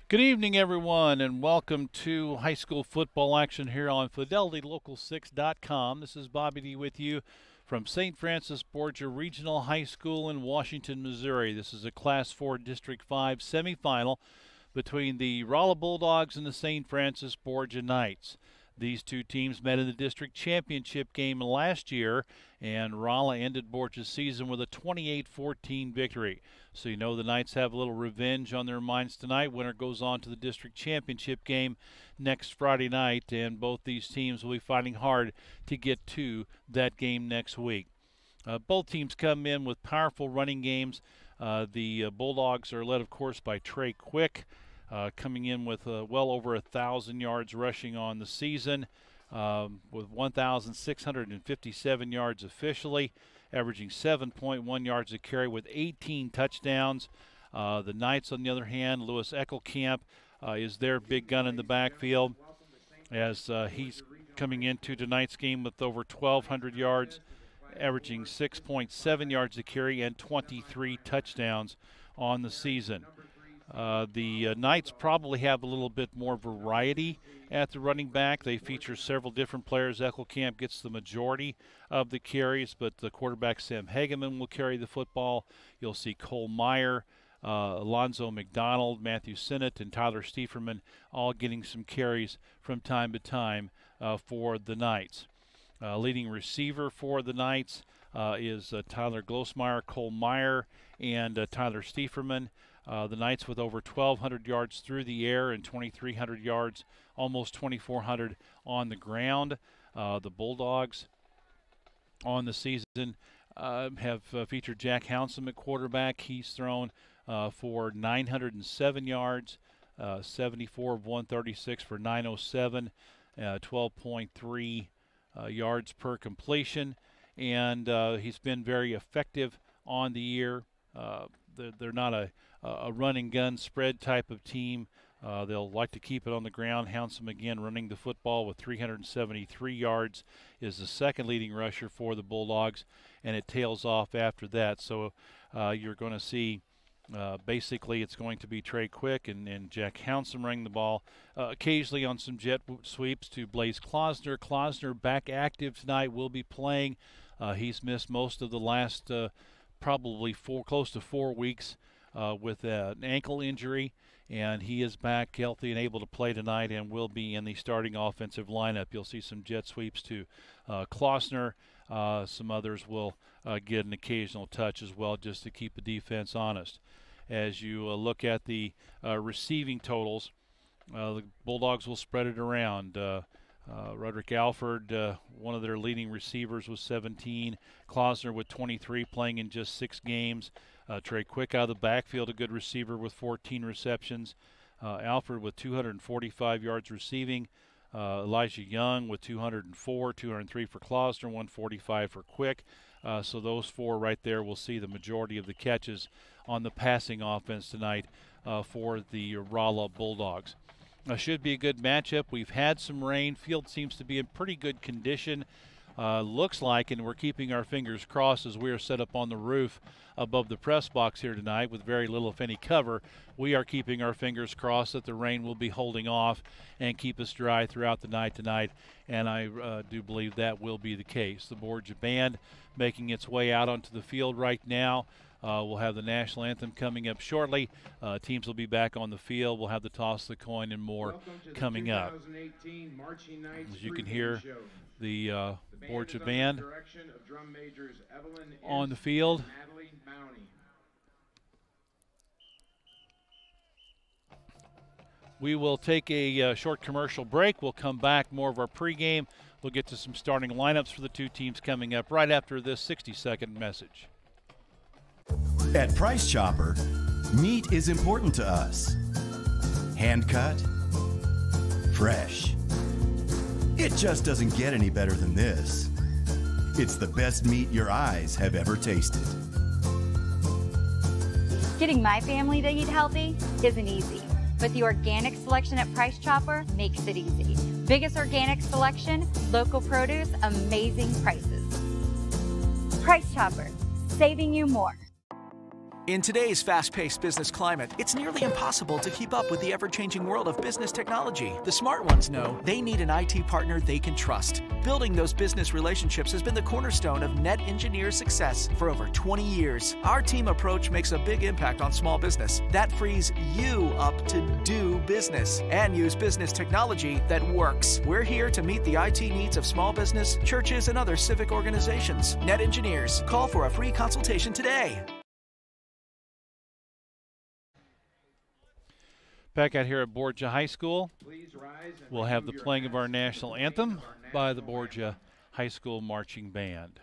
Good evening, everyone, and welcome to high school football action here on FidelityLocal6.com. This is Bobby D with you from St. Francis Borgia Regional High School in Washington, Missouri. This is a Class 4 District 5 semifinal between the Rolla Bulldogs and the St. Francis Borgia Knights. These two teams met in the district championship game last year, and Rolla ended Borgia's season with a 28-14 victory. So you know the Knights have a little revenge on their minds tonight. Winner goes on to the district championship game next Friday night, and both these teams will be fighting hard to get to that game next week. Both teams come in with powerful running games. The Bulldogs are led, of course, by Trey Quick, coming in with well over 1,000 yards rushing on the season, with 1,657 yards officially, averaging 7.1 yards a carry with 18 touchdowns. The Knights, on the other hand, Lewis Eckelkamp is their big gun in the backfield, as he's coming into tonight's game with over 1,200 yards, averaging 6.7 yards a carry and 23 touchdowns on the season. The Knights probably have a little bit more variety at the running back. They feature several different players. Eckelkamp gets the majority of the carries, but the quarterback Sam Hageman will carry the football. You'll see Cole Meyer, Alonzo McDonald, Matthew Sinnott, and Tyler Stieferman all getting some carries from time to time for the Knights. Leading receiver for the Knights is Tyler Glosmeyer, Cole Meyer, and Tyler Stieferman. The Knights with over 1,200 yards through the air and 2,300 yards, almost 2,400 on the ground. The Bulldogs on the season have featured Jack Hounsome at quarterback. He's thrown for 907 yards, 74 of 136 for 907. 12.3 yards per completion, and he's been very effective on the year. They're not a run and gun spread type of team. They'll like to keep it on the ground. Hounsome again running the football with 373 yards, is the second leading rusher for the Bulldogs, and it tails off after that. So you're going to see basically it's going to be Trey Quick and Jack Hounsome running the ball, occasionally on some jet sweeps to Blaze Klausner. Klausner back active tonight, will be playing. He's missed most of the last probably close to 4 weeks with an ankle injury, and he is back healthy and able to play tonight and will be in the starting offensive lineup. You'll see some jet sweeps to Klausner. Some others will get an occasional touch as well, just to keep the defense honest. As you look at the receiving totals, the Bulldogs will spread it around. Roderick Alford, one of their leading receivers, was 17. Klausner with 23, playing in just 6 games. Trey Quick out of the backfield, a good receiver with 14 receptions. Alford with 245 yards receiving. Elijah Young with 204, 203 for Klausner, 145 for Quick. So those 4 right there will see the majority of the catches on the passing offense tonight for the Rolla Bulldogs. Should be a good matchup. We've had some rain. Field seems to be in pretty good condition. Looks like, and we're keeping our fingers crossed as we are set up on the roof above the press box here tonight with very little, if any, cover. We are keeping our fingers crossed that the rain will be holding off and keep us dry throughout the night tonight, and I do believe that will be the case. The Borgia Band making its way out onto the field right now. We'll have the national anthem coming up shortly. Teams will be back on the field. We'll have the toss of the coin and more coming up. As you can hear, the Borgia Band on the field. We will take a short commercial break. We'll come back, more of our pregame. We'll get to some starting lineups for the 2 teams coming up right after this 60-second message. At Price Chopper, meat is important to us. Hand cut, fresh. It just doesn't get any better than this. It's the best meat your eyes have ever tasted. Getting my family to eat healthy isn't easy, but the organic selection at Price Chopper makes it easy. Biggest organic selection, local produce, amazing prices. Price Chopper, saving you more. In today's fast-paced business climate, it's nearly impossible to keep up with the ever-changing world of business technology. The smart ones know they need an IT partner they can trust. Building those business relationships has been the cornerstone of Net Engineer's success for over 20 years. Our team approach makes a big impact on small business. That frees you up to do business and use business technology that works. We're here to meet the IT needs of small business, churches, and other civic organizations. Net Engineers. Call for a free consultation today. Back out here at Borgia High School, we'll have the playing of our national anthem by the Borgia High School Marching Band.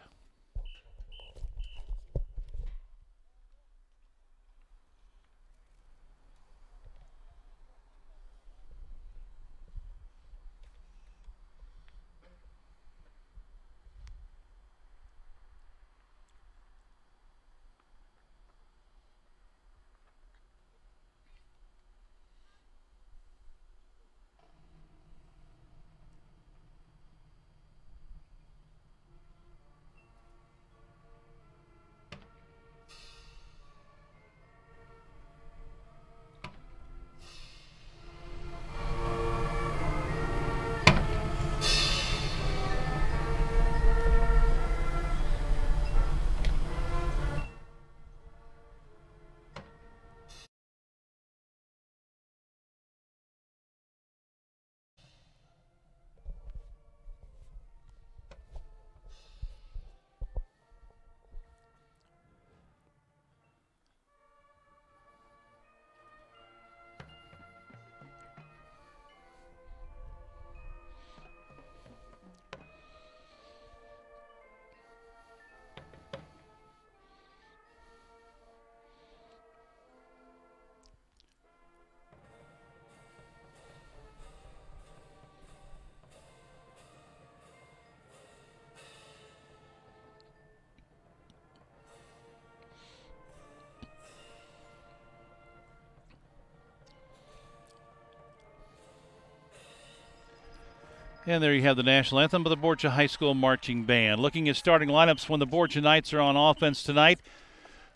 And there you have the national anthem by the Borgia High School Marching Band. Looking at starting lineups when the Borgia Knights are on offense tonight,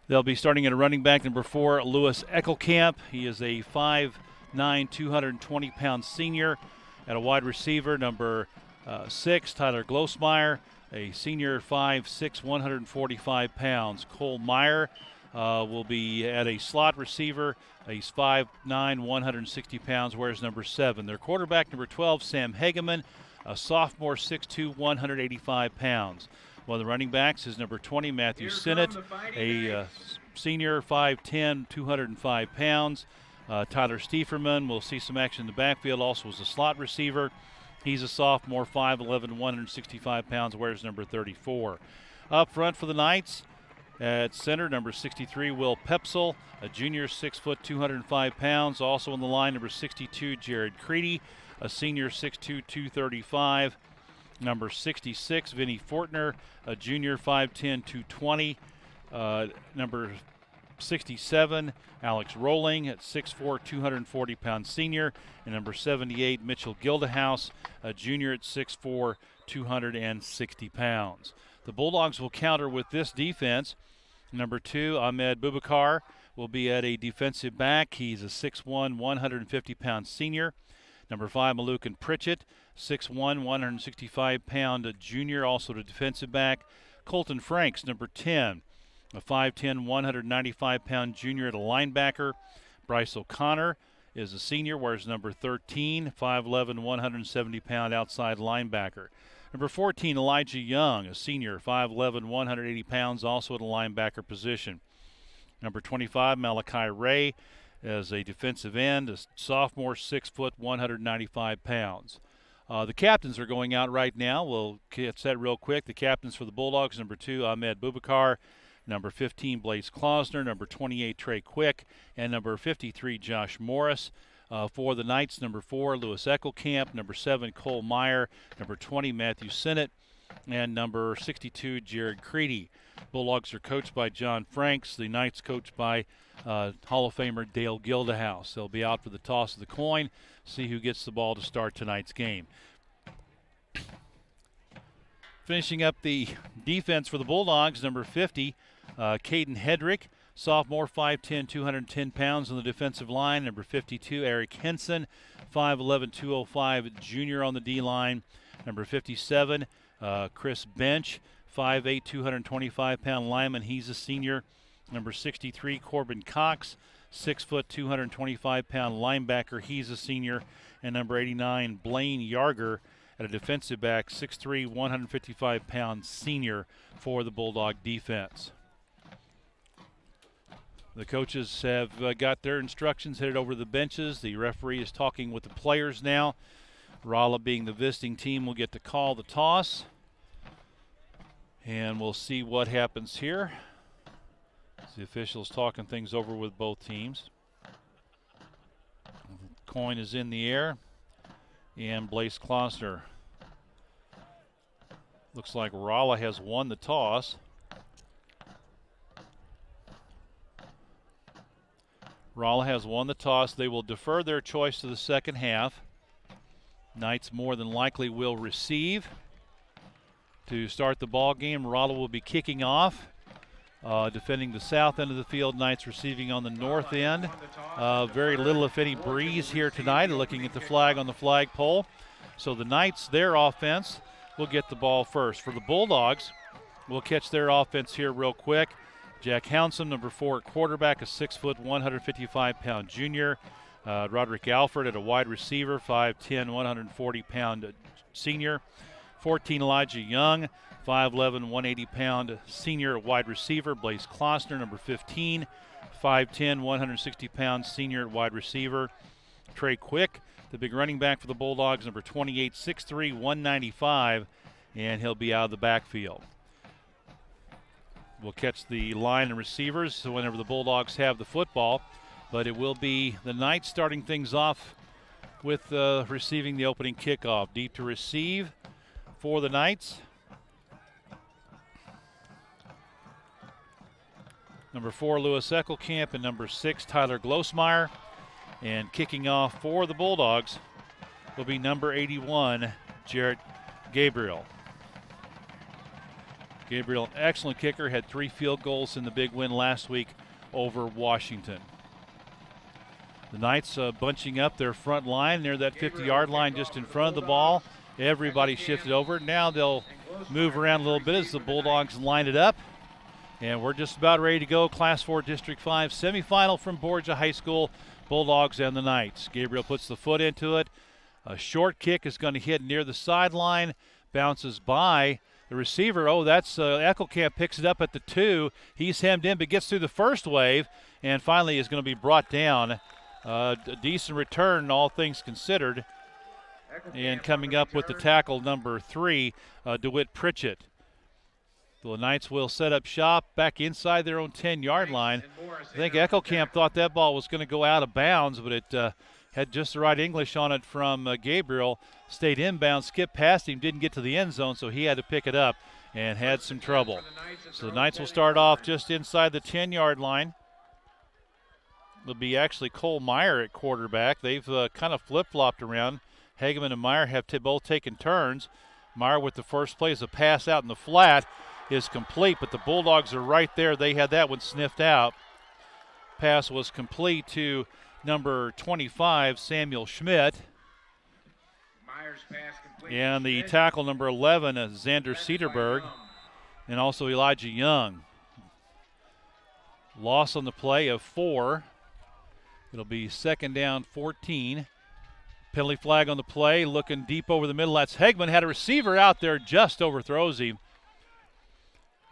they'll be starting at a running back, number 4, Lewis Eckelkamp. He is a 5'9", 220-pound senior. At a wide receiver, number 6, Tyler Glosmeyer, a senior, 5'6", 145 pounds. Cole Meyer will be at a slot receiver. He's 5'9", 160 pounds, wears number 7. Their quarterback, number 12, Sam Hageman, a sophomore, 6'2", 185 pounds. One of the running backs is number 20, Matthew Sinnott, a senior, 5'10", 205 pounds. Tyler Stieferman will see some action in the backfield, also as a slot receiver. He's a sophomore, 5'11", 165 pounds, wears number 34. Up front for the Knights, at center, number 63, Will Pepsel, a junior, 6 foot, 205 pounds. Also on the line, number 62, Jared Creedy, a senior, 6'2", 235. Number 66, Vinnie Fortner, a junior, 5'10", 220. Number 67, Alex Rolling at 6'4", 240-pound senior. And number 78, Mitchell Gildehouse, a junior at 6'4", 260 pounds. The Bulldogs will counter with this defense. Number 2, Ahmed Boubacar, will be at a defensive back. He's a 6'1", 150-pound senior. Number 5, Malukan Pritchett, 6'1", 165-pound junior, also the defensive back. Colton Franks, number 10, a 5'10", 195-pound junior at a linebacker. Bryce O'Connor is a senior, wears number 13, 5'11", 170-pound outside linebacker. Number 14, Elijah Young, a senior, 5'11", 180 pounds, also at a linebacker position. Number 25, Malachi Ray, as a defensive end, a sophomore, 6 foot, 195 pounds. The captains are going out right now. We'll get that real quick. The captains for the Bulldogs, number 2, Ahmed Boubacar, number 15, Blaise Klausner, number 28, Trey Quick, and number 53, Josh Morris. For the Knights, number 4, Lewis Eckelkamp, number 7, Cole Meyer, number 20, Matthew Sinnott, and number 62, Jared Creedy. Bulldogs are coached by John Franks. The Knights coached by Hall of Famer Dale Gildehouse. They'll be out for the toss of the coin, see who gets the ball to start tonight's game. Finishing up the defense for the Bulldogs, number 50, Caden Hedrick, sophomore, 5'10", 210 pounds on the defensive line. Number 52, Eric Henson, 5'11", 205, junior on the D-line. Number 57, Chris Bench, 5'8", 225-pound lineman. He's a senior. Number 63, Corbin Cox, 6 foot, 225-pound linebacker. He's a senior. And number 89, Blaine Yarger, at a defensive back, 6'3", 155-pound senior for the Bulldog defense. The coaches have got their instructions, headed over to the benches. The referee is talking with the players now. Rolla, being the visiting team, will get to call the toss. And we'll see what happens here. The officials talking things over with both teams. The coin is in the air. And Blaise Klausner. Looks like Rolla has won the toss. Rolla has won the toss. They will defer their choice to the second half. Knights more than likely will receive to start the ball game. Rolla will be kicking off, defending the south end of the field. Knights receiving on the north end. Very little, if any, breeze here tonight. Looking at the flag on the flagpole. So the Knights, their offense, will get the ball first. For the Bulldogs, we'll catch their offense here real quick. Jack Hounsome, number 4 quarterback, a 6 foot, 155-pound junior. Roderick Alford at a wide receiver, 5'10", 140-pound senior. 14, Elijah Young, 5'11", 180-pound senior at wide receiver. Blaise Klausner, number 15, 5'10", 160-pound senior at wide receiver. Trey Quick, the big running back for the Bulldogs, number 28, 6'3", 195, and he'll be out of the backfield. We'll catch the line and receivers whenever the Bulldogs have the football, but it will be the Knights starting things off with receiving the opening kickoff. Deep to receive for the Knights. Number 4, Lewis Eckelkamp, and number 6, Tyler Glosmeyer. And kicking off for the Bulldogs will be number 81, Jarrett Gabriel. Gabriel, an excellent kicker, had 3 field goals in the big win last week over Washington. The Knights bunching up their front line near that 50-yard line just in front of the ball. Everybody shifted over. Now they'll move around a little bit as the Bulldogs line it up. And we're just about ready to go. Class 4 District 5 semifinal from Borgia High School, Bulldogs and the Knights. Gabriel puts the foot into it. A short kick is going to hit near the sideline, bounces by the receiver. Oh, that's Eckelkamp picks it up at the 2. He's hemmed in but gets through the first wave and finally is going to be brought down. A decent return, all things considered. And coming up with the tackle, number 3, DeWitt Pritchett. The Knights will set up shop back inside their own 10-yard line. I think Eckelkamp thought that ball was going to go out of bounds, but it had just the right English on it from Gabriel. Stayed inbound, skipped past him, didn't get to the end zone, so he had to pick it up and had some trouble. So the Knights will start off just inside the 10-yard line. It'll be actually Cole Meyer at quarterback. They've kind of flip-flopped around. Hageman and Meyer have both taken turns. Meyer with the first play is a pass out in the flat is complete, but the Bulldogs are right there. They had that one sniffed out. Pass was complete to number 25, Samuel Schmidt. And the tackle, number 11, Xander Cedarberg, and also Elijah Young. Loss on the play of 4. It'll be 2nd down, 14. Penalty flag on the play, looking deep over the middle. That's Hegman, had a receiver out there, just overthrows him.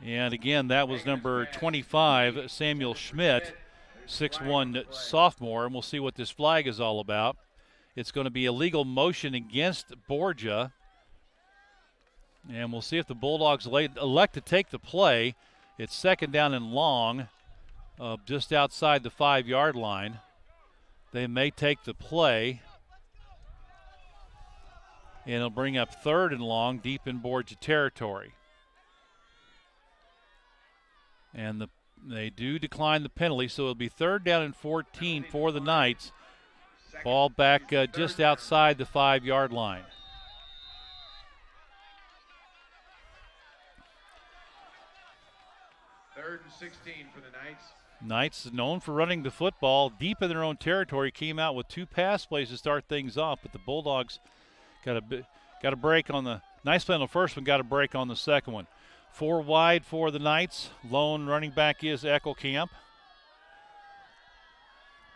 And again, that was number 25, Samuel Schmidt, 6'1" sophomore, and we'll see what this flag is all about. It's going to be illegal motion against Borgia. And we'll see if the Bulldogs elect to take the play. It's 2nd down and long, just outside the 5-yard line. They may take the play. And it'll bring up 3rd and long, deep in Borgia territory. And they do decline the penalty, so it'll be 3rd down and 14 for the Knights. Ball back just outside the 5-yard line. Third and 16 for the Knights. Knights, known for running the football deep in their own territory, came out with 2 pass plays to start things off, but the Bulldogs got a break on the nice play on the first one, got a break on the second one. 4 wide for the Knights. Lone running back is Eckelkamp.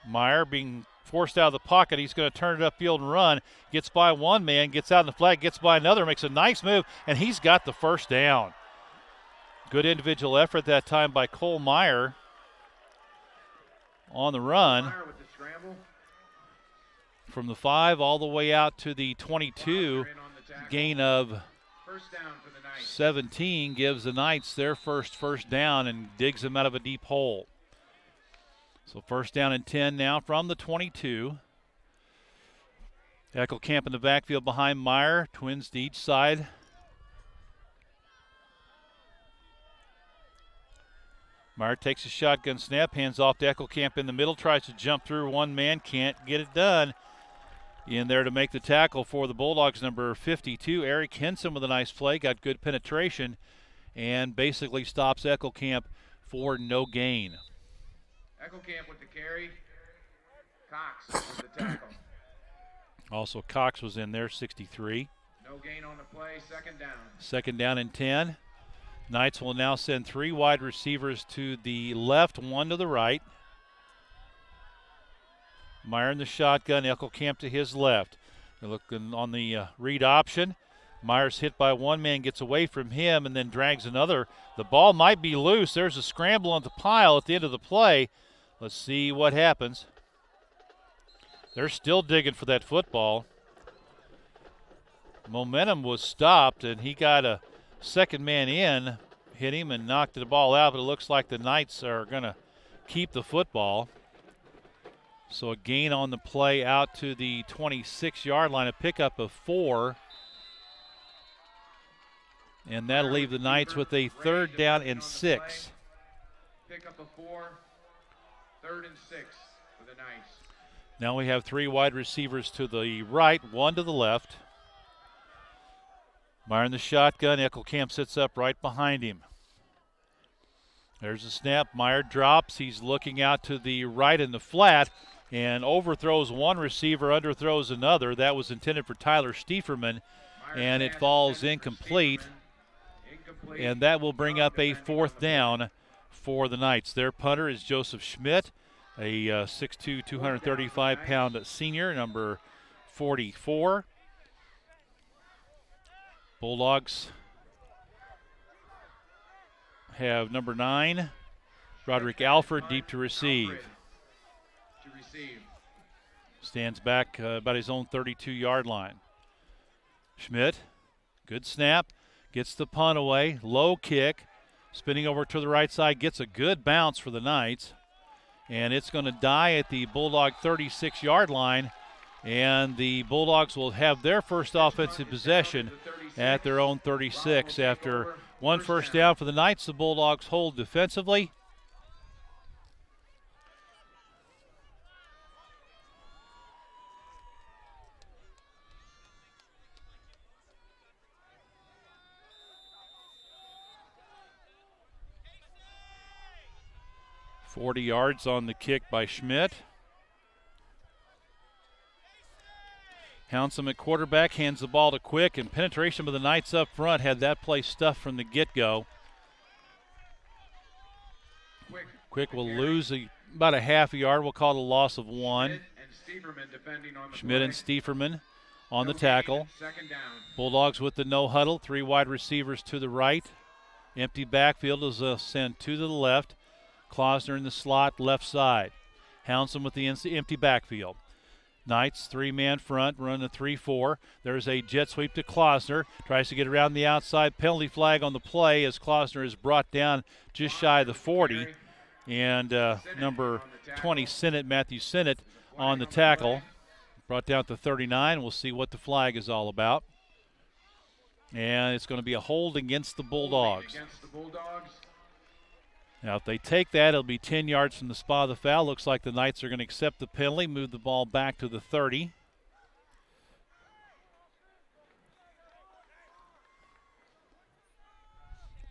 Meyer being forced out of the pocket. He's going to turn it upfield and run. Gets by one man, gets out in the flag, gets by another, makes a nice move, and he's got the first down. Good individual effort that time by Cole Meyer on the run. From the 5 all the way out to the 22. Gain of 17 gives the Knights their first down and digs them out of a deep hole. So 1st down and 10 now from the 22. Eckelkamp in the backfield behind Meyer. Twins to each side. Meyer takes a shotgun snap, hands off to Eckelkamp in the middle, tries to jump through one man, can't get it done. In there to make the tackle for the Bulldogs, number 52, Eric Henson with a nice play, got good penetration, and basically stops Eckelkamp for no gain. Eckelkamp with the carry. Cox with the tackle. Also Cox was in there, 63. No gain on the play, 2nd down. 2nd down and 10. Knights will now send 3 wide receivers to the left, 1 to the right. Meyer in the shotgun, Eckelkamp to his left. They're looking on the read option. Meyer's hit by one man, gets away from him, and then drags another. The ball might be loose. There's a scramble on the pile at the end of the play. Let's see what happens. They're still digging for that football. Momentum was stopped, and he got a second man in, hit him and knocked the ball out, but it looks like the Knights are going to keep the football. So a gain on the play out to the 26-yard line, a pickup of 4. And that'll leave the Knights with a 3rd down and 6. Pickup of 4, 3rd and 6 for the Knights. Now we have 3 wide receivers to the right, 1 to the left. Meyer in the shotgun. Eckelkamp sits up right behind him. There's a snap. Meyer drops. He's looking out to the right in the flat and overthrows one receiver, underthrows another. That was intended for Tyler Stieferman, and it falls incomplete. And that will bring up a 4th down for the Knights. Their punter is Joseph Schmidt, a 6'2", 235-pound senior, number 44. Bulldogs have number 9, Roderick Alford, deep to receive. Stands back about his own 32-yard line. Schmidt, good snap, gets the punt away, low kick, spinning over to the right side, gets a good bounce for the Knights, and it's going to die at the Bulldog 36-yard line, and the Bulldogs will have their first offensive possession at their own 36. After one first down for the Knights, the Bulldogs hold defensively. .40 yards on the kick by Schmidt. Hounsome at quarterback, hands the ball to Quick, and penetration by the Knights up front had that play stuffed from the get-go. Quick will lose about a half a yard. We'll call it a loss of 1. Schmidt and Stieferman on the tackle. Bulldogs with the no huddle, 3 wide receivers to the right. Empty backfield is sent to the left. Klausner in the slot, left side. Hounsome with the empty backfield. Knights, 3-man front, run a 3-4. There's a jet sweep to Klausner. Tries to get around the outside. Penalty flag on the play as Klausner is brought down just shy of the 40. And number 20, Matthew Sinnott, on the tackle. Brought down to 39. We'll see what the flag is all about. And it's going to be a hold against the Bulldogs. Now, if they take that, it'll be 10 yards from the spot of the foul. Looks like the Knights are going to accept the penalty, move the ball back to the 30.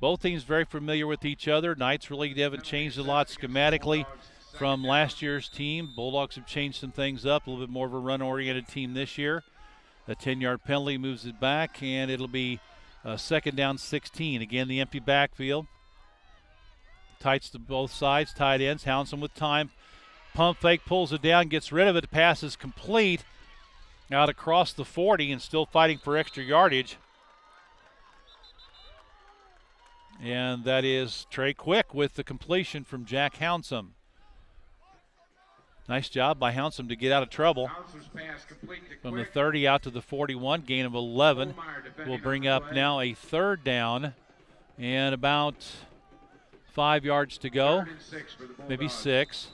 Both teams very familiar with each other. Knights really haven't changed a lot schematically from last year's team. Bulldogs have changed some things up, a little bit more of a run-oriented team this year. The 10-yard penalty moves it back, and it'll be 2nd down 16. Again, the empty backfield. Tights to both sides, tight ends. Hounsome with time. Pump fake, pulls it down, gets rid of it. The pass is complete out across the 40 and still fighting for extra yardage. And that is Trey Quick with the completion from Jack Hounsome. Nice job by Hounsome to get out of trouble. From the 30 out to the 41, gain of 11. Will bring up now a 3rd down and about 5 yards to go, maybe 6.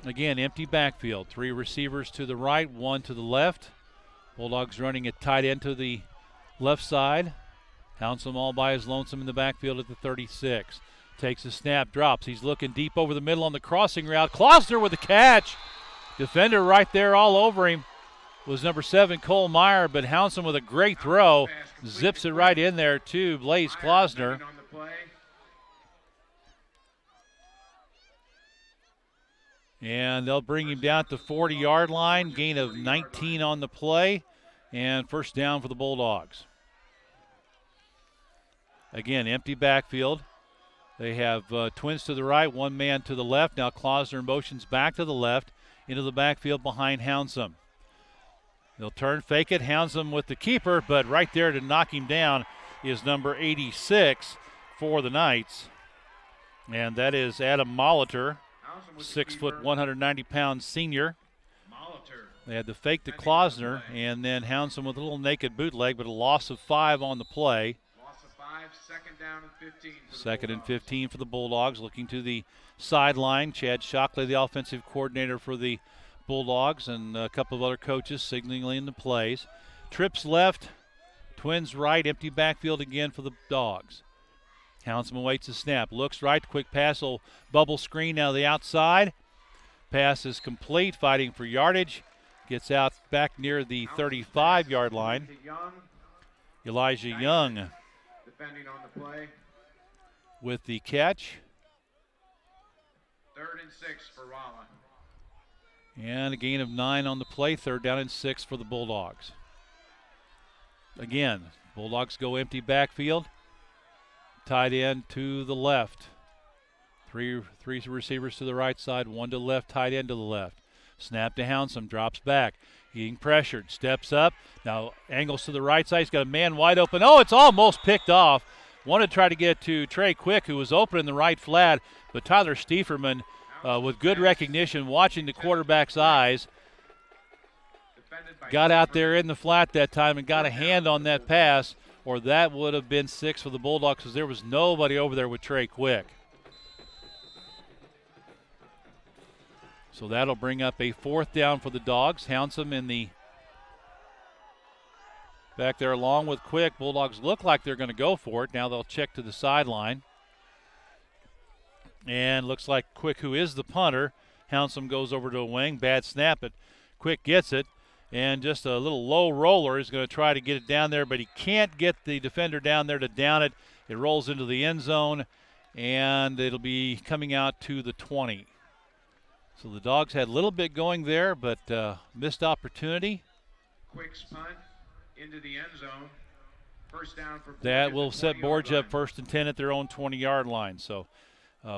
Again, empty backfield. 3 receivers to the right, 1 to the left. Bulldogs running at tight end to the left side. Hounsome all by his lonesome in the backfield at the 36. Takes a snap, drops. He's looking deep over the middle on the crossing route. Klausner with the catch. Defender right there all over him was number 7, Cole Meyer, but Hounsome with a great throw. Zips it right in there to Blaze Klausner. And they'll bring him down to the 40-yard line. Gain of 19 on the play. And first down for the Bulldogs. Again, empty backfield. They have twins to the right, 1 man to the left. Now Klausner motions back to the left into the backfield behind Hounsome. They'll turn, fake it. Hounsome with the keeper, but right there to knock him down is number 86 for the Knights. And that is Adam Molitor. 6 foot, 190-pound senior. They had to fake to Klausner, and then Hounsome with a little naked bootleg, but a loss of 5 on the play. Loss of 5, 2nd down and 15. 2nd and 15 for the Bulldogs. Looking to the sideline. Chad Shockley, the offensive coordinator for the Bulldogs, and a couple of other coaches signaling the plays. Trips left, Twins right, empty backfield again for the Dogs. Hounsome awaits the snap, looks right, quick pass, will bubble screen now the outside. Pass is complete, fighting for yardage. Gets out back near the 35-yard line. Elijah Young Defending on the play. with the catch. 3rd and 6 for Rolla. And a gain of 9 on the play. 3rd down and 6 for the Bulldogs. Again, Bulldogs go empty backfield. Tight end to the left. Three receivers to the right side, 1 to the left, tight end to the left. Snap to Hounsome, drops back. Getting pressured, steps up. Now angles to the right side. He's got a man wide open. Oh, it's almost picked off. Wanted to try to get to Trey Quick, who was open in the right flat, but Tyler Stieferman, with good recognition, watching the quarterback's eyes, got out there in the flat that time and got a hand on that pass, or that would have been 6 for the Bulldogs because there was nobody over there with Trey Quick. So that'll bring up a 4th down for the Dogs. Hounsome in the back there along with Quick. Bulldogs look like they're going to go for it. Now they'll check to the sideline. And looks like Quick, who is the punter. Hounsome goes over to a wing. Bad snap, but Quick gets it. And just a little low roller is going to try to get it down there, but he can't get the defender down there to down it. It rolls into the end zone, and it'll be coming out to the 20. So the Dogs had a little bit going there, but missed opportunity. Quick's punt into the end zone. 1st down for Borgia. That will set Borgia up 1st and 10 at their own 20-yard line. So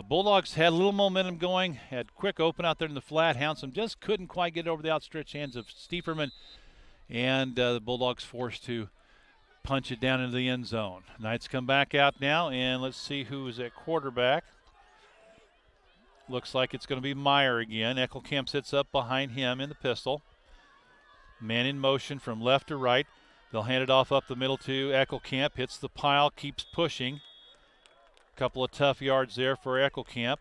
Bulldogs had a little momentum going, had Quick open out there in the flat. Hounsome just couldn't quite get over the outstretched hands of Stieferman, and the Bulldogs forced to punch it down into the end zone. Knights come back out now, and let's see who is at quarterback. Looks like it's going to be Meyer again. Eckelkamp sits up behind him in the pistol. Man in motion from left to right. They'll hand it off up the middle to Eckelkamp. Hits the pile, keeps pushing. Couple of tough yards there for Eckelkamp.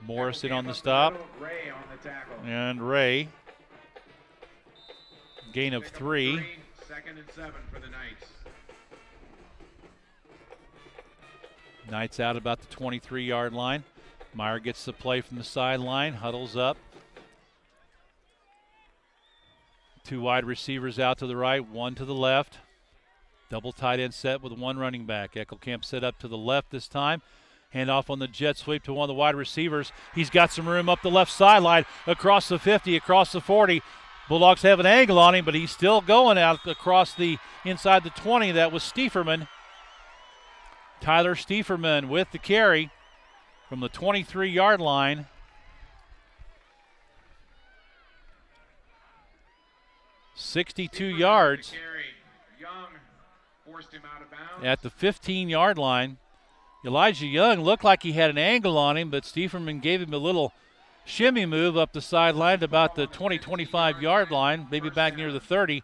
Morrison on the stop. Ray on the tackle. And Ray. Gain of 3. 2nd and 7 for the Knights. Knights out about the 23-yard line. Meyer gets the play from the sideline, huddles up. 2 wide receivers out to the right, 1 to the left. Double tight end set with 1 running back. Eckelkamp set up to the left this time. Hand off on the jet sweep to one of the wide receivers. He's got some room up the left sideline, across the 50, across the 40. Bulldogs have an angle on him, but he's still going out across the inside the 20. That was Stieferman. Tyler Stieferman with the carry from the 23-yard line. .62 yards Young forced him out of bounds. at the 15-yard line. Elijah Young looked like he had an angle on him, but Stieferman gave him a little shimmy move up the sideline to about the 20-25-yard line, maybe back near the 30.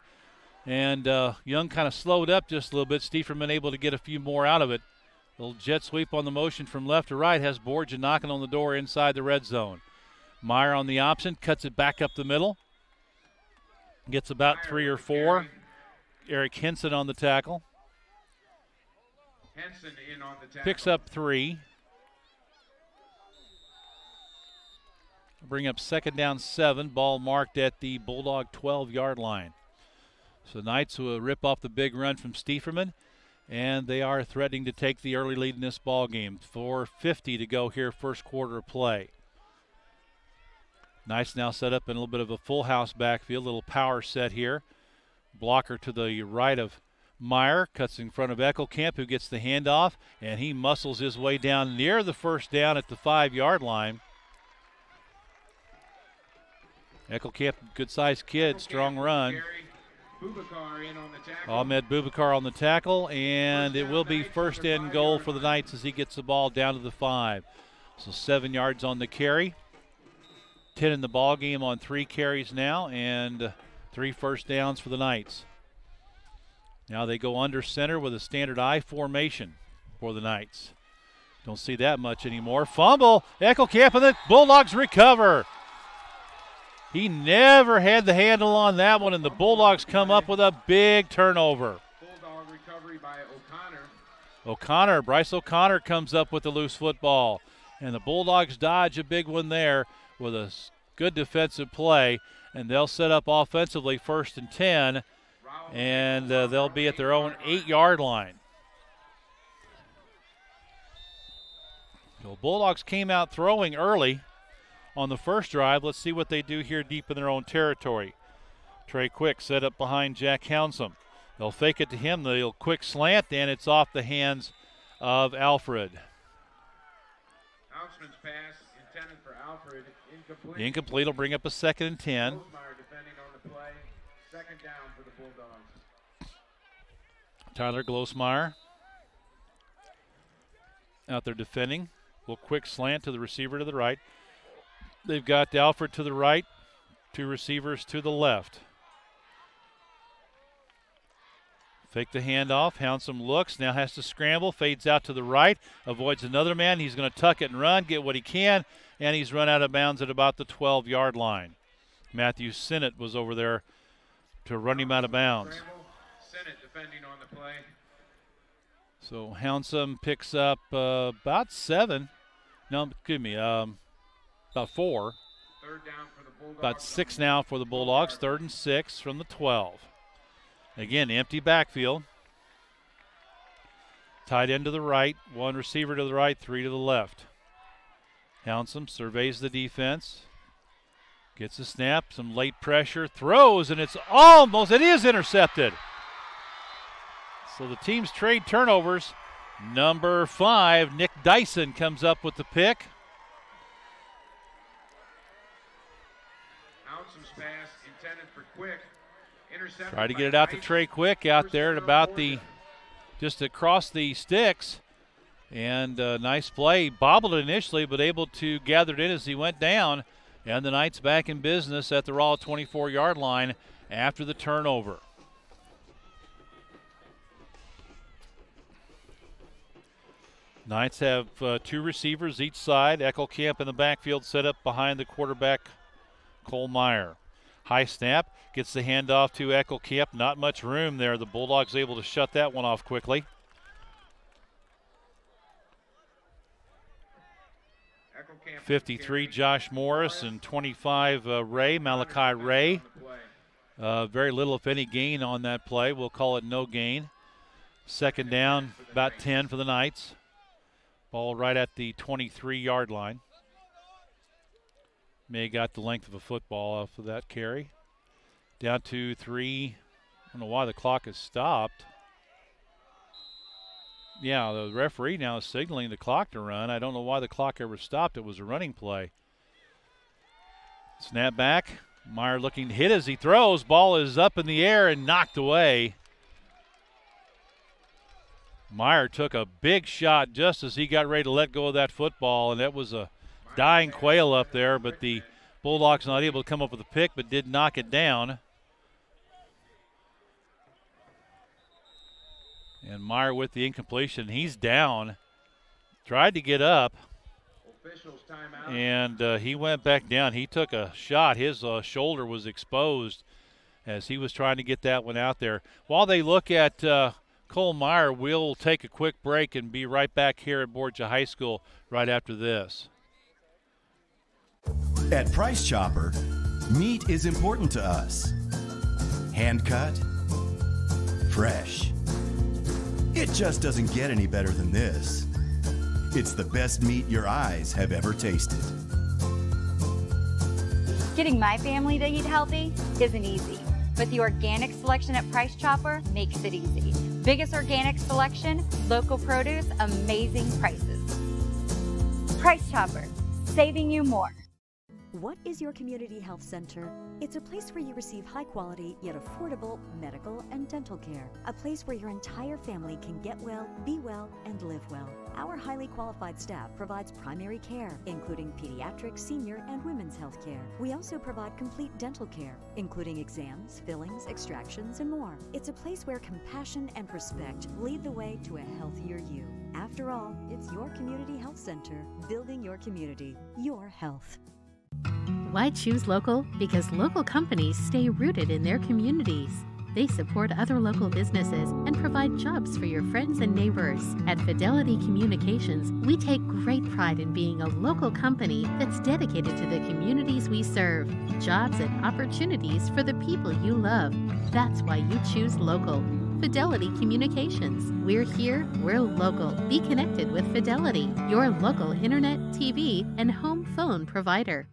And Young kind of slowed up just a little bit. Stieferman able to get a few more out of it. Little jet sweep on the motion from left to right has Borgia knocking on the door inside the red zone. Meyer on the option, cuts it back up the middle. Gets about 3 or 4. Eric Henson on the tackle. Henson in on the tackle. Picks up 3. Bring up 2nd down 7. Ball marked at the Bulldog 12-yard line. So Knights will rip off the big run from Stieferman, and they are threatening to take the early lead in this ball game. 4:50 to go here, first quarter of play. Knights now set up in a little bit of a full house backfield, little power set here. Blocker to the right of Meyer, cuts in front of Eckelkamp, who gets the handoff, and he muscles his way down near the 1st down at the 5-yard line. Eckelkamp, good-sized kid, strong run. Ahmed Boubacar on the tackle, and it will be 1st and goal for the Knights as he gets the ball down to the 5. So 7 yards on the carry. 10 in the ball game on 3 carries now, and 3 first downs for the Knights. Now they go under center with a standard I formation for the Knights. Don't see that much anymore. Fumble, Eckelkamp, and the Bulldogs recover. He never had the handle on that one, and the Bulldogs come up with a big turnover. Bulldog recovery by Bryce O'Connor comes up with the loose football, and the Bulldogs dodge a big one there with a good defensive play. and they'll set up offensively 1st and 10, and they'll be at their own 8-yard line. The Bulldogs came out throwing early on the first drive. Let's see what they do here deep in their own territory. Trey Quick set up behind Jack Hounsome. They'll fake it to him. They'll quick slant, and it's off the hands of Alfred. Hounsome's pass intended for Alfred, incomplete. Incomplete will bring up a 2nd and 10. Glosmeyer defending on the play. 2nd down for the Bulldogs. Tyler Glosmeyer out there defending. Will quick slant to the receiver to the right. They've got Alfred to the right, 2 receivers to the left. Fake the handoff. Hounsome looks, now has to scramble, fades out to the right, avoids another man. He's going to tuck it and run, get what he can, and he's run out of bounds at about the 12-yard line. Matthew Sinnott was over there to run him out of bounds. Sinnott defending on the play. So Hounsome picks up about 7. No, excuse me, about 4. 3rd down for the Bulldogs. About 6 now for the Bulldogs. 3rd and 6 from the 12. Again, empty backfield. Tight end to the right, 1 receiver to the right, 3 to the left. Hounsome surveys the defense. Gets a snap, some late pressure, throws, and it is intercepted. So the teams trade turnovers. Number 5, Nick Dyson, comes up with the pick. Housome's pass intended for Quick. Intercepted. Try to get it out to Trey Quick out there at about just across the sticks. And nice play. Bobbled it initially, but able to gather it in as he went down. And the Knights back in business at the raw 24-yard line after the turnover. Knights have 2 receivers each side. Eckelkamp in the backfield set up behind the quarterback, Cole Meyer. High snap, gets the handoff to Eckelkamp. Not much room there. The Bulldogs able to shut that one off quickly. 53, Josh Morris, and 25, Malachi Ray. Very little, if any, gain on that play. We'll call it no gain. 2nd down, about 10 for the Knights. Ball right at the 23-yard line. May got the length of a football off of that carry. Down to 3. I don't know why the clock has stopped. Yeah, the referee now is signaling the clock to run. I don't know why the clock ever stopped. It was a running play. Snap back. Meyer looking to hit as he throws. Ball is up in the air and knocked away. Meyer took a big shot just as he got ready to let go of that football, and that was a dying quail up there, but the Bulldogs not able to come up with a pick, but did knock it down. And Meyer with the incompletion. He's down. Tried to get up, and he went back down. He took a shot. His shoulder was exposed as he was trying to get that one out there. While they look at Cole Meyer, we'll take a quick break and be right back here at Borgia High School right after this. At Price Chopper, meat is important to us. Hand cut, fresh. It just doesn't get any better than this. It's the best meat your eyes have ever tasted. Getting my family to eat healthy isn't easy, but the organic selection at Price Chopper makes it easy. Biggest organic selection, local produce, amazing prices. Price Chopper, saving you more. What is your community health center? It's a place where you receive high quality yet affordable medical and dental care. A place where your entire family can get well, be well, and live well. Our highly qualified staff provides primary care, including pediatric, senior, and women's health care. We also provide complete dental care, including exams, fillings, extractions, and more. It's a place where compassion and respect lead the way to a healthier you. After all, it's your community health center, building your community, your health. Why choose local? Because local companies stay rooted in their communities. They support other local businesses and provide jobs for your friends and neighbors. At Fidelity Communications, we take great pride in being a local company that's dedicated to the communities we serve. Jobs and opportunities for the people you love. That's why you choose local. Fidelity Communications. We're here, we're local. Be connected with Fidelity, your local internet, TV, and home phone provider.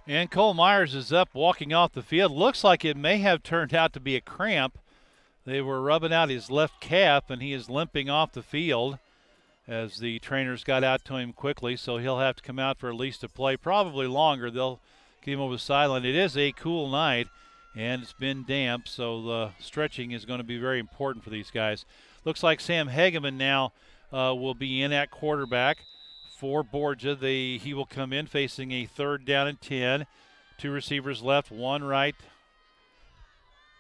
And Cole Myers is up walking off the field. Looks like it may have turned out to be a cramp. They were rubbing out his left calf, and he is limping off the field as the trainers got out to him quickly, so he'll have to come out for at least a play, probably longer. They'll keep him over the sideline. It is a cool night, and it's been damp, so the stretching is going to be very important for these guys. Looks like Sam Hageman now will be in at quarterback for Borgia. He will come in facing a 3rd down and 10. 2 receivers left, 1 right.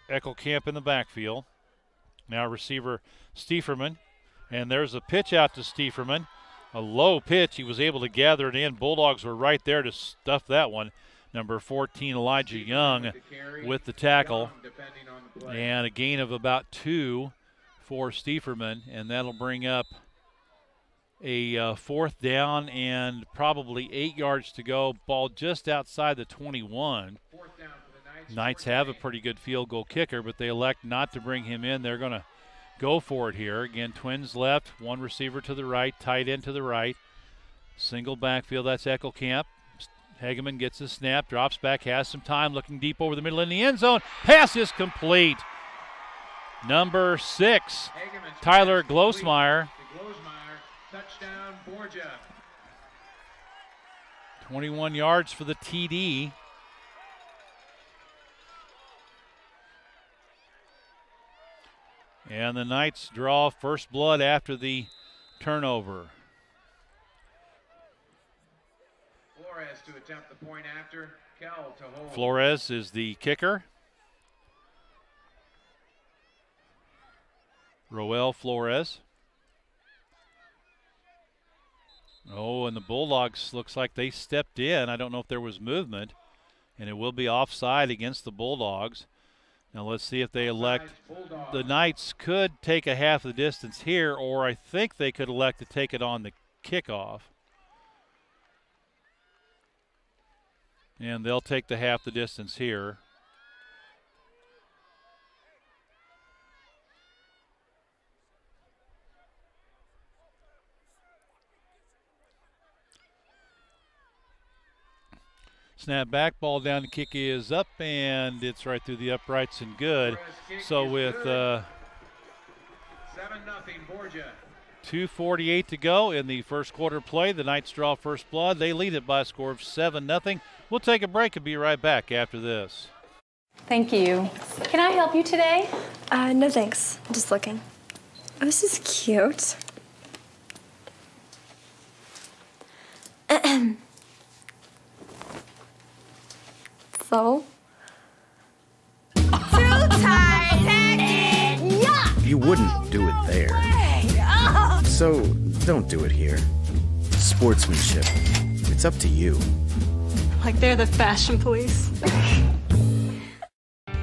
Eckelkamp in the backfield. Now receiver Stieferman. And there's a pitch out to Stieferman. A low pitch. He was able to gather it in. Bulldogs were right there to stuff that one. Number 14, Elijah Young with the tackle. And a gain of about 2 for Stieferman. And that'll bring up a 4th down and probably 8 yards to go. Ball just outside the 21. Knights have a pretty good field goal kicker, but they elect not to bring him in. They're going to go for it here. Again, twins left, 1 receiver to the right, tight end to the right. Single backfield, that's Eckelkamp. Hageman gets a snap, drops back, has some time, looking deep over the middle in the end zone. Pass is complete. Number 6, Tyler Glosmeyer. Touchdown, Borgia. 21 yards for the TD. And the Knights draw first blood after the turnover. Flores to attempt the point after. Kell to hold. Flores is the kicker. Roel Flores. Oh, and the Bulldogs looks like they stepped in. I don't know if there was movement, and it will be offside against the Bulldogs. Now let's see if they elect. The Knights could take a half the distance here, or I think they could elect to take it on the kickoff. And they'll take the half the distance here. Snap back, ball down, the kick is up, and it's right through the uprights and good. So with 7-0 Borgia. 2:48 to go in the first quarter play, the Knights draw first blood. They lead it by a score of 7-0. We'll take a break and be right back after this. Thank you. Can I help you today? No thanks. I'm just looking. Oh, this is cute. So? Too tight, You wouldn't do it there. So, don't do it here. Sportsmanship. It's up to you. Like they're the fashion police.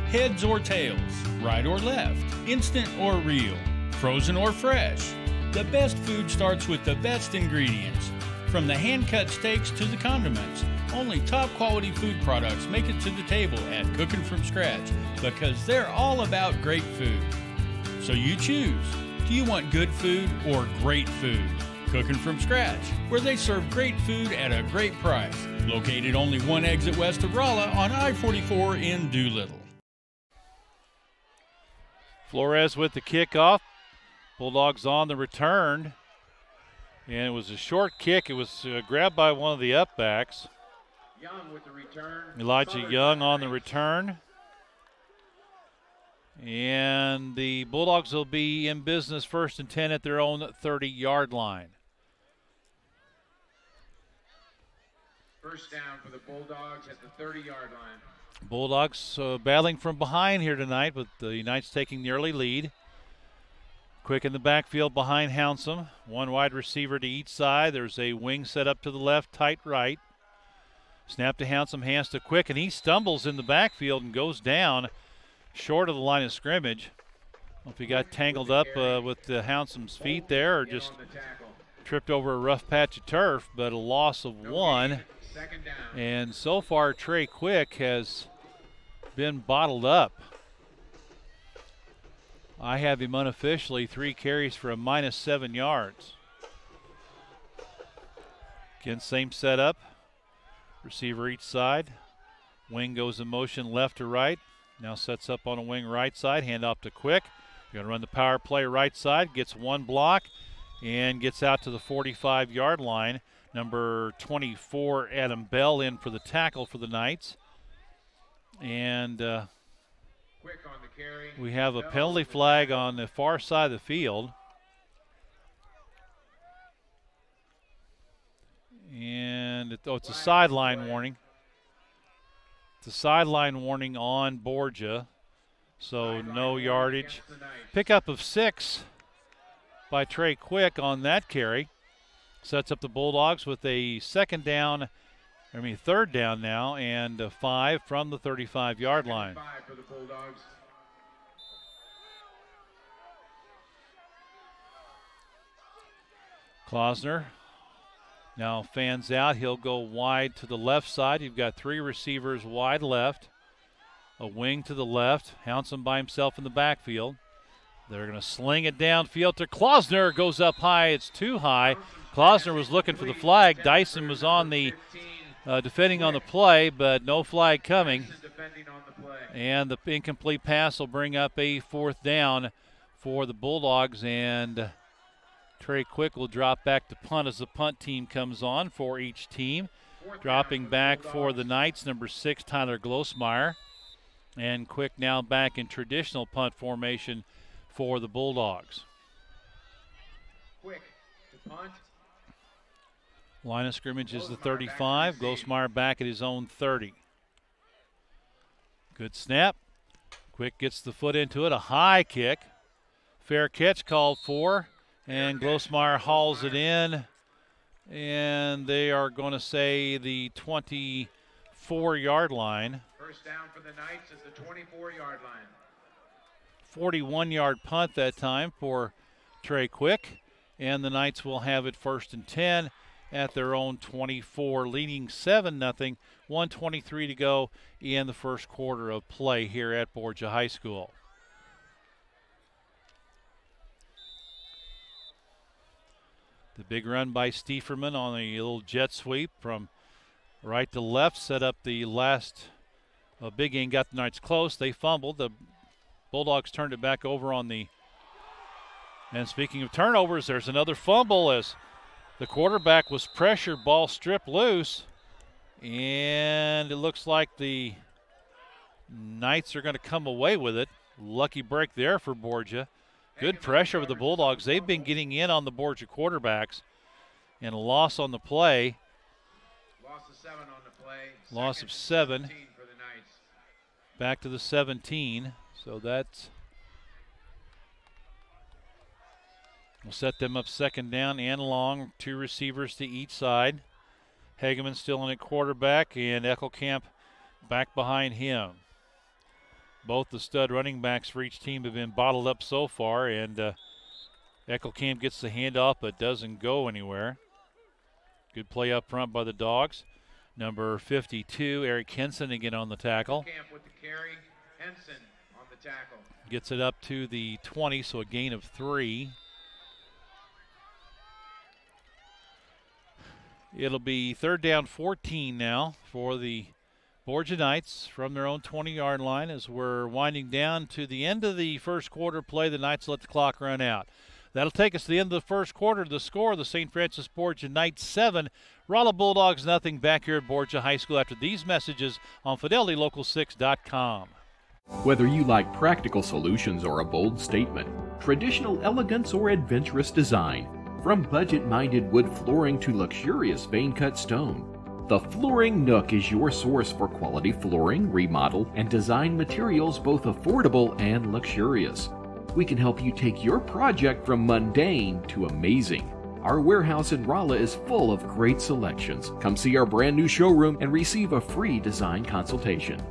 Heads or tails, right or left, instant or real, frozen or fresh. The best food starts with the best ingredients. From the hand-cut steaks to the condiments, only top-quality food products make it to the table at Cooking From Scratch because they're all about great food. So you choose. Do you want good food or great food? Cooking From Scratch, where they serve great food at a great price. Located only 1 exit west of Rolla on I-44 in Doolittle. Flores with the kickoff. Bulldogs on the return. And it was a short kick. It was grabbed by one of the upbacks. Young with the return. Elijah Young on the return. And the Bulldogs will be in business 1st and 10 at their own 30-yard line. First down for the Bulldogs at the 30-yard line. Bulldogs battling from behind here tonight, with the Knights taking the early lead. Quick in the backfield behind Hounsome. 1 wide receiver to each side. There's a wing set up to the left, tight right. Snap to Hounsome, hands to Quick, and he stumbles in the backfield and goes down short of the line of scrimmage. I don't know if he got tangled up with the Hounsome's feet there or just tripped over a rough patch of turf, but a loss of 1. And so far, Trey Quick has been bottled up. I have him unofficially 3 carries for a -7 yards. Again, same setup. Receiver each side. Wing goes in motion left to right. Now sets up on a wing right side. Hand off to Quick. Going to run the power play right side. Gets 1 block and gets out to the 45-yard line. Number 24, Adam Bell, in for the tackle for the Knights. And we have a penalty flag on the far side of the field. And it's a sideline warning. It's a sideline warning on Borgia. So no yardage. Pickup of 6 by Trey Quick on that carry. Sets up the Bulldogs with a third down now, and a 5 from the 35-yard line. Klausner now fans out. He'll go wide to the left side. You've got 3 receivers wide left. A wing to the left. Hounsome by himself in the backfield. They're going to sling it downfield to Klausner. Goes up high. It's too high. Klausner was looking for the flag. Dyson was on the defending on the play, but no flag coming. And the incomplete pass will bring up a 4th down for the Bulldogs, and Trey Quick will drop back to punt as the punt team comes on for each team. Dropping back for the Knights, number 6, Tyler Glosmeyer. And Quick now back in traditional punt formation for the Bulldogs. Quick to punt. Line of scrimmage is the 35. Glosmeyer back at his own 30. Good snap. Quick gets the foot into it. A high kick. Fair catch called for. And Glosmeyer hauls it in. And they are going to say the 24-yard line. First down for the Knights is the 24-yard line. 41-yard punt that time for Trey Quick. And the Knights will have it 1st and 10 at their own 24, leading 7-0. 1:23 to go in the first quarter of play here at Borgia High School. The big run by Stieferman on a little jet sweep from right to left set up the last big game, got the Knights close. They fumbled. The Bulldogs turned it back over on the. And speaking of turnovers, there's another fumble as the quarterback was pressured, ball stripped loose, and it looks like the Knights are going to come away with it. Lucky break there for Borgia. Good pressure with the Bulldogs. They've been getting in on the Borgia quarterbacks, and a loss on the play. Loss of 7 on the play. Loss of 7. For the Knights. Back to the 17. So that's. We'll set them up 2nd down and long. 2 receivers to each side. Hageman still in at quarterback, and Eckelkamp back behind him. Both the stud running backs for each team have been bottled up so far, and Eckelkamp gets the handoff but doesn't go anywhere. Good play up front by the Dogs. Number 52, Eric Henson again on the tackle. Eckelkamp with the carry. Henson on the tackle. Gets it up to the 20, so a gain of 3. It'll be 3rd down 14 now for the Borgia Knights from their own 20-yard line as we're winding down to the end of the first quarter play. The Knights let the clock run out. That'll take us to the end of the first quarter. The score, the St. Francis Borgia Knights 7, Rolla Bulldogs nothing back here at Borgia High School after these messages on FidelityLocal6.com. Whether you like practical solutions or a bold statement, traditional elegance or adventurous design, from budget-minded wood flooring to luxurious vein-cut stone, the Flooring Nook is your source for quality flooring, remodel, and design materials both affordable and luxurious. We can help you take your project from mundane to amazing. Our warehouse in Rolla is full of great selections. Come see our brand new showroom and receive a free design consultation.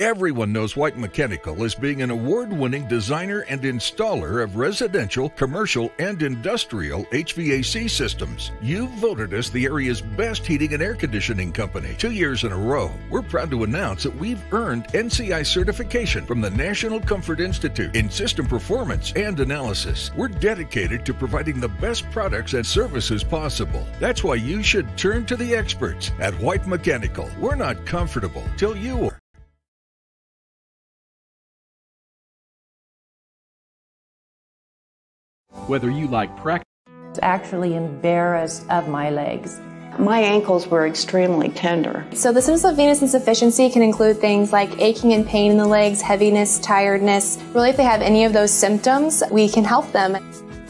Everyone knows White Mechanical as being an award-winning designer and installer of residential, commercial, and industrial HVAC systems. You voted us the area's best heating and air conditioning company 2 years in a row. We're proud to announce that we've earned NCI certification from the National Comfort Institute in system performance and analysis. We're dedicated to providing the best products and services possible. That's why you should turn to the experts at White Mechanical. We're not comfortable till you are. Whether you like practice, I was actually embarrassed of my legs. My ankles were extremely tender. So the symptoms of venous insufficiency can include things like aching and pain in the legs, heaviness, tiredness. Really, if they have any of those symptoms, we can help them.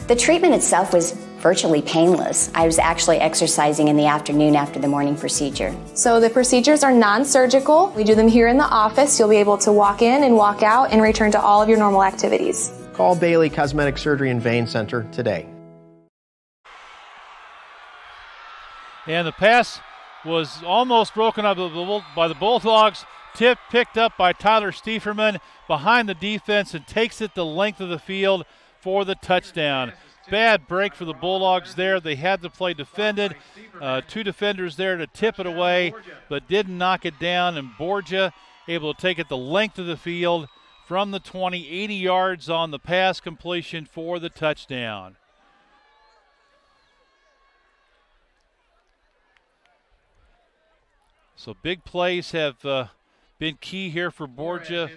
The treatment itself was virtually painless. I was actually exercising in the afternoon after the morning procedure. So the procedures are non-surgical. We do them here in the office. You'll be able to walk in and walk out and return to all of your normal activities. Call Bailey Cosmetic Surgery and Vein Center today. And the pass was almost broken up by the Bulldogs. Tip picked up by Tyler Stieferman behind the defense and takes it the length of the field for the touchdown. Bad break for the Bulldogs there. They had the play defended. Two defenders there to tip it away, but didn't knock it down. And Borgia able to take it the length of the field from the 20, 80 yards on the pass completion for the touchdown. So big plays have been key here for Borgia.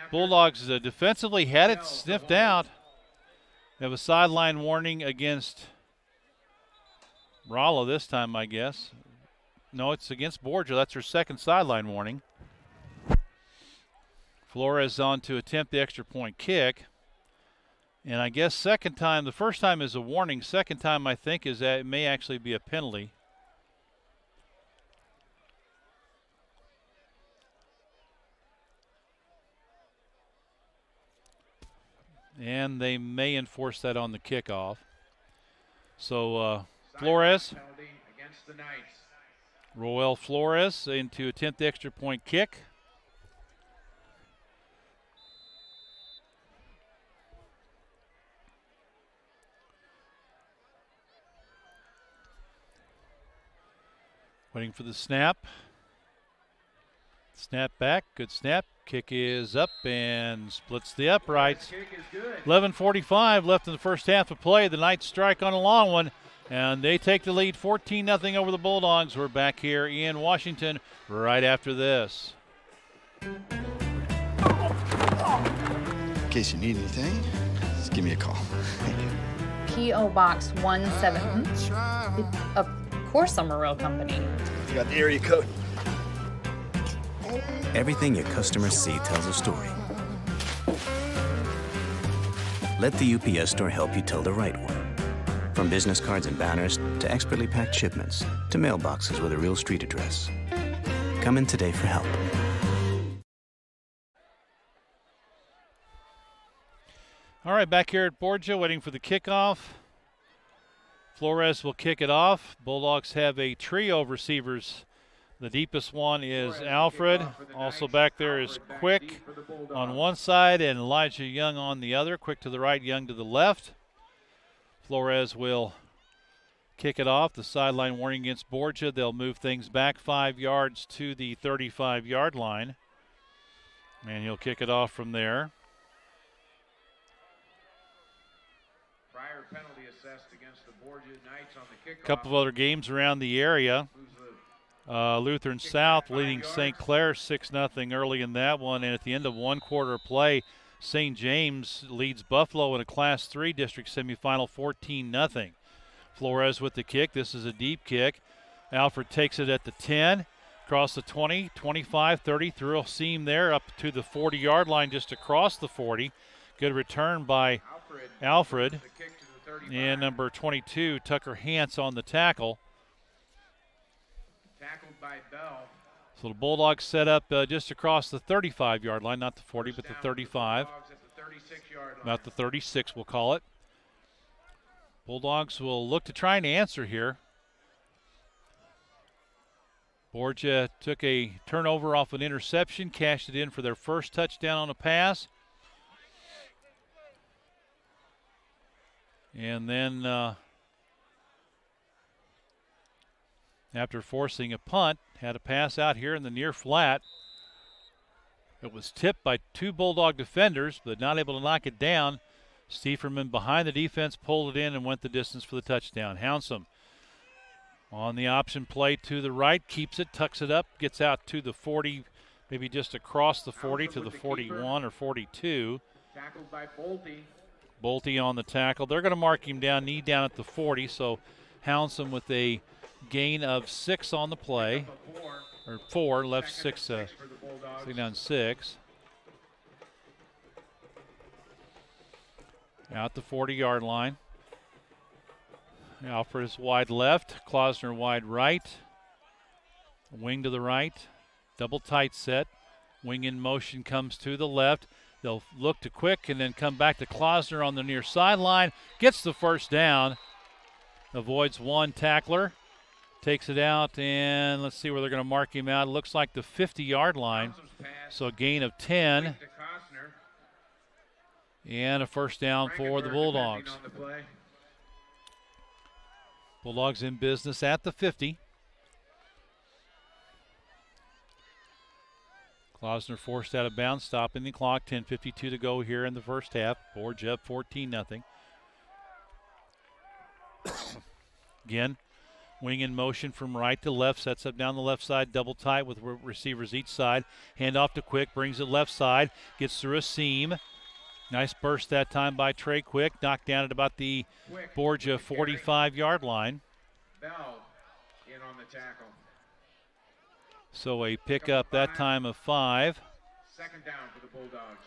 Bulldogs defensively had it sniffed out. They have a sideline warning against Rolla this time, I guess. No, it's against Borgia. That's her second sideline warning. Flores on to attempt the extra point kick. And I guess second time, the first time is a warning. Second time, I think, is that it may actually be a penalty. And they may enforce that on the kickoff. So Flores, Roel Flores in to attempt the extra point kick. Waiting for the snap. Snap back, good snap. Kick is up and splits the uprights. 11:45 left in the first half of play. The Knights strike on a long one, and they take the lead 14-0 over the Bulldogs. We're back here in Washington right after this. In case you need anything, just give me a call. P.O. Box 17. Of course I'm a real company. You got the area code. Everything your customers see tells a story. Let the UPS store help you tell the right one. From business cards and banners to expertly packed shipments to mailboxes with a real street address. Come in today for help. All right, back here at Borgia, waiting for the kickoff. Flores will kick it off. Bulldogs have a trio of receivers. The deepest one is Alfred. Also back there is Quick on one side and Elijah Young on the other. Quick to the right, Young to the left. Flores will kick it off. The sideline warning against Borgia. They'll move things back 5 yards to the 35-yard line. And he'll kick it off from there. Prior penalty assessed against the Borgia Knights on the kickoff. A couple of other games around the area. Lutheran South leading St. Clair 6-0 early in that one, and at the end of one quarter of play, St. James leads Buffalo in a Class 3 district semifinal 14-0. Flores with the kick. This is a deep kick. Alfred takes it at the 10, across the 20, 25, 30, through a seam there up to the 40-yard line, just across the 40. Good return by Alfred. And number 22, Tucker Hance on the tackle. Tackled by Bell. So the Bulldogs set up just across the 35-yard line, not the 40, but the 35. About the 36, we'll call it. Bulldogs will look to try and answer here. Borgia took a turnover off an interception, cashed it in for their first touchdown on a pass. And then after forcing a punt, had a pass out here in the near flat. It was tipped by two Bulldog defenders, but not able to knock it down. Stieferman behind the defense pulled it in and went the distance for the touchdown. Hounsome on the option play to the right, keeps it, tucks it up, gets out to the 40, maybe just across the 40 to the 41 or 42. Tackled by Bolte. Bolte on the tackle. They're going to mark him down, knee down at the 40, so Hounsome with a gain of 6 on the play. Or 4, left 6, down 6. Out the 40-yard line. Alfred is wide left, Klausner wide right. Wing to the right, double tight set. Wing in motion comes to the left. They'll look to quick and then come back to Klausner on the near sideline. Gets the first down. Avoids one tackler. Takes it out, and let's see where they're going to mark him out. It looks like the 50-yard line. So a gain of 10. And a first down for the Bulldogs. Bulldogs in business at the 50. Klausner forced out of bounds, stopping the clock. 10:52 to go here in the first half. Borgia up 14-0. Again, wing in motion from right to left, sets up down the left side, double tight with receivers each side. Hand off to Quick, brings it left side, gets through a seam. Nice burst that time by Trey Quick, knocked down at about the Borgia 45-yard line. Bell in on the tackle. So a pickup that time of 5. Second down for the Bulldogs.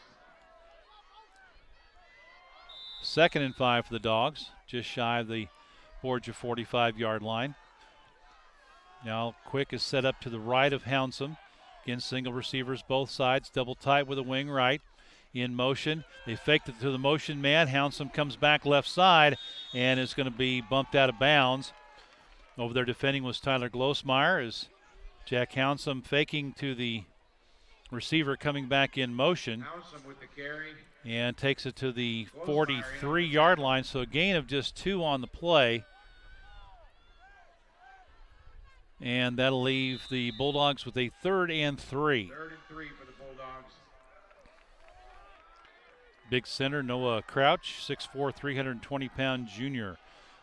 2nd and 5 for the Dogs, just shy of the Borgia 45-yard line. Now Quick is set up to the right of Hounsome. Again, single receivers both sides, double tight with a wing right. In motion, they faked it to the motion man. Hounsome comes back left side and is going to be bumped out of bounds. Over there defending was Tyler Glosmeyer as Jack Hounsome faking to the receiver coming back in motion. Hounsome with the carry. And takes it to the 43-yard line, so a gain of just 2 on the play. And that'll leave the Bulldogs with a 3rd and 3. 3rd and 3 for the Bulldogs. Big center Noah Crouch, 6'4", 320-pound junior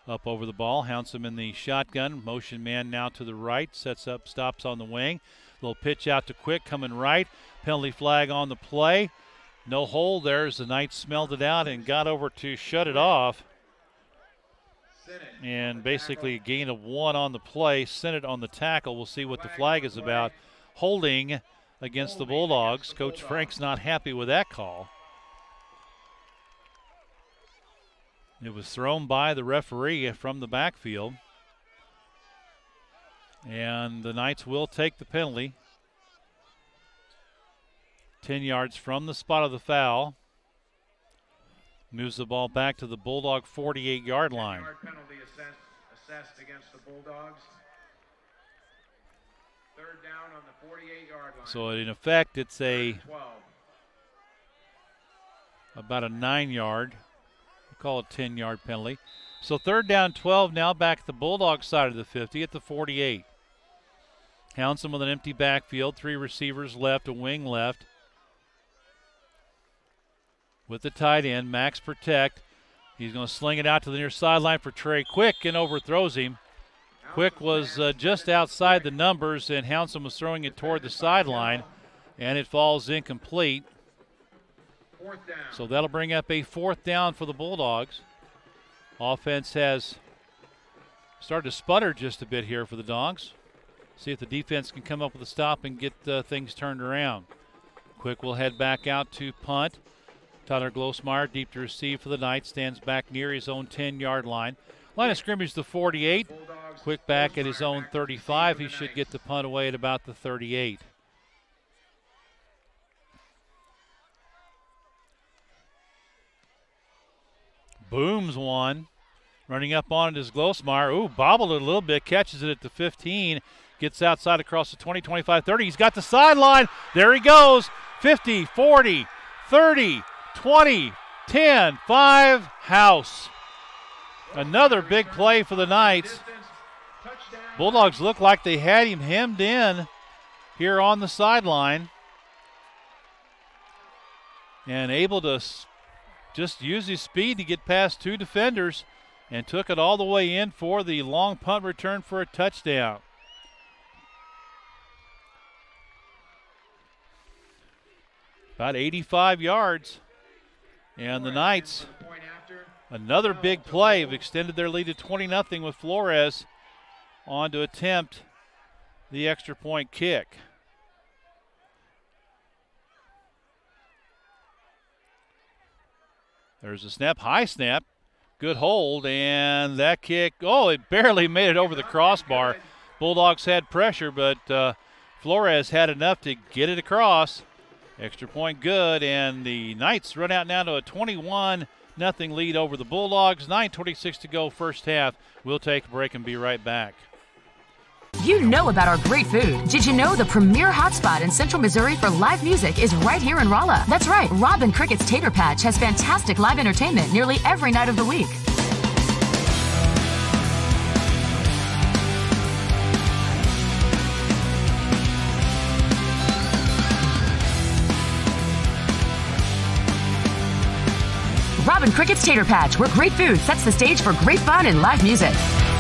up over the ball. Hounsome in the shotgun. Motion man now to the right. Sets up, stops on the wing. Little pitch out to Quick, coming right. Penalty flag on the play. No hold there as the Knights smelled it out and got over to shut it off. And basically a gain of 1 on the play. Sennett on the tackle. We'll see what the flag is about. Holding against the Bulldogs. Coach Frank's not happy with that call. It was thrown by the referee from the backfield. And the Knights will take the penalty. 10 yards from the spot of the foul. Moves the ball back to the Bulldog 48-yard line. 10-yard penalty assessed against the Bulldogs. 3rd down on the 48-yard line. So in effect, it's 12. About a 9-yard. Call it 10-yard penalty. So 3rd down 12 now back at the Bulldog side of the 50 at the 48. Hounsome with an empty backfield, 3 receivers left, a wing left. With the tight end, Max Protect. He's going to sling it out to the near sideline for Trey Quick and overthrows him. Quick was just outside the numbers, and Hounsome was throwing it toward the sideline, and it falls incomplete. 4th down. So that'll bring up a 4th down for the Bulldogs. Offense has started to sputter just a bit here for the Dogs. See if the defense can come up with a stop and get things turned around. Quick will head back out to punt. Tyler Glosmeyer deep to receive for the Knights. Stands back near his own 10-yard line. Line of scrimmage the 48. Quick back at his own 35. He should get the punt away at about the 38. Booms one. Running up on it is Glosmeyer. Ooh, bobbled it a little bit, catches it at the 15, gets outside across the 20, 25, 30. He's got the sideline. There he goes. 50, 40, 30, 20, 10, 5, house. Another big play for the Knights. Bulldogs look like they had him hemmed in here on the sideline and able to just use his speed to get past two defenders and took it all the way in for the long punt return for a touchdown. About 85 yards. And the Knights, another big play, have extended their lead to 20-0 with Flores on to attempt the extra point kick. There's a snap, high snap, good hold, and that kick, oh, it barely made it over the crossbar. Bulldogs had pressure, but Flores had enough to get it across. Extra point good, and the Knights run out now to a 21-0 lead over the Bulldogs. 9:26 to go first half. We'll take a break and be right back. You know about our great food. Did you know the premier hotspot in Central Missouri for live music is right here in Rolla? That's right, Robin Crickett's Tater Patch has fantastic live entertainment nearly every night of the week. Robin Crickett's Tater Patch, where great food sets the stage for great fun and live music.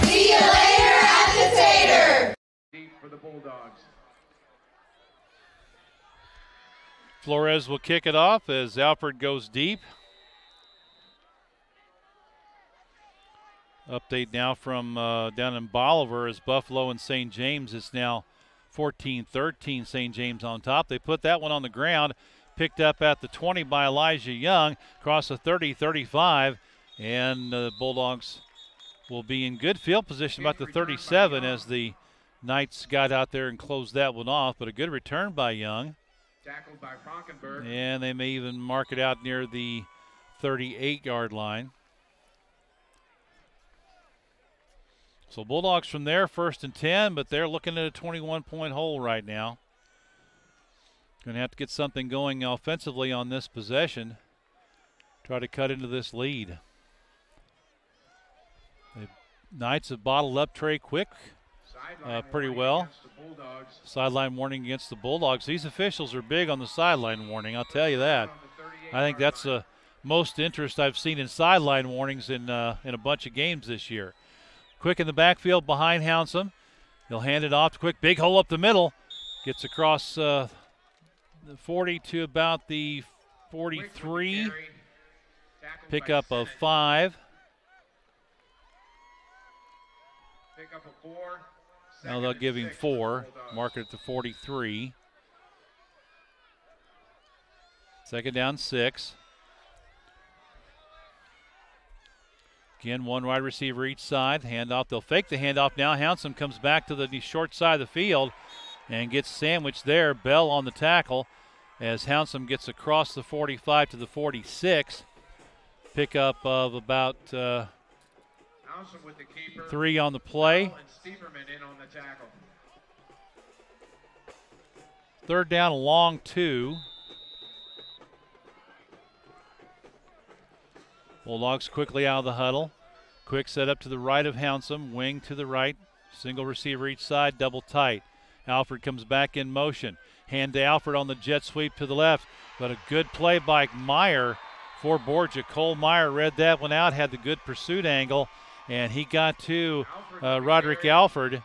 See you later at the Tater! Deep for the Bulldogs. Flores will kick it off as Alford goes deep. Update now from down in Bolivar as Buffalo and St. James. It's now 14-13, St. James on top. They put that one on the ground. Picked up at the 20 by Elijah Young, across the 30, 35, and the Bulldogs will be in good field position about the 37 as the Knights got out there and closed that one off, but a good return by Young. Tackled by Frankenberg. And they may even mark it out near the 38-yard line. So Bulldogs from there, 1st and 10, but they're looking at a 21-point hole right now. Going to have to get something going offensively on this possession. Try to cut into this lead. The Knights have bottled up Trey Quick pretty well. Sideline warning against the Bulldogs. These officials are big on the sideline warning, I'll tell you that. I think that's the most interest I've seen in sideline warnings in a bunch of games this year. Quick in the backfield behind Hounsome. He'll hand it off to Quick. Big hole up the middle. Gets across the 40 to about the 43. Pickup of 5. Pickup of 4. Now they'll give him 4. Mark it at the 43. Second down, 6. Again, one wide receiver each side. Handoff. They'll fake the handoff now. Hounsome comes back to the short side of the field and gets sandwiched there. Bell on the tackle as Hounsome gets across the 45 to the 46. Pickup of about 3 on the play. Third down, a long 2. Bulldogs quickly out of the huddle. Quick set up to the right of Hounsome. Wing to the right. Single receiver each side, double tight. Alford comes back in motion. Hand to Alford on the jet sweep to the left. But a good play by Meyer for Borgia. Cole Meyer read that one out, had the good pursuit angle, and he got to Roderick Alford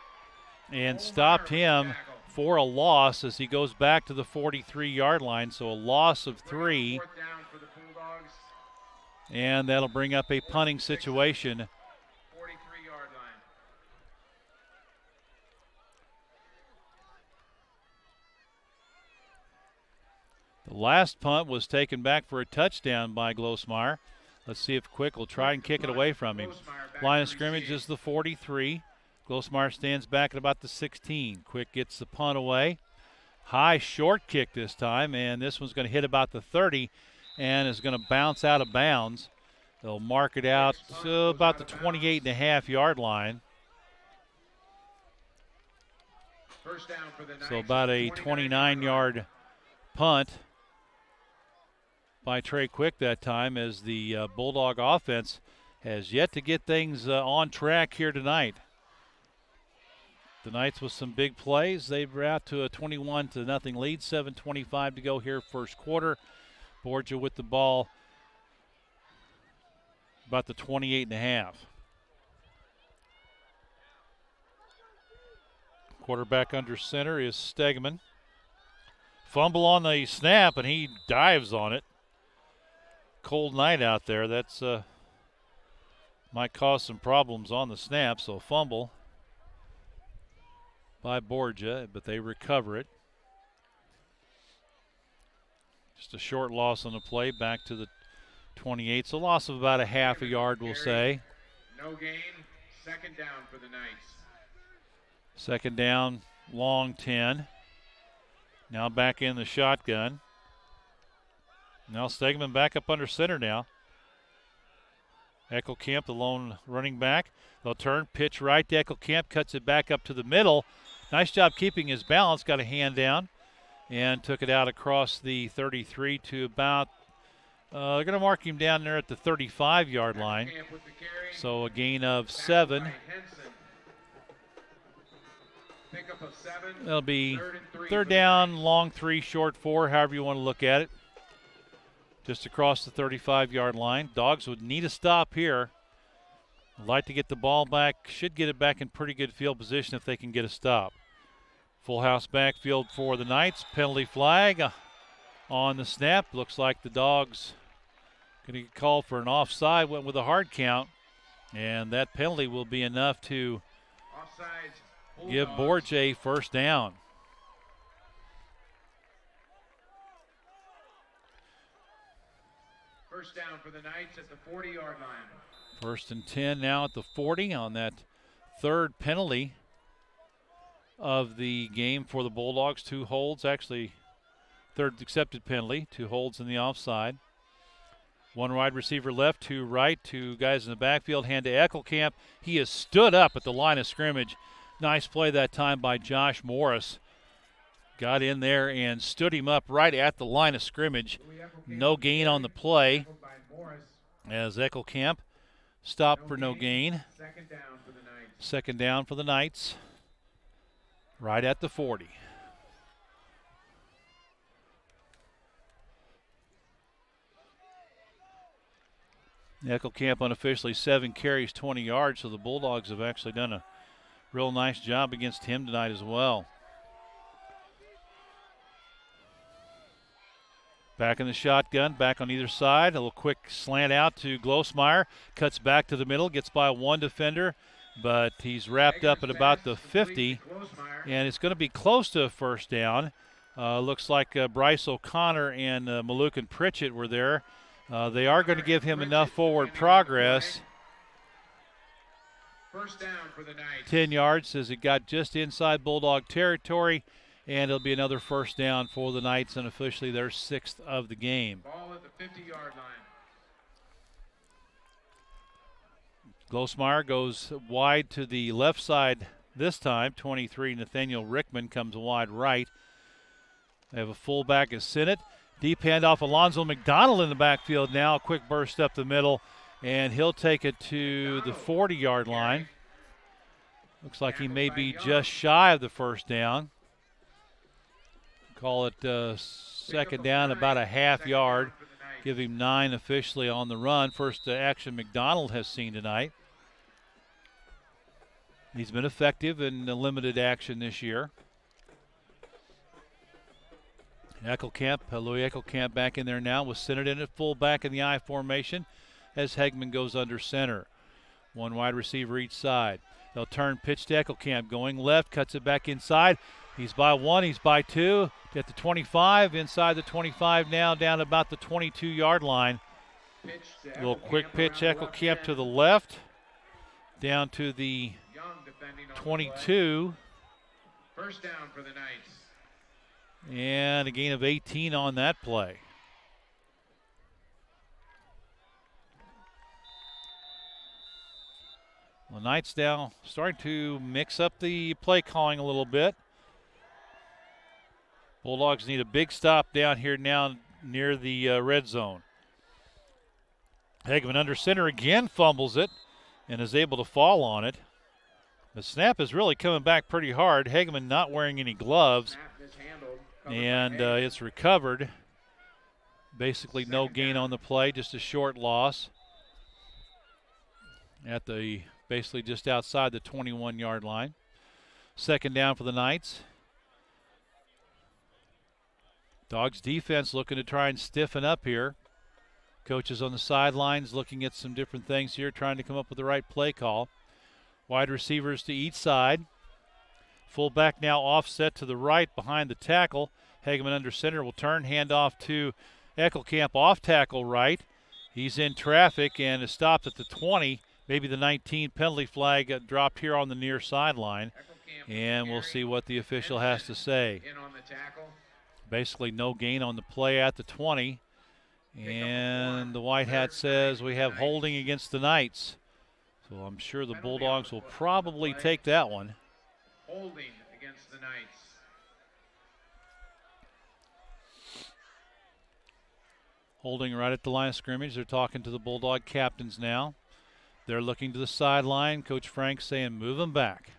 and stopped him for a loss as he goes back to the 43-yard line. So a loss of 3. And that'll bring up a punting situation. 43-yard line. The last punt was taken back for a touchdown by Glosmeyer. Let's see if Quick will try and kick it away from him. Line of scrimmage is the 43. Glosmeyer stands back at about the 16. Quick gets the punt away. High short kick this time, and this one's going to hit about the 30 and is going to bounce out of bounds. They'll mark it out to about the 28.5-yard line. First down for the Knights. So about a 29-yard punt by Trey Quick that time, as the Bulldog offense has yet to get things on track here tonight. The Knights with some big plays. They were out to a 21-0 lead, 7:25 to go here first quarter. Borgia with the ball about the 28.5. Quarterback under center is Stegman. Fumble on the snap, and he dives on it. Cold night out there. That's might cause some problems on the snap, so fumble by Borgia, but they recover it. Just a short loss on the play, back to the 28. So loss of about a half a yard, we'll say. No gain. Second down for the Knights. Second down, long 10. Now back in the shotgun. Now Stegman back up under center now. Eckelkamp, the lone running back. They'll turn, pitch right to Eckelkamp, cuts it back up to the middle. Nice job keeping his balance, got a hand down, and took it out across the 33 to about, they're going to mark him down there at the 35-yard line. So a gain of 7. That'll be third down, long 3, short 4, however you want to look at it. Just across the 35-yard line. Dogs would need a stop here. Like to get the ball back. Should get it back in pretty good field position if they can get a stop. Full house backfield for the Knights. Penalty flag on the snap. Looks like the Dogs going to get called for an offside. Went with a hard count. And that penalty will be enough to give Borgia first down. First down for the Knights at the 40-yard line. First and 10 now at the 40 on that third penalty of the game for the Bulldogs. 2 holds, actually third accepted penalty, 2 holds in the offside. 1 wide receiver left, 2 right, 2 guys in the backfield. Hand to Eckelkamp. He is stood up at the line of scrimmage. Nice play that time by Josh Morris. Got in there and stood him up right at the line of scrimmage. No gain on the play as Eckelkamp stopped for no gain. Second down for the Knights. Right at the 40. Eckelkamp unofficially 7 carries, 20 yards, so the Bulldogs have actually done a real nice job against him tonight as well. Back in the shotgun, back on either side. A little quick slant out to Glosmeyer. Cuts back to the middle, gets by 1 defender, but he's wrapped up at about the 50, and it's going to be close to a first down. Looks like Bryce O'Connor and Malukin Pritchett were there. They are going to give him enough forward progress. First down for the Knights. 10 yards as it got just inside Bulldog territory. And it'll be another first down for the Knights, and officially their 6th of the game. Ball at the 50-yard line. Glosmeyer goes wide to the left side this time. 23, Nathaniel Rickman comes wide right. They have a fullback as Sinnott. Deep handoff, Alonzo McDonald in the backfield now. A quick burst up the middle, and he'll take it to the 40-yard line. Looks like he may be just shy of the first down. Call it second down, about a half yard. Give him 9 officially on the run. First action McDonald has seen tonight. He's been effective in limited action this year. Louis Eckelkamp back in there now with Sinnott in at fullback in the I formation as Hegman goes under center. 1 wide receiver each side. They'll turn, pitch to Eckelkamp, going left, cuts it back inside. He's by 1, he's by 2, at the 25, inside the 25 now, down about the 22-yard line. A little quick pitch, Eckelkamp to the left, down to the 22. First down for the Knights. And a gain of 18 on that play. The Knights now starting to mix up the play calling a little bit. Bulldogs need a big stop down here now near the red zone. Hageman under center again, fumbles it and is able to fall on it. The snap is really coming back pretty hard. Hageman not wearing any gloves, and it's recovered. Basically no gain on the play, just a short loss at the basically just outside the 21-yard line. Second down for the Knights. Dogs defense looking to try and stiffen up here. Coaches on the sidelines looking at some different things here, trying to come up with the right play call. Wide receivers to each side. Fullback now offset to the right behind the tackle. Hageman under center will turn, hand off to Eckelkamp off tackle right. He's in traffic and is stopped at the 20. Maybe the 19 penalty flag dropped here on the near sideline. And we'll see what the official has to say. Basically no gain on the play at the 20. And the white hat says we have holding against the Knights. So I'm sure the Bulldogs will probably take that one. Holding against the Knights. Holding right at the line of scrimmage. They're talking to the Bulldog captains now. They're looking to the sideline. Coach Frank saying move them back.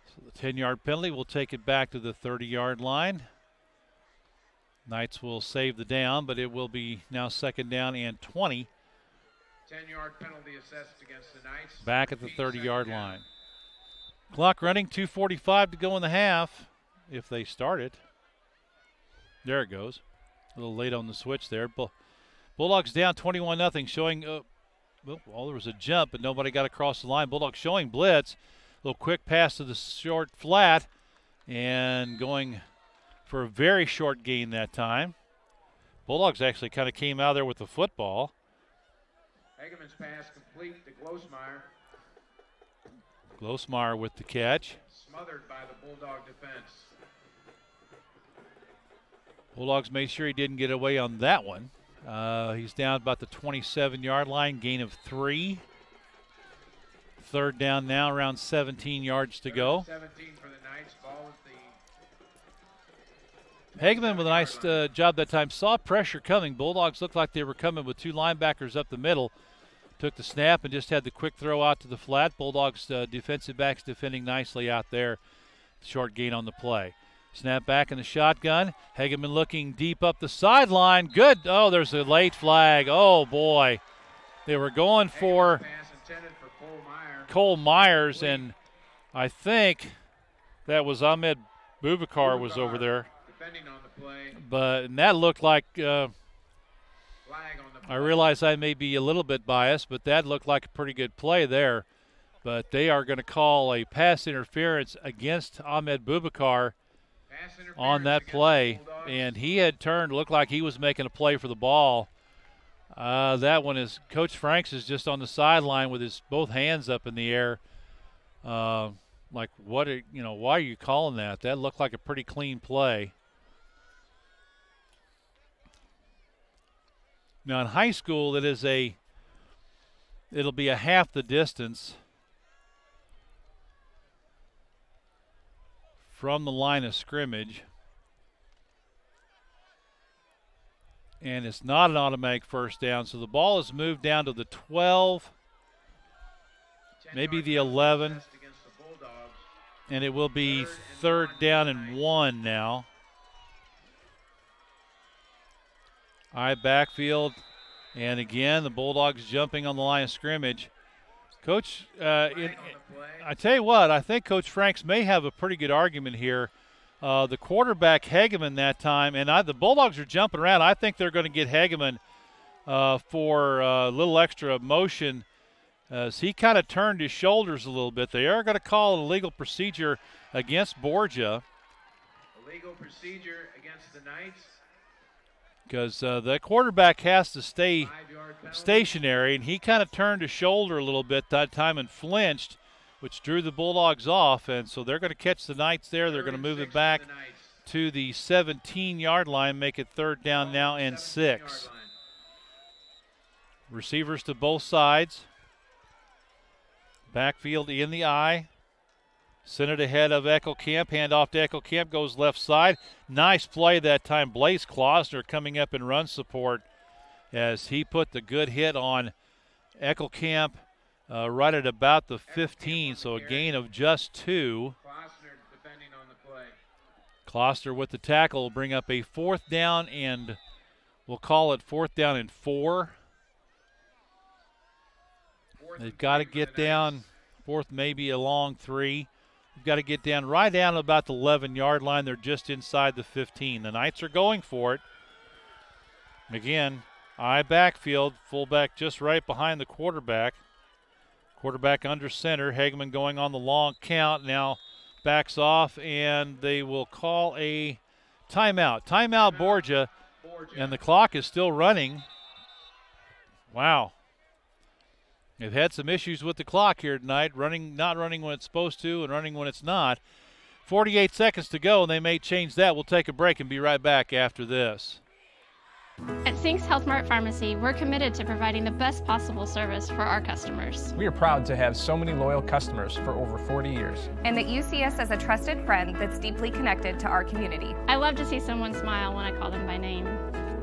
So the 10-yard penalty will take it back to the 30-yard line. Knights will save the down, but it will be now second down and 20. 10-yard penalty assessed against the Knights. Back at the 30-yard line. Clock running, 2:45 to go in the half if they start it. There it goes. A little late on the switch there. Bulldogs down 21-0, showing, well, there was a jump, but nobody got across the line. Bulldogs showing blitz. A little quick pass to the short flat and going for a very short gain that time. Bulldogs actually kind of came out there with the football. Hageman's pass complete to Glosmeyer. Glosmeyer with the catch. Smothered by the Bulldog defense. Bulldogs made sure he didn't get away on that one. He's down about the 27-yard line, gain of 3. Third down now, around 17 yards to go. 17 for the Knights. Ball at the Hageman with a nice job that time. Saw pressure coming. Bulldogs looked like they were coming with 2 linebackers up the middle. Took the snap and just had the quick throw out to the flat. Bulldogs defensive backs defending nicely out there. Short gain on the play. Snap back in the shotgun. Hageman looking deep up the sideline. Good. Oh, there's a late flag. Oh, boy. They were going for Cole Myers, and I think that was Ahmed Bubakar was over there. Defending on the play. And that looked like I realize I may be a little bit biased, but that looked like a pretty good play there. But they are going to call a pass interference against Ahmed Bubakar on that play. And he had turned, looked like he was making a play for the ball. That one is, Coach Franks is just on the sideline with his both hands up in the air. Like, what are, why are you calling that? That looked like a pretty clean play. Now in high school, it'll be a half the distance from the line of scrimmage. And it's not an automatic first down, so the ball is moved down to the 12, maybe the 11, and it will be third down and 1 now. High backfield, and again, the Bulldogs jumping on the line of scrimmage. Coach, I tell you what, I think Coach Franks may have a pretty good argument here. The quarterback, Hageman, that time, and the Bulldogs are jumping around. I think they're going to get Hageman for a little extra motion as he kind of turned his shoulders a little bit. They are going to call an illegal procedure against Borgia. Illegal procedure against the Knights. Because the quarterback has to stay stationary, and he kind of turned his shoulder a little bit that time and flinched, which drew the Bulldogs off. And so they're going to catch the Knights there. They're going to move it back to the 17-yard line, make it third down now and 6. Receivers to both sides. Backfield in the eye. Sent it ahead of Eckelkamp. Handoff to Eckelkamp. Goes left side. Nice play that time. Blaze Klausner coming up in run support as he put the good hit on Eckelkamp right at about the 15. So a gain of just 2. Kloster with the tackle will bring up a 4th down, and we'll call it 4th down and 4. They've got to get down, 4th maybe a long 3. They've got to get down right down about the 11-yard line. They're just inside the 15. The Knights are going for it. Again, eye backfield, fullback just right behind the quarterback. Quarterback under center. Hageman going on the long count. Now backs off, and they will call a timeout. Timeout, Borgia, and the clock is still running. Wow. They've had some issues with the clock here tonight, not running when it's supposed to and running when it's not. 48 seconds to go, and they may change that. We'll take a break and be right back after this. At Sinks Health Mart Pharmacy, we're committed to providing the best possible service for our customers. We are proud to have so many loyal customers for over 40 years. And that you see us as a trusted friend that's deeply connected to our community. I love to see someone smile when I call them by name.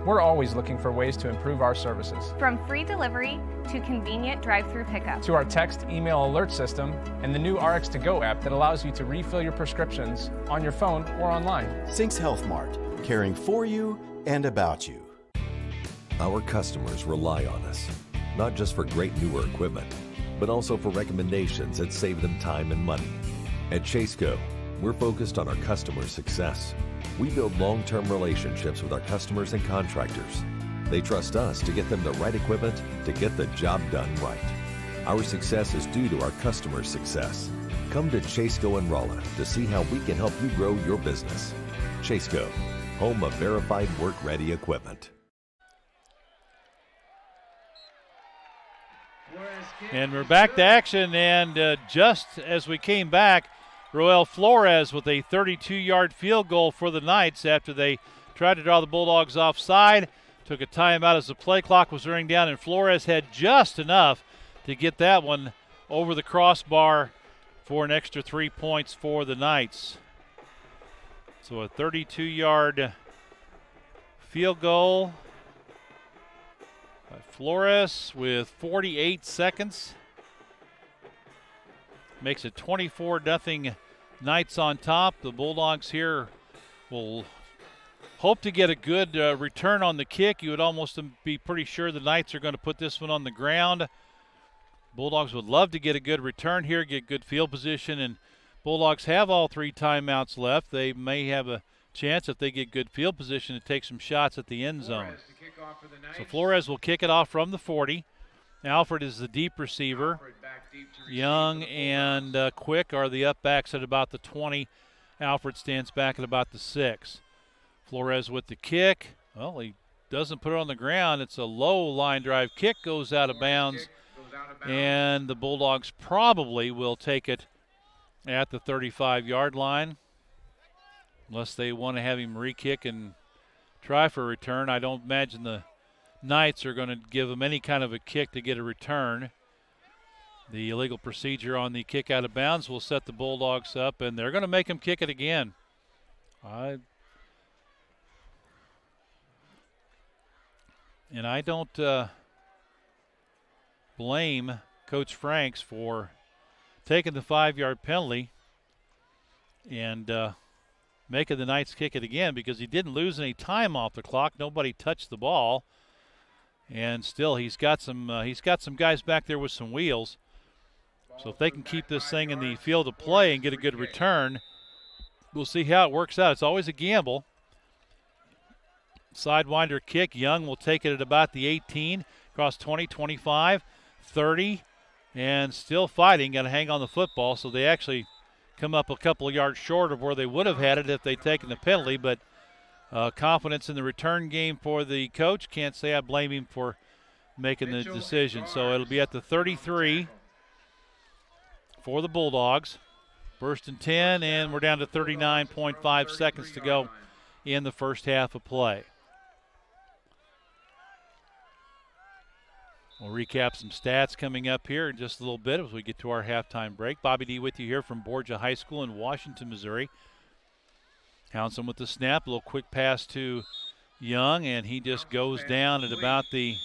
We're always looking for ways to improve our services. From free delivery to convenient drive-through pickup. To our text email alert system and the new RX2Go app that allows you to refill your prescriptions on your phone or online. Sinks Health Mart, caring for you and about you. Our customers rely on us, not just for great newer equipment, but also for recommendations that save them time and money. At Chaseco, we're focused on our customers' success. We build long-term relationships with our customers and contractors. They trust us to get them the right equipment to get the job done right. Our success is due to our customers' success. Come to Chaseco and Rolla to see how we can help you grow your business. Chaseco, home of verified work-ready equipment. And we're back to action, and just as we came back, Roel Flores with a 32-yard field goal for the Knights after they tried to draw the Bulldogs offside. Took a timeout as the play clock was running down, and Flores had just enough to get that one over the crossbar for an extra 3 points for the Knights. So a 32-yard field goal by Flores with 48 seconds. Makes it 24-0 Knights on top. The Bulldogs here will hope to get a good return on the kick. You would almost be pretty sure the Knights are going to put this one on the ground. Bulldogs would love to get a good return here, get good field position, and Bulldogs have all 3 timeouts left. They may have a chance, if they get good field position, to take some shots at the end zone. So Flores will kick it off from the 40. Alfred is the deep receiver. Young and Quick are the up backs at about the 20. Alfred stands back at about the 6. Flores with the kick. Well, he doesn't put it on the ground. It's a low line drive kick, goes out of bounds, and the Bulldogs probably will take it at the 35-yard line, unless they want to have him re-kick and try for a return. I don't imagine the Knights are going to give him any kind of a kick to get a return. The illegal procedure on the kick out of bounds will set the Bulldogs up, and they're going to make him kick it again. I don't blame Coach Franks for taking the 5-yard penalty and making the Knights kick it again, because he didn't lose any time off the clock. Nobody touched the ball, and still he's got some guys back there with some wheels. So if they can keep this thing in the field of play and get a good return, we'll see how it works out. It's always a gamble. Sidewinder kick. Young will take it at about the 18, across 20, 25, 30, and still fighting. Got to hang on the football, so they actually come up a couple of yards short of where they would have had it if they'd taken the penalty, but confidence in the return game for the coach. Can't say I blame him for making the decision. So it'll be at the 33 for the Bulldogs. First and 10, and we're down to 39.5 seconds to go in the first half of play. We'll recap some stats coming up here in just a little bit as we get to our halftime break. Bobby D with you here from Borgia High School in Washington, Missouri. Townsend with the snap, a little quick pass to Young, and he just goes down at about the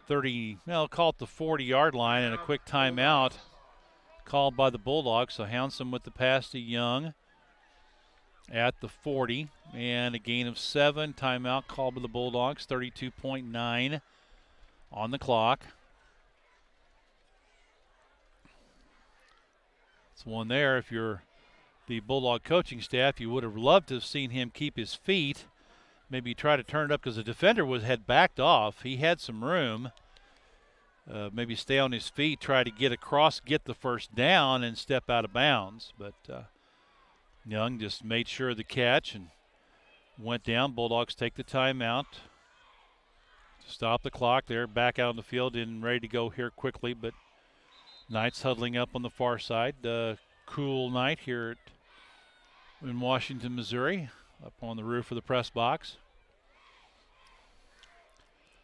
30, well, call it the 40-yard line, and a quick timeout called by the Bulldogs. So Houndsome with the pass to Young at the 40, and a gain of 7. Timeout called by the Bulldogs, 32.9 on the clock. It's one there. If you're the Bulldog coaching staff, you would have loved to have seen him keep his feet. Maybe try to turn it up because the defender had backed off. He had some room. Maybe stay on his feet, try to get across, get the first down, and step out of bounds. But Young just made sure of the catch and went down. Bulldogs take the timeout. Stop the clock. They're back out on the field and ready to go here quickly, but Knights huddling up on the far side. Cool night here in Washington, Missouri, up on the roof of the press box.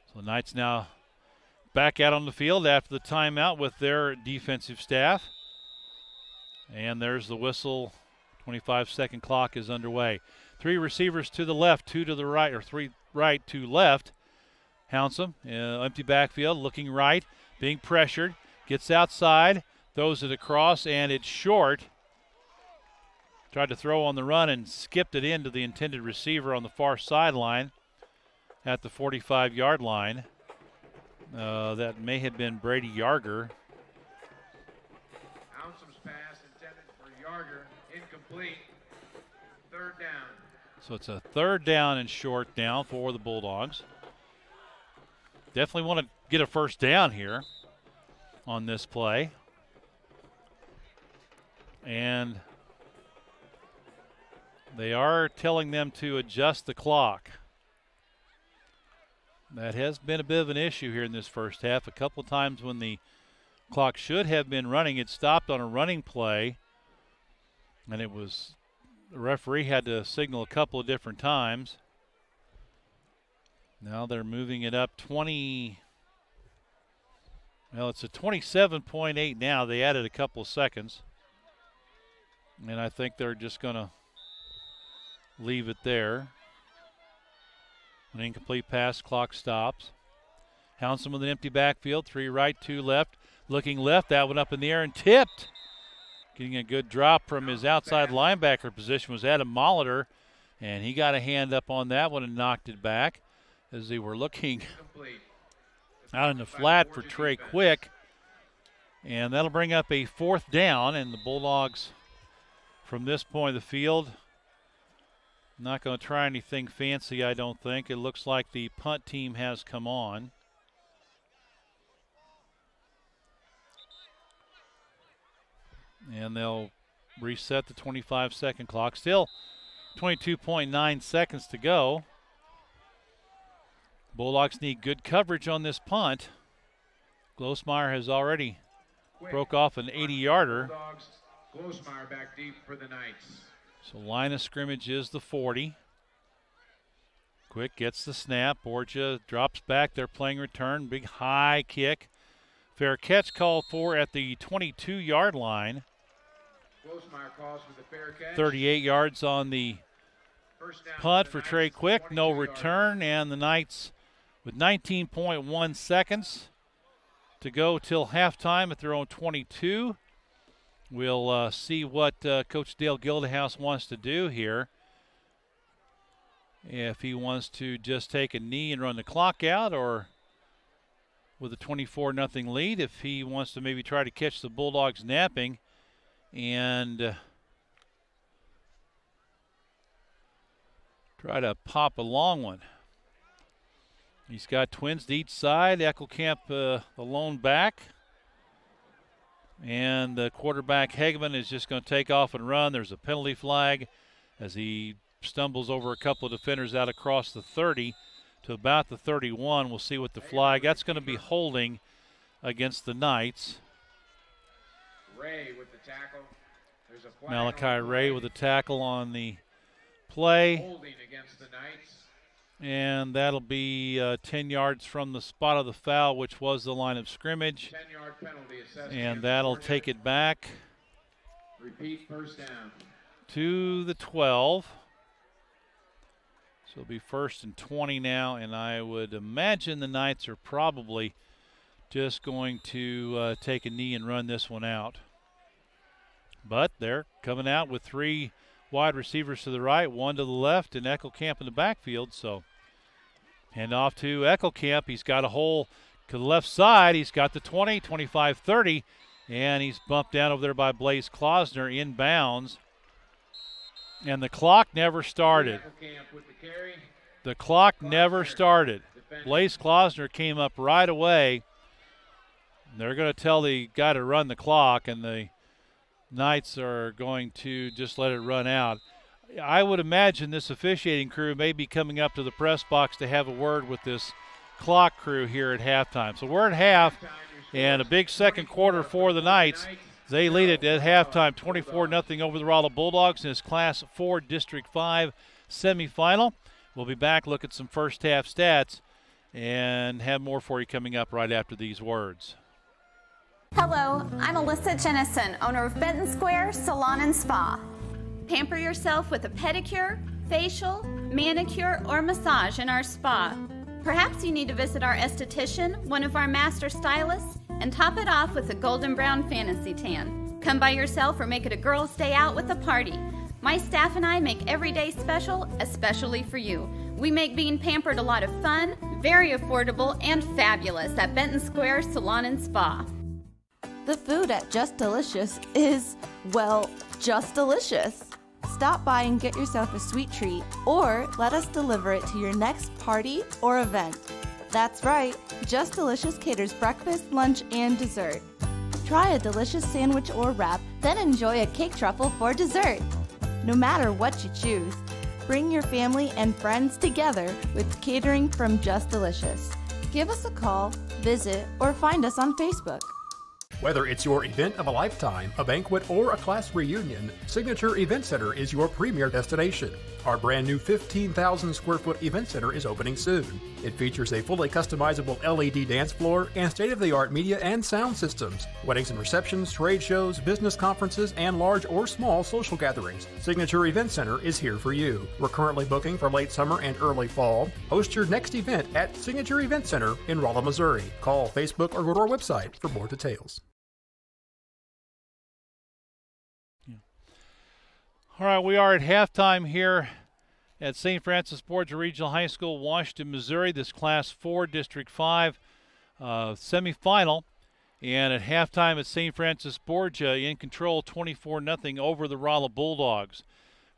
So the Knights now back out on the field after the timeout with their defensive staff. And there's the whistle. 25-second clock is underway. 3 receivers to the left, 2 to the right, or 3 right, 2 left. Houndsome, empty backfield, looking right, being pressured, gets outside, throws it across, and it's short. Tried to throw on the run and skipped it into the intended receiver on the far sideline at the 45-yard line. That may have been Brady Yarger. Houndsome's pass intended for Yarger, incomplete. 3rd down. So it's a 3rd down and short now for the Bulldogs. Definitely want to get a first down here on this play. And they are telling them to adjust the clock. That has been a bit of an issue here in this first half. A couple of times when the clock should have been running, it stopped on a running play. And the referee had to signal a couple of different times. Now they're moving it up 20. Well, it's a 27.8 now. They added a couple of seconds. And I think they're just going to leave it there. An incomplete pass, clock stops. Houndsome with an empty backfield, 3 right, 2 left. Looking left, that one up in the air and tipped. Getting a good drop from his outside linebacker position was Adam Molitor, and he got a hand up on that one and knocked it back as they were looking out in the flat for Trey Quick. And that'll bring up a 4th down, and the Bulldogs from this point of the field not going to try anything fancy, I don't think. It looks like the punt team has come on. And they'll reset the 25-second clock. Still 22.9 seconds to go. Bulldogs need good coverage on this punt. Glosmeyer has already broke off an 80-yarder. Glosmeyer back deep for the Knights. So line of scrimmage is the 40. Quick gets the snap. Borgia drops back. They're playing return. Big high kick. Fair catch called for at the 22-yard line. Glosmeyer calls for the fair catch. 38 yards on the punt for Trey Quick. No return, and the Knights with 19.1 seconds to go till halftime at their own 22. We'll see what Coach Dale Gildenhouse wants to do here. If he wants to just take a knee and run the clock out, or with a 24-0 lead, if he wants to maybe try to catch the Bulldogs napping and try to pop a long one. He's got twins to each side. Eckelkamp the lone back. And the quarterback, Hageman, is just going to take off and run. There's a penalty flag as he stumbles over a couple of defenders out across the 30 to about the 31. We'll see what the flag. That's going to be holding against the Knights. Ray with the tackle. There's a flag. Malachi Ray with a tackle on the play. Holding against the Knights. And that'll be 10 yards from the spot of the foul, which was the line of scrimmage. 10-yard penalty assessed. And that'll take it back. Repeat, first down. To the 12. So it'll be 1st and 20 now, and I would imagine the Knights are probably just going to take a knee and run this one out. But they're coming out with 3 wide receivers to the right, 1 to the left, and Eckelkamp in the backfield. So hand off to Eckelkamp. He's got a hole to the left side. He's got the 20, 25, 30, and he's bumped down over there by Blaze Klausner inbounds. And the clock never started. The clock never started. Blaze Klausner came up right away. They're going to tell the guy to run the clock, and the Knights are going to just let it run out. I would imagine this officiating crew may be coming up to the press box to have a word with this clock crew here at halftime. So we're at half, and a big second quarter for the Knights. They lead it at halftime 24-0 over the Rolla Bulldogs in this Class 4 District 5 semifinal. We'll be back, look at some first half stats, and have more for you coming up right after these words. Hello, I'm Alyssa Jennison, owner of Benton Square Salon and Spa. Pamper yourself with a pedicure, facial, manicure, or massage in our spa. Perhaps you need to visit our esthetician, one of our master stylists, and top it off with a golden brown fantasy tan. Come by yourself or make it a girls' day out with a party. My staff and I make every day special, especially for you. We make being pampered a lot of fun, very affordable, and fabulous at Benton Square Salon and Spa. The food at Just Delicious is, well, just delicious. Stop by and get yourself a sweet treat, or let us deliver it to your next party or event. That's right, Just Delicious caters breakfast, lunch, and dessert. Try a delicious sandwich or wrap, then enjoy a cake truffle for dessert. No matter what you choose, bring your family and friends together with catering from Just Delicious. Give us a call, visit, or find us on Facebook. Whether it's your event of a lifetime, a banquet, or a class reunion, Signature Event Center is your premier destination. Our brand new 15,000 square foot event center is opening soon. It features a fully customizable LED dance floor and state-of-the-art media and sound systems. Weddings and receptions, trade shows, business conferences, and large or small social gatherings. Signature Event Center is here for you. We're currently booking for late summer and early fall. Host your next event at Signature Event Center in Rolla, Missouri. Call, Facebook, or go to our website for more details. All right, we are at halftime here at St. Francis Borgia Regional High School, Washington, Missouri. This Class 4 District 5 semifinal. And at halftime at St. Francis Borgia in control 24-0 over the Rolla Bulldogs.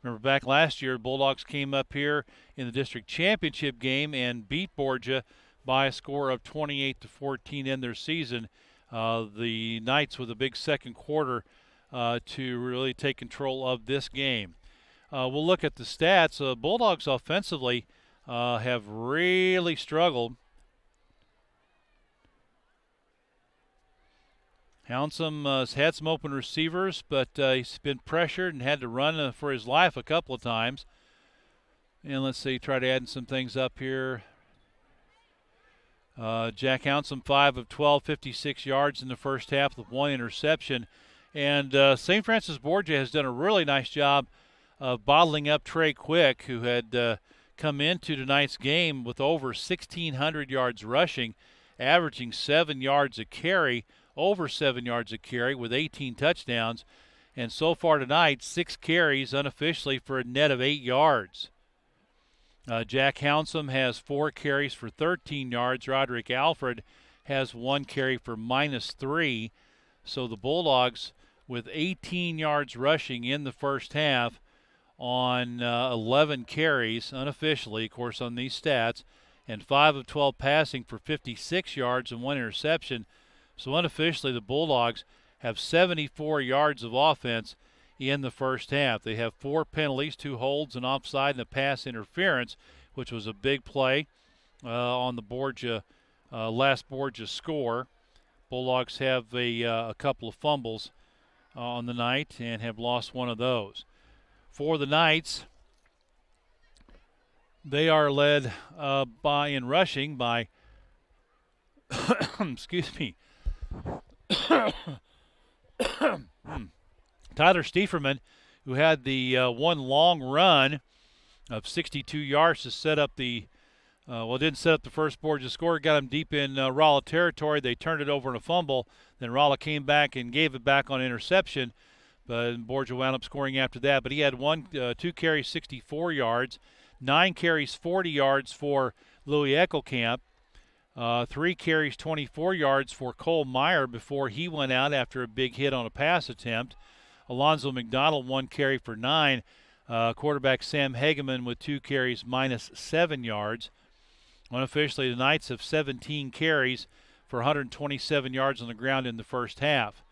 Remember back last year, Bulldogs came up here in the district championship game and beat Borgia by a score of 28-14 in their season. The Knights with a big second quarter to really take control of this game. We'll look at the stats. Bulldogs offensively have really struggled. Hounsome has had some open receivers, but he's been pressured and had to run for his life a couple of times. And let's see, try to add some things up here. Jack Hounsome, 5 of 12, 56 yards in the first half with 1 interception. And St. Francis Borgia has done a really nice job of bottling up Trey Quick, who had come into tonight's game with over 1,600 yards rushing, averaging 7 yards a carry, over 7 yards a carry with 18 touchdowns. And so far tonight, 6 carries unofficially for a net of 8 yards. Jack Hounsome has 4 carries for 13 yards. Roderick Alfred has 1 carry for -3. So the Bulldogs with 18 yards rushing in the first half on 11 carries, unofficially, of course, on these stats, and 5 of 12 passing for 56 yards and 1 interception. So unofficially, the Bulldogs have 74 yards of offense in the first half. They have 4 penalties, 2 holds, an offside, and a pass interference, which was a big play on the Borgia, last Borgia score. Bulldogs have a couple of fumbles on the night and have lost one of those. For the Knights, They are led in rushing by, excuse me, Tyler Stieferman, who had the one long run of 62 yards to set up the, didn't set up the first Borgia score, got him deep in Rolla territory. They turned it over in a fumble. Then Rolla came back and gave it back on interception, but Borgia wound up scoring after that. But he had 2 carries, 64 yards, 9 carries, 40 yards for Louis Eckelkamp, 3 carries, 24 yards for Cole Meyer before he went out after a big hit on a pass attempt. Alonzo McDonald, 1 carry for 9. Quarterback Sam Hageman with 2 carries, -7 yards. Unofficially, the Knights have 17 carries for 127 yards on the ground in the first half.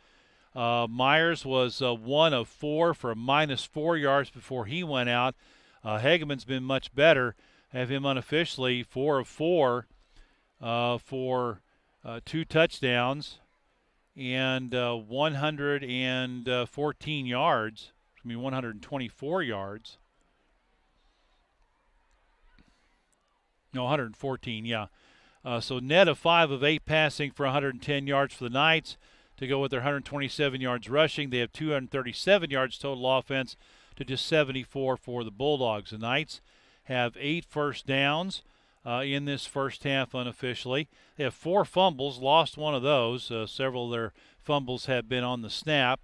Myers was 1 of 4 for a -4 yards before he went out. Hageman's been much better. Have him unofficially 4 of 4 for 2 touchdowns and 114 yards. 124 yards. No, 114, yeah. So net of 5 of 8 passing for 110 yards for the Knights to go with their 127 yards rushing. They have 237 yards total offense to just 74 for the Bulldogs. The Knights have 8 first downs in this first half unofficially. They have 4 fumbles, lost one of those. Several of their fumbles have been on the snap.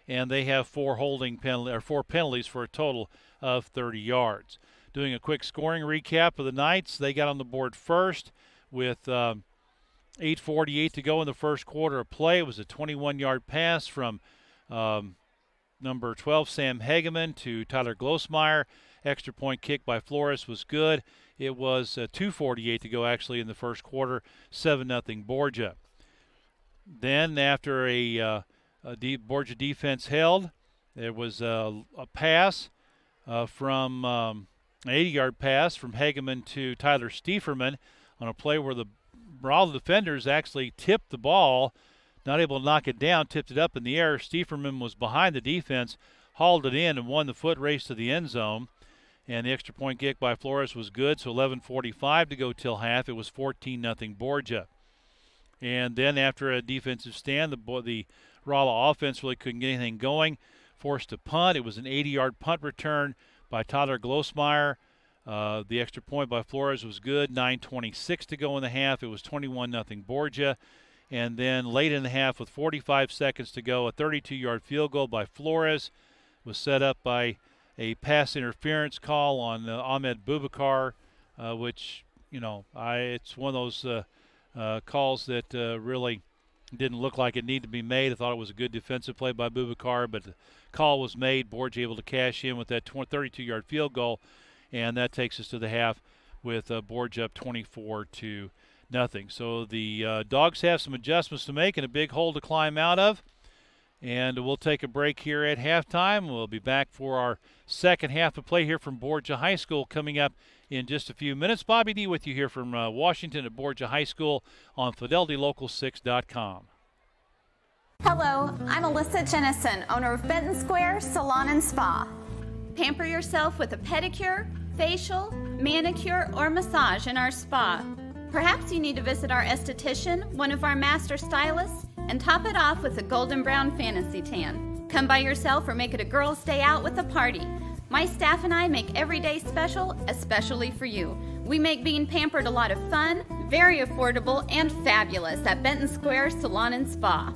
And they have 4 penalties for a total of 30 yards. Doing a quick scoring recap of the Knights, they got on the board first with 8:48 to go in the first quarter of play. It was a 21-yard pass from number 12, Sam Hageman, to Tyler Glosmeyer. Extra point kick by Flores was good. It was 2:48 to go actually in the first quarter, 7-0 Borgia. Then after Borgia defense held, there was a pass from an 80-yard pass from Hageman to Tyler Stieferman on a play where the Rolla defenders actually tipped the ball, not able to knock it down, tipped it up in the air. Stieferman was behind the defense, hauled it in, and won the foot race to the end zone. And the extra point kick by Flores was good, so 11:45 to go till half. It was 14-0 Borgia. And then after a defensive stand, the Rolla offense really couldn't get anything going, forced to punt. It was an 80-yard punt return by Tyler Glosmeyer. The extra point by Flores was good. 9:26 to go in the half. It was 21-0 Borgia. And then late in the half with 45 seconds to go, a 32-yard field goal by Flores was set up by a pass interference call on Ahmed Boubacar, which, it's one of those calls that really didn't look like it needed to be made. I thought it was a good defensive play by Boubacar, but the call was made. Borgia able to cash in with that 32-yard field goal, and that takes us to the half with Borgia up 24-0. So the Dogs have some adjustments to make and a big hole to climb out of. And we'll take a break here at halftime. We'll be back for our second half of play here from Borgia High School coming up in just a few minutes. Bobby D with you here from Washington at Borgia High School on FidelityLocal6.com. Hello, I'm Alyssa Jennison, owner of Benton Square Salon and Spa. Pamper yourself with a pedicure, facial, manicure, or massage in our spa. Perhaps you need to visit our esthetician, one of our master stylists, and top it off with a golden brown fantasy tan. Come by yourself or make it a girls' day out with a party. My staff and I make every day special, especially for you. We make being pampered a lot of fun, very affordable, and fabulous at Benton Square Salon and Spa.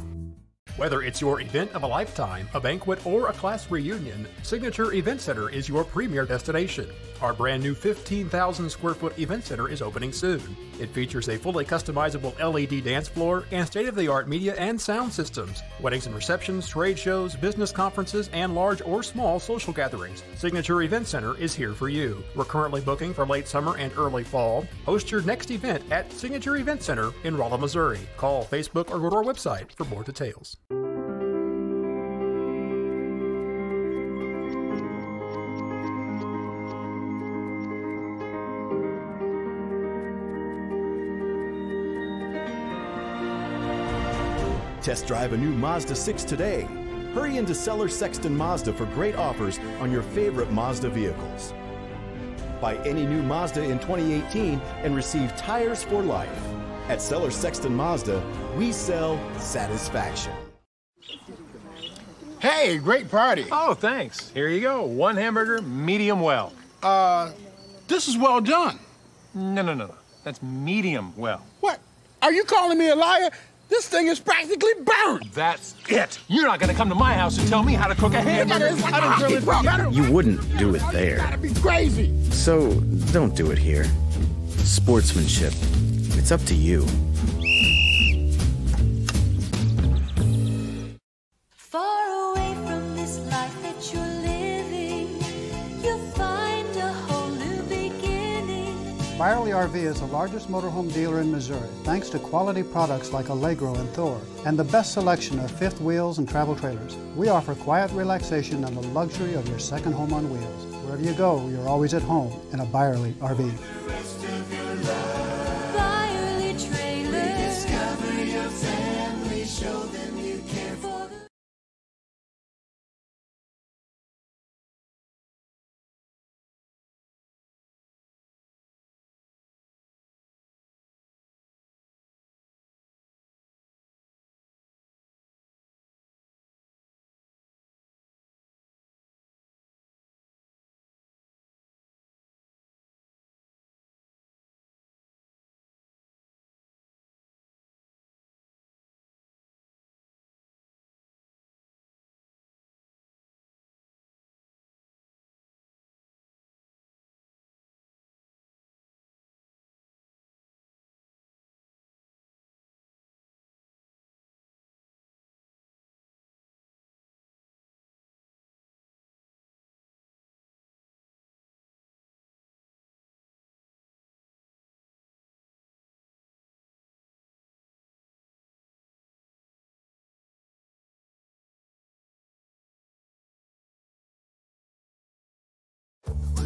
Whether it's your event of a lifetime, a banquet, or a class reunion, Signature Event Center is your premier destination. Our brand new 15,000 square foot event center is opening soon. It features a fully customizable LED dance floor and state-of-the-art media and sound systems. Weddings and receptions, trade shows, business conferences, and large or small social gatherings. Signature Event Center is here for you. We're currently booking for late summer and early fall. Host your next event at Signature Event Center in Rolla, Missouri. Call, Facebook, or go to our website for more details. Test drive a new Mazda 6 today. Hurry into Seller Sexton Mazda for great offers on your favorite Mazda vehicles. Buy any new Mazda in 2018 and receive tires for life. At Seller Sexton Mazda, we sell satisfaction. Hey, great party. Oh, thanks. Here you go. 1 hamburger, medium well. This is well done. No. That's medium well. What? Are you calling me a liar? This thing is practically burnt. That's it. You're not gonna come to my house and tell me how to cook a hamburger. I don't grill it. You wouldn't do it there. Gotta be crazy. So don't do it here. Sportsmanship. It's up to you. Far away from this life that you're living, you'll find a whole new beginning. Byerly RV is the largest motorhome dealer in Missouri, thanks to quality products like Allegro and Thor, and the best selection of fifth wheels and travel trailers. We offer quiet relaxation and the luxury of your second home on wheels. Wherever you go, you're always at home in a Byerly RV. Byerly Trailers. Rediscover your family, show them you care for them.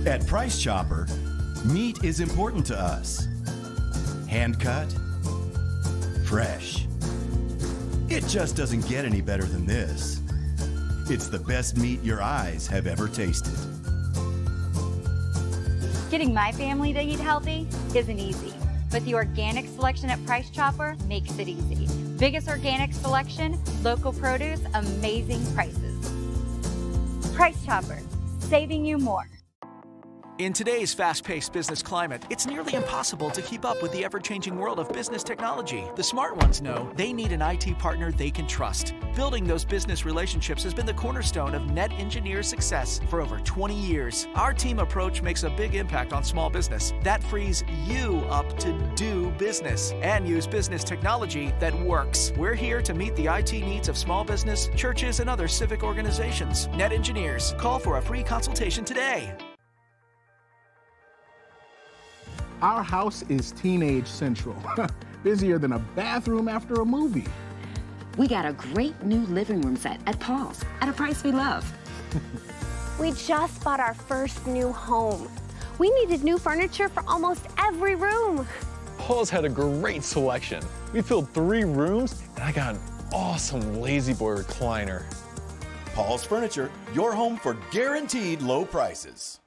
At Price Chopper, meat is important to us. Hand cut, fresh. It just doesn't get any better than this. It's the best meat your eyes have ever tasted. Getting my family to eat healthy isn't easy, but the organic selection at Price Chopper makes it easy. Biggest organic selection, local produce, amazing prices. Price Chopper, saving you more. In today's fast-paced business climate, it's nearly impossible to keep up with the ever-changing world of business technology. The smart ones know they need an IT partner they can trust. Building those business relationships has been the cornerstone of Net Engineer's success for over 20 years. Our team approach makes a big impact on small business. That frees you up to do business and use business technology that works. We're here to meet the IT needs of small business, churches, and other civic organizations. Net Engineers. Call for a free consultation today. Our house is teenage central. Busier than a bathroom after a movie. We got a great new living room set at Paul's at a price we love. We just bought our first new home. We needed new furniture for almost every room. Paul's had a great selection. We filled 3 rooms, and I got an awesome Lazy Boy recliner. Paul's Furniture, your home for guaranteed low prices.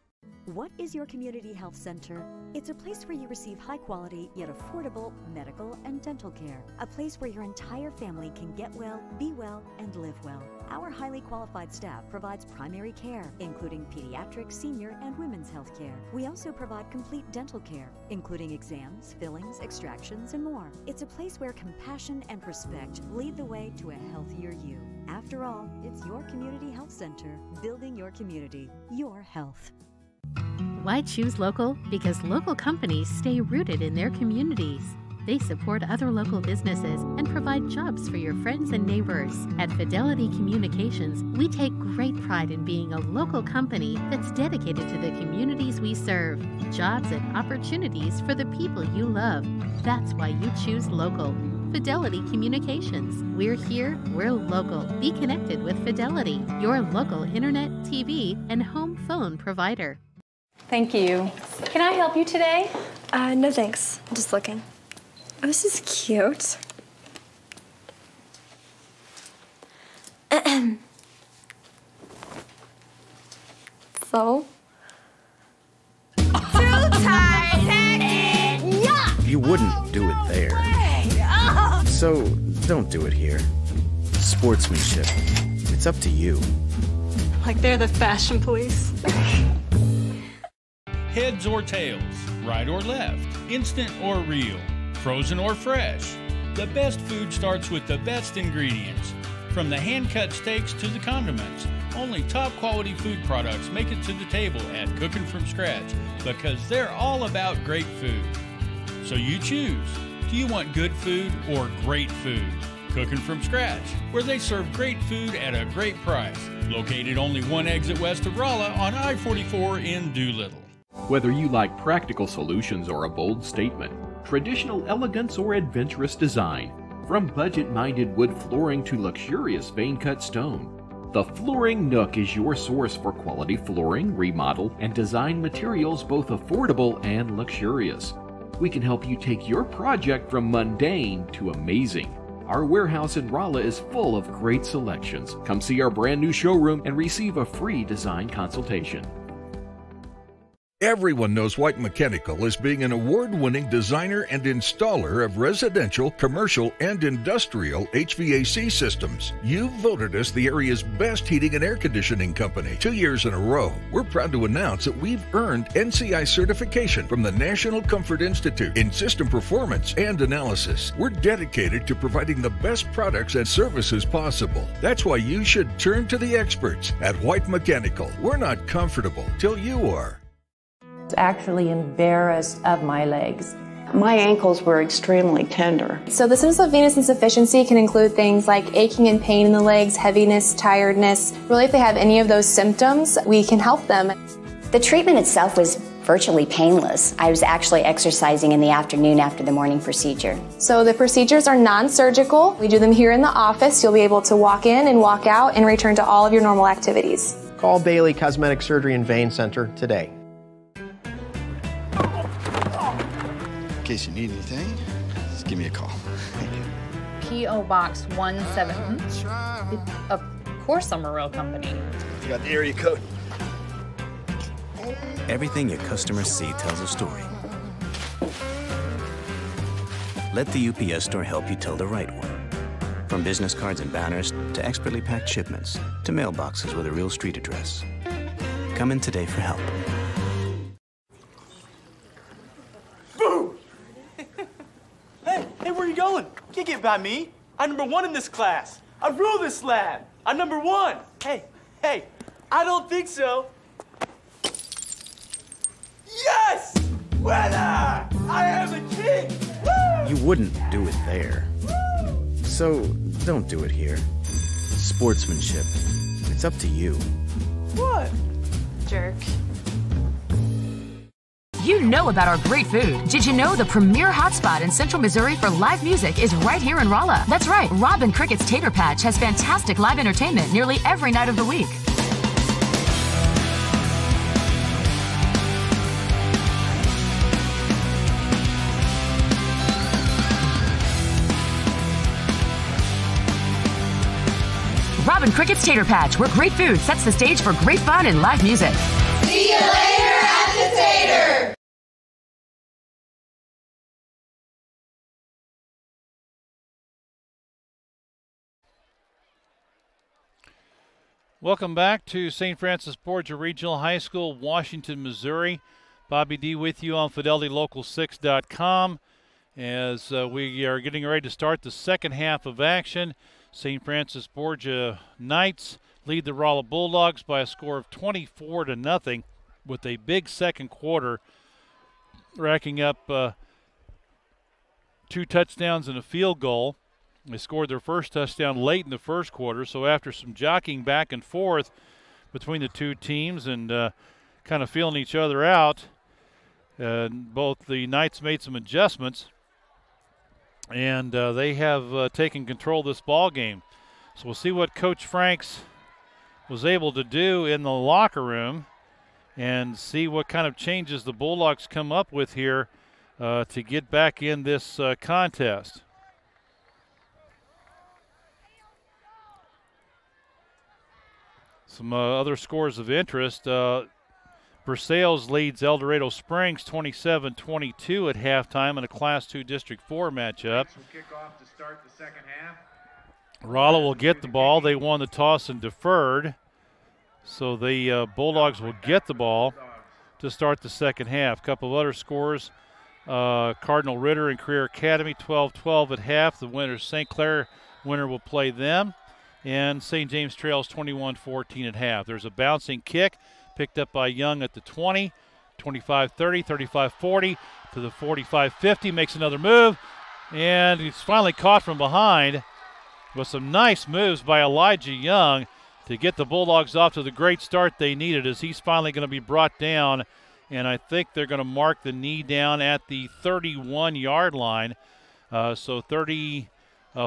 What is your community health center? It's a place where you receive high quality yet affordable medical and dental care. A place where your entire family can get well, be well, and live well. Our highly qualified staff provides primary care, including pediatric, senior, and women's health care. We also provide complete dental care, including exams, fillings, extractions, and more. It's a place where compassion and respect lead the way to a healthier you. After all, it's your community health center, building your community, your health. Why choose local? Because local companies stay rooted in their communities. They support other local businesses and provide jobs for your friends and neighbors. At Fidelity Communications, we take great pride in being a local company that's dedicated to the communities we serve. Jobs and opportunities for the people you love. That's why you choose local. Fidelity Communications. We're here, we're local. Be connected with Fidelity, your local internet, TV, and home phone provider. Thank you. Can I help you today? No thanks. I'm just looking. Oh, this is cute. So? You wouldn't do it there. So don't do it here. Sportsmanship. It's up to you. Like they're the fashion police. Heads or tails, right or left, instant or real, frozen or fresh. The best food starts with the best ingredients. From the hand-cut steaks to the condiments, only top-quality food products make it to the table at Cooking From Scratch because they're all about great food. So you choose. Do you want good food or great food? Cooking From Scratch, where they serve great food at a great price. Located only one exit west of Rolla on I-44 in Doolittle. Whether you like practical solutions or a bold statement, traditional elegance or adventurous design, from budget-minded wood flooring to luxurious vein-cut stone, the Flooring Nook is your source for quality flooring, remodel, and design materials both affordable and luxurious. We can help you take your project from mundane to amazing. Our warehouse in Rolla is full of great selections. Come see our brand new showroom and receive a free design consultation. Everyone knows White Mechanical as being an award-winning designer and installer of residential, commercial, and industrial HVAC systems. You voted us the area's best heating and air conditioning company 2 years in a row. We're proud to announce that we've earned NCI certification from the National Comfort Institute in system performance and analysis. We're dedicated to providing the best products and services possible. That's why you should turn to the experts at White Mechanical. We're not comfortable till you are. Actually embarrassed of my legs. My ankles were extremely tender. So the symptoms of venous insufficiency can include things like aching and pain in the legs, heaviness, tiredness. Really, if they have any of those symptoms, we can help them. The treatment itself was virtually painless. I was actually exercising in the afternoon after the morning procedure. So the procedures are non-surgical. We do them here in the office. You'll be able to walk in and walk out and return to all of your normal activities. Call Bailey Cosmetic Surgery and Vein Center today. In case you need anything, just give me a call. P.O. Box 17. Of course I'm a real company. You got the area code. Everything your customers see tells a story. Let the UPS store help you tell the right one. From business cards and banners to expertly packed shipments to mailboxes with a real street address. Come in today for help. Hey, where are you going? You can't get by me. I'm #1 in this class. I rule this lab. I'm #1. Hey, I don't think so. Yes! Winner! I am a king! Woo! You wouldn't do it there. So don't do it here. Sportsmanship. It's up to you. What? Jerk. You know about our great food. Did you know the premier hotspot in Central Missouri for live music is right here in Rolla? That's right, Robin Crickett's Tater Patch has fantastic live entertainment nearly every night of the week. Robin Crickett's Tater Patch, where great food sets the stage for great fun and live music. See you later at the Tater! Welcome back to St. Francis Borgia Regional High School, Washington, Missouri. Bobby D with you on FidelityLocal6.com as we are getting ready to start the second half of action. St. Francis Borgia Knights lead the Rolla Bulldogs by a score of 24-0 with a big second quarter, racking up 2 touchdowns and a field goal. They scored their first touchdown late in the first quarter, so after some jockeying back and forth between the two teams and kind of feeling each other out, both the Knights made some adjustments, and they have taken control of this ball game. So we'll see what Coach Franks was able to do in the locker room and see what kind of changes the Bulldogs come up with here to get back in this contest. Some other scores of interest. Sales leads El Dorado Springs 27-22 at halftime in a Class 2 District 4 matchup. Rolla will get the ball. They won the toss and deferred. So the Bulldogs will get the ball to start the second half. A couple of other scores. Cardinal Ritter and Career Academy 12-12 at half. The winner, St. Clair winner, will play them. And St. James Trails 21-14 at half. There's a bouncing kick picked up by Young at the 20, 25-30, 35-40 to the 45-50. Makes another move, and he's finally caught from behind with some nice moves by Elijah Young to get the Bulldogs off to the great start they needed, as he's finally going to be brought down. And I think they're going to mark the knee down at the 31-yard line. So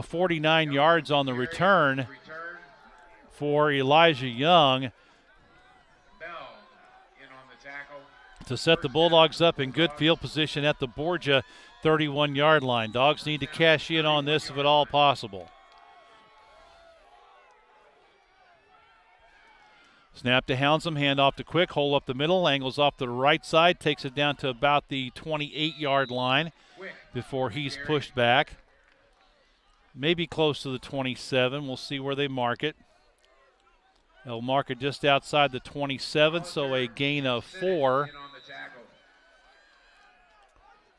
49 yards on the return for Elijah Young to set the Bulldogs up in good field position at the Borgia 31-yard line. Dogs need to cash in on this if at all possible. Snap to Hounsome, hand off to Quick, hole up the middle, angles off to the right side, takes it down to about the 28-yard line before he's pushed back. Maybe close to the 27. We'll see where they mark it. They'll mark it just outside the 27, so a gain of 4.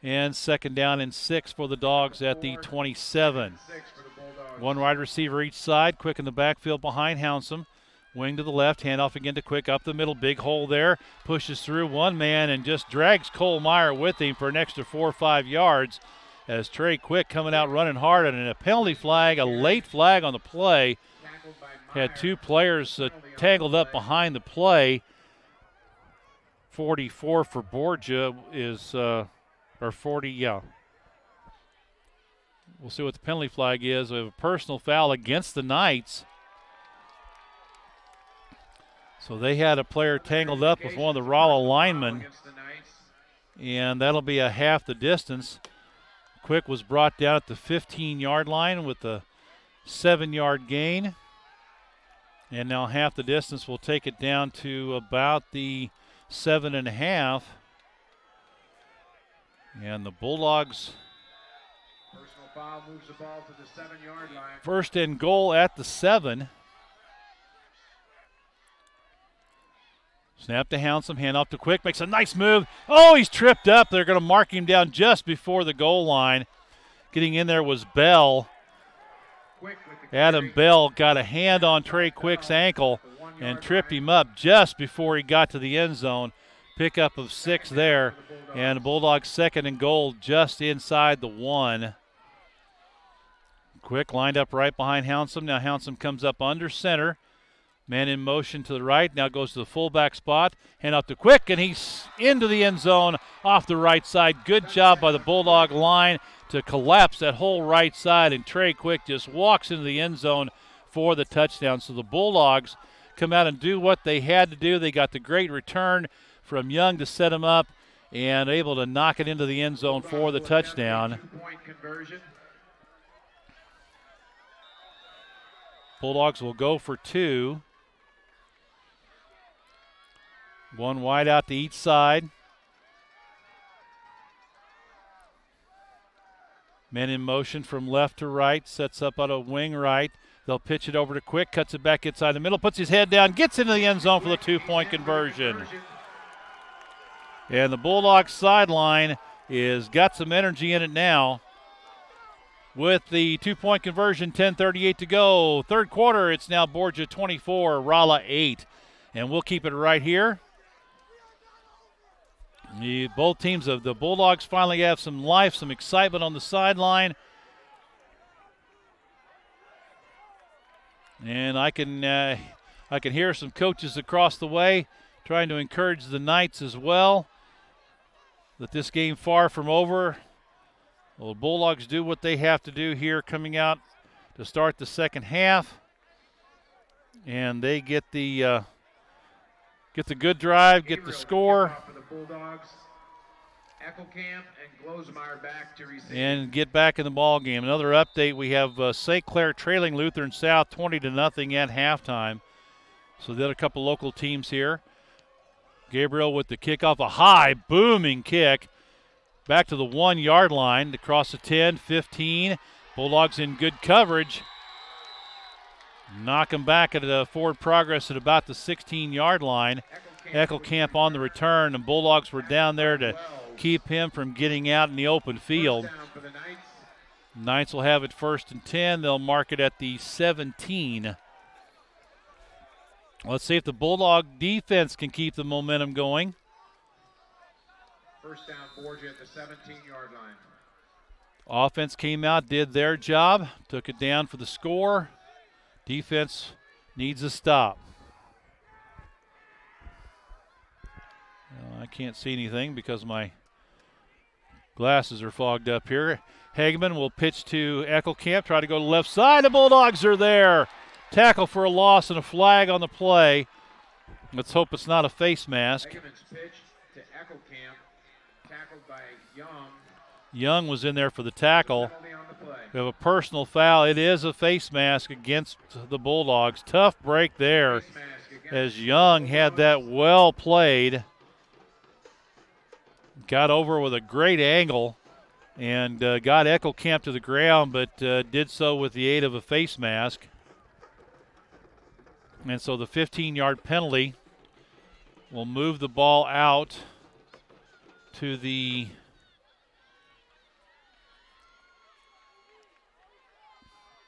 And second down and 6 for the Dogs at the 27. One wide receiver each side. Quick in the backfield behind Hounsome. Wing to the left, handoff again to Quick up the middle. Big hole there. Pushes through one man and just drags Cole Meyer with him for an extra 4 or 5 yards as Trey Quick coming out running hard, and a penalty flag, a late flag on the play. Had 2 players tangled up behind the play. 44 for Borgia is, or 40, yeah. We'll see what the penalty flag is. We have a personal foul against the Knights. So they had a player tangled up with one of the Rolla linemen, and that'll be a half the distance. Quick was brought down at the 15-yard line with a 7-yard gain. And now half the distance will take it down to about the 7.5. And the Bulldogs personal foul moves the ball to the 7-yard line. First and goal at the 7. Snap to Hounsome, hand off to Quick, makes a nice move. Oh, he's tripped up. They're going to mark him down just before the goal line. Getting in there was Bell. Adam Bell got a hand on Trey Quick's ankle and tripped him up just before he got to the end zone. Pickup of 6 there, and the Bulldogs second and goal just inside the 1. Quick lined up right behind Hounsome. Now Hounsome comes up under center. Man in motion to the right, now goes to the fullback spot. Hand off to Quick, and he's into the end zone off the right side. Good job by the Bulldog line to collapse that whole right side, and Trey Quick just walks into the end zone for the touchdown. So the Bulldogs come out and do what they had to do. They got the great return from Young to set him up and able to knock it into the end zone for the touchdown. Bulldogs will go for 2. One wide out to each side. Men in motion from left to right, sets up on a wing right. They'll pitch it over to Quick, cuts it back inside the middle, puts his head down, gets into the end zone for the 2-point conversion. And the Bulldogs sideline is got some energy in it now. With the 2-point conversion, 10:38 to go. Third quarter, it's now Borgia 24, Rolla 8. And we'll keep it right here. Both teams of the Bulldogs finally have some life, some excitement on the sideline. And I can hear some coaches across the way trying to encourage the Knights as well that this game far from over. Well, the Bulldogs do what they have to do here coming out to start the second half. And they get the good drive, get the score, and get back in the ball game. Another update, we have St. Clair trailing Lutheran South 20-0 at halftime. So they had a couple local teams here. Gabriel with the kickoff, a high, booming kick. Back to the 1 yard line, across the 10, 15. Bulldogs in good coverage. Knock him back at a forward progress at about the 16-yard line. Eckelkamp on the return, and Bulldogs were down there to keep him from getting out in the open field. Knights will have it 1st and 10. They'll mark it at the 17. Let's see if the Bulldog defense can keep the momentum going. First down, Borgia at the 17-yard line. Offense came out, did their job, took it down for the score. Defense needs a stop. I can't see anything because my glasses are fogged up here. Hageman will pitch to Eckelkamp, try to go to the left side. The Bulldogs are there. Tackle for a loss and a flag on the play. Let's hope it's not a face mask. Hageman's pitch to Eckelkamp, tackled by Young. Young was in there for the tackle. We have a personal foul. It is a face mask against the Bulldogs. Tough break there as Young had that well played. Got over with a great angle and got Eckelkamp to the ground, but did so with the aid of a face mask. And so the 15-yard penalty will move the ball out to the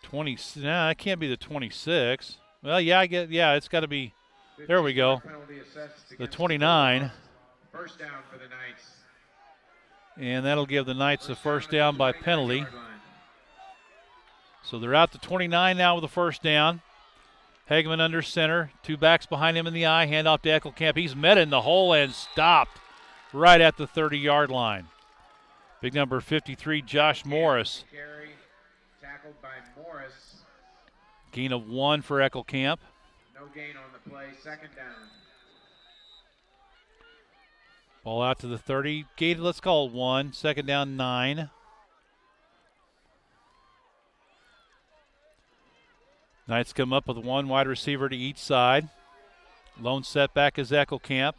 20. Nah, it can't be the 26. Well, yeah, it's got to be. There we go. The 29. First down for the Knights. And that'll give the Knights a first down by penalty. So they're out to 29 now with a first down. Hageman under center. 2 backs behind him in the eye. Handoff to Eckelkamp. He's met in the hole and stopped right at the 30-yard line. Big number 53, Josh Morris. Carry, tackled by Morris. Gain of 1 for Eckelkamp. No gain on the play. Second down. Ball out to the 30. Gated, let's call it 1. Second down, 9. Knights come up with 1 wide receiver to each side. Lone setback is Eckelkamp.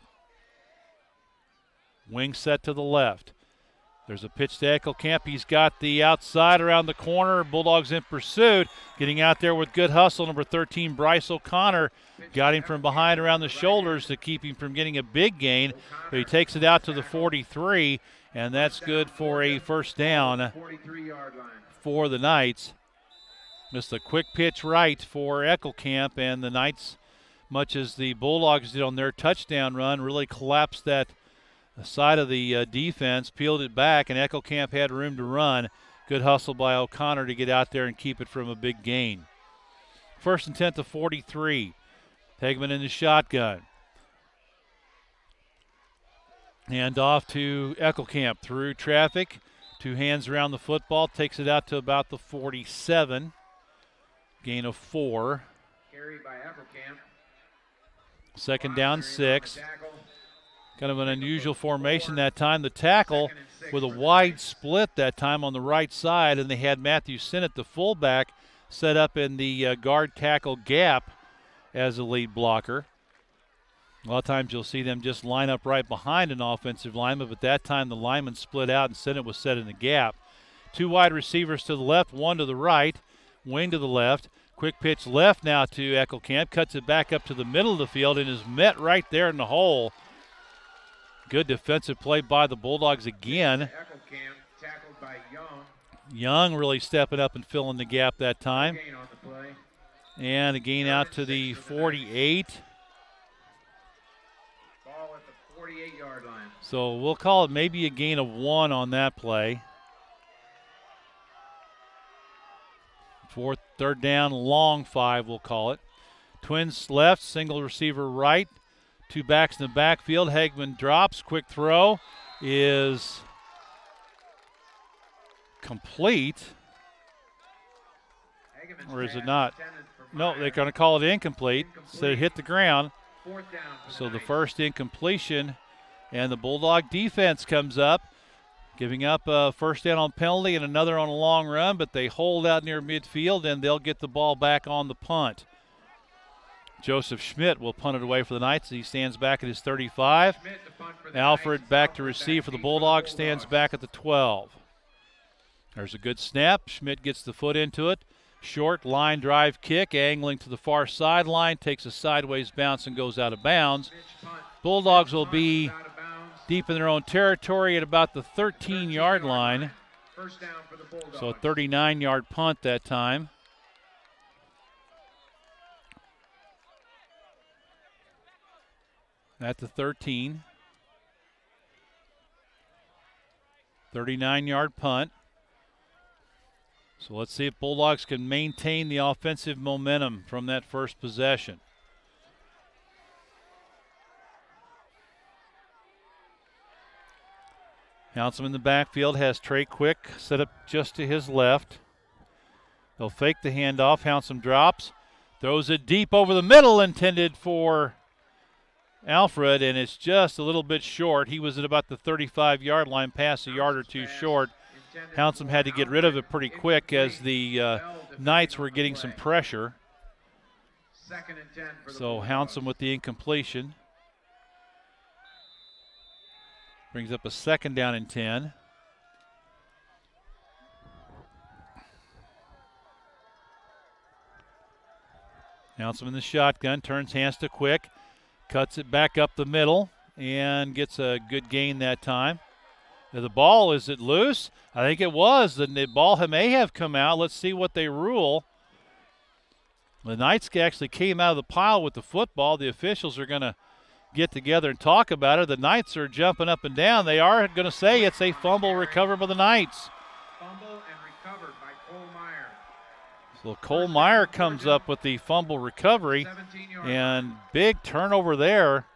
Wing set to the left. There's a pitch to Eckelkamp. He's got the outside around the corner. Bulldogs in pursuit. Getting out there with good hustle. Number 13, Bryce O'Connor. Got him from behind around the shoulders to keep him from getting a big gain. But he takes it out to the 43, and that's good for a first down for the Knights. Just a quick pitch right for Eckelkamp, and the Knights, much as the Bulldogs did on their touchdown run, really collapsed that side of the defense, peeled it back, and Eckelkamp had room to run. Good hustle by O'Connor to get out there and keep it from a big gain. First and 10 to 43. Hageman in the shotgun. Hand off to Eckelkamp through traffic. 2 hands around the football, takes it out to about the 47. Gain of 4. Carry by Eckelkamp. Second down, 6. Kind of an unusual formation that time. The tackle with a wide split that time on the right side, and they had Matthew Sinnott, the fullback, set up in the guard tackle gap as a lead blocker. A lot of times you'll see them just line up right behind an offensive lineman, but that time the lineman split out and Sinnott was set in the gap. 2 wide receivers to the left, 1 to the right, wing to the left. Quick pitch left now to Eckelkamp, cuts it back up to the middle of the field and is met right there in the hole. Good defensive play by the Bulldogs again. Eckelkamp, tackled by Young. Young really stepping up and filling the gap that time. Gain on the play. And a gain out to the 48. Ball at the 48-yard line. So we'll call it maybe a gain of 1 on that play. Third down, long 5 we'll call it. Twins left, single receiver right. 2 backs in the backfield. Hageman drops. Quick throw is complete. Or is it not? No, they're going to call it incomplete. So it hit the ground. So the first incompletion, and the Bulldog defense comes up, giving up a first down on penalty and another on a long run, but they hold out near midfield, and they'll get the ball back on the punt. Joseph Schmidt will punt it away for the Knights. He stands back at his 35. Alfred back to receive for the Bulldogs, stands back at the 12. There's a good snap. Schmidt gets the foot into it. Short line drive kick, angling to the far sideline, takes a sideways bounce and goes out of bounds. Bulldogs will be deep in their own territory at about the 13-yard line. So a 39-yard punt that time. At the 13. 39-yard punt. So let's see if Bulldogs can maintain the offensive momentum from that first possession. Hounsome in the backfield has Trey Quick set up just to his left. They'll fake the handoff. Hounsome drops, throws it deep over the middle, intended for Alfred, and it's just a little bit short. He was at about the 35-yard line, past a yard or two short. Hounsome had to get rid of it pretty quick as the Knights were getting some pressure. So Hounsome with the incompletion. Brings up a 2nd down and 10. Hounsome in the shotgun, turns hands to Quick, cuts it back up the middle, and gets a good gain that time. Now the ball, is it loose? I think it was. The ball may have come out. Let's see what they rule. The Knights actually came out of the pile with the football. The officials are going to get together and talk about it. The Knights are jumping up and down. They are going to say it's a fumble recovered by the Knights. Fumble and recovered by Cole Meyer. So Cole Meyer comes up with the fumble recovery, and big turnover there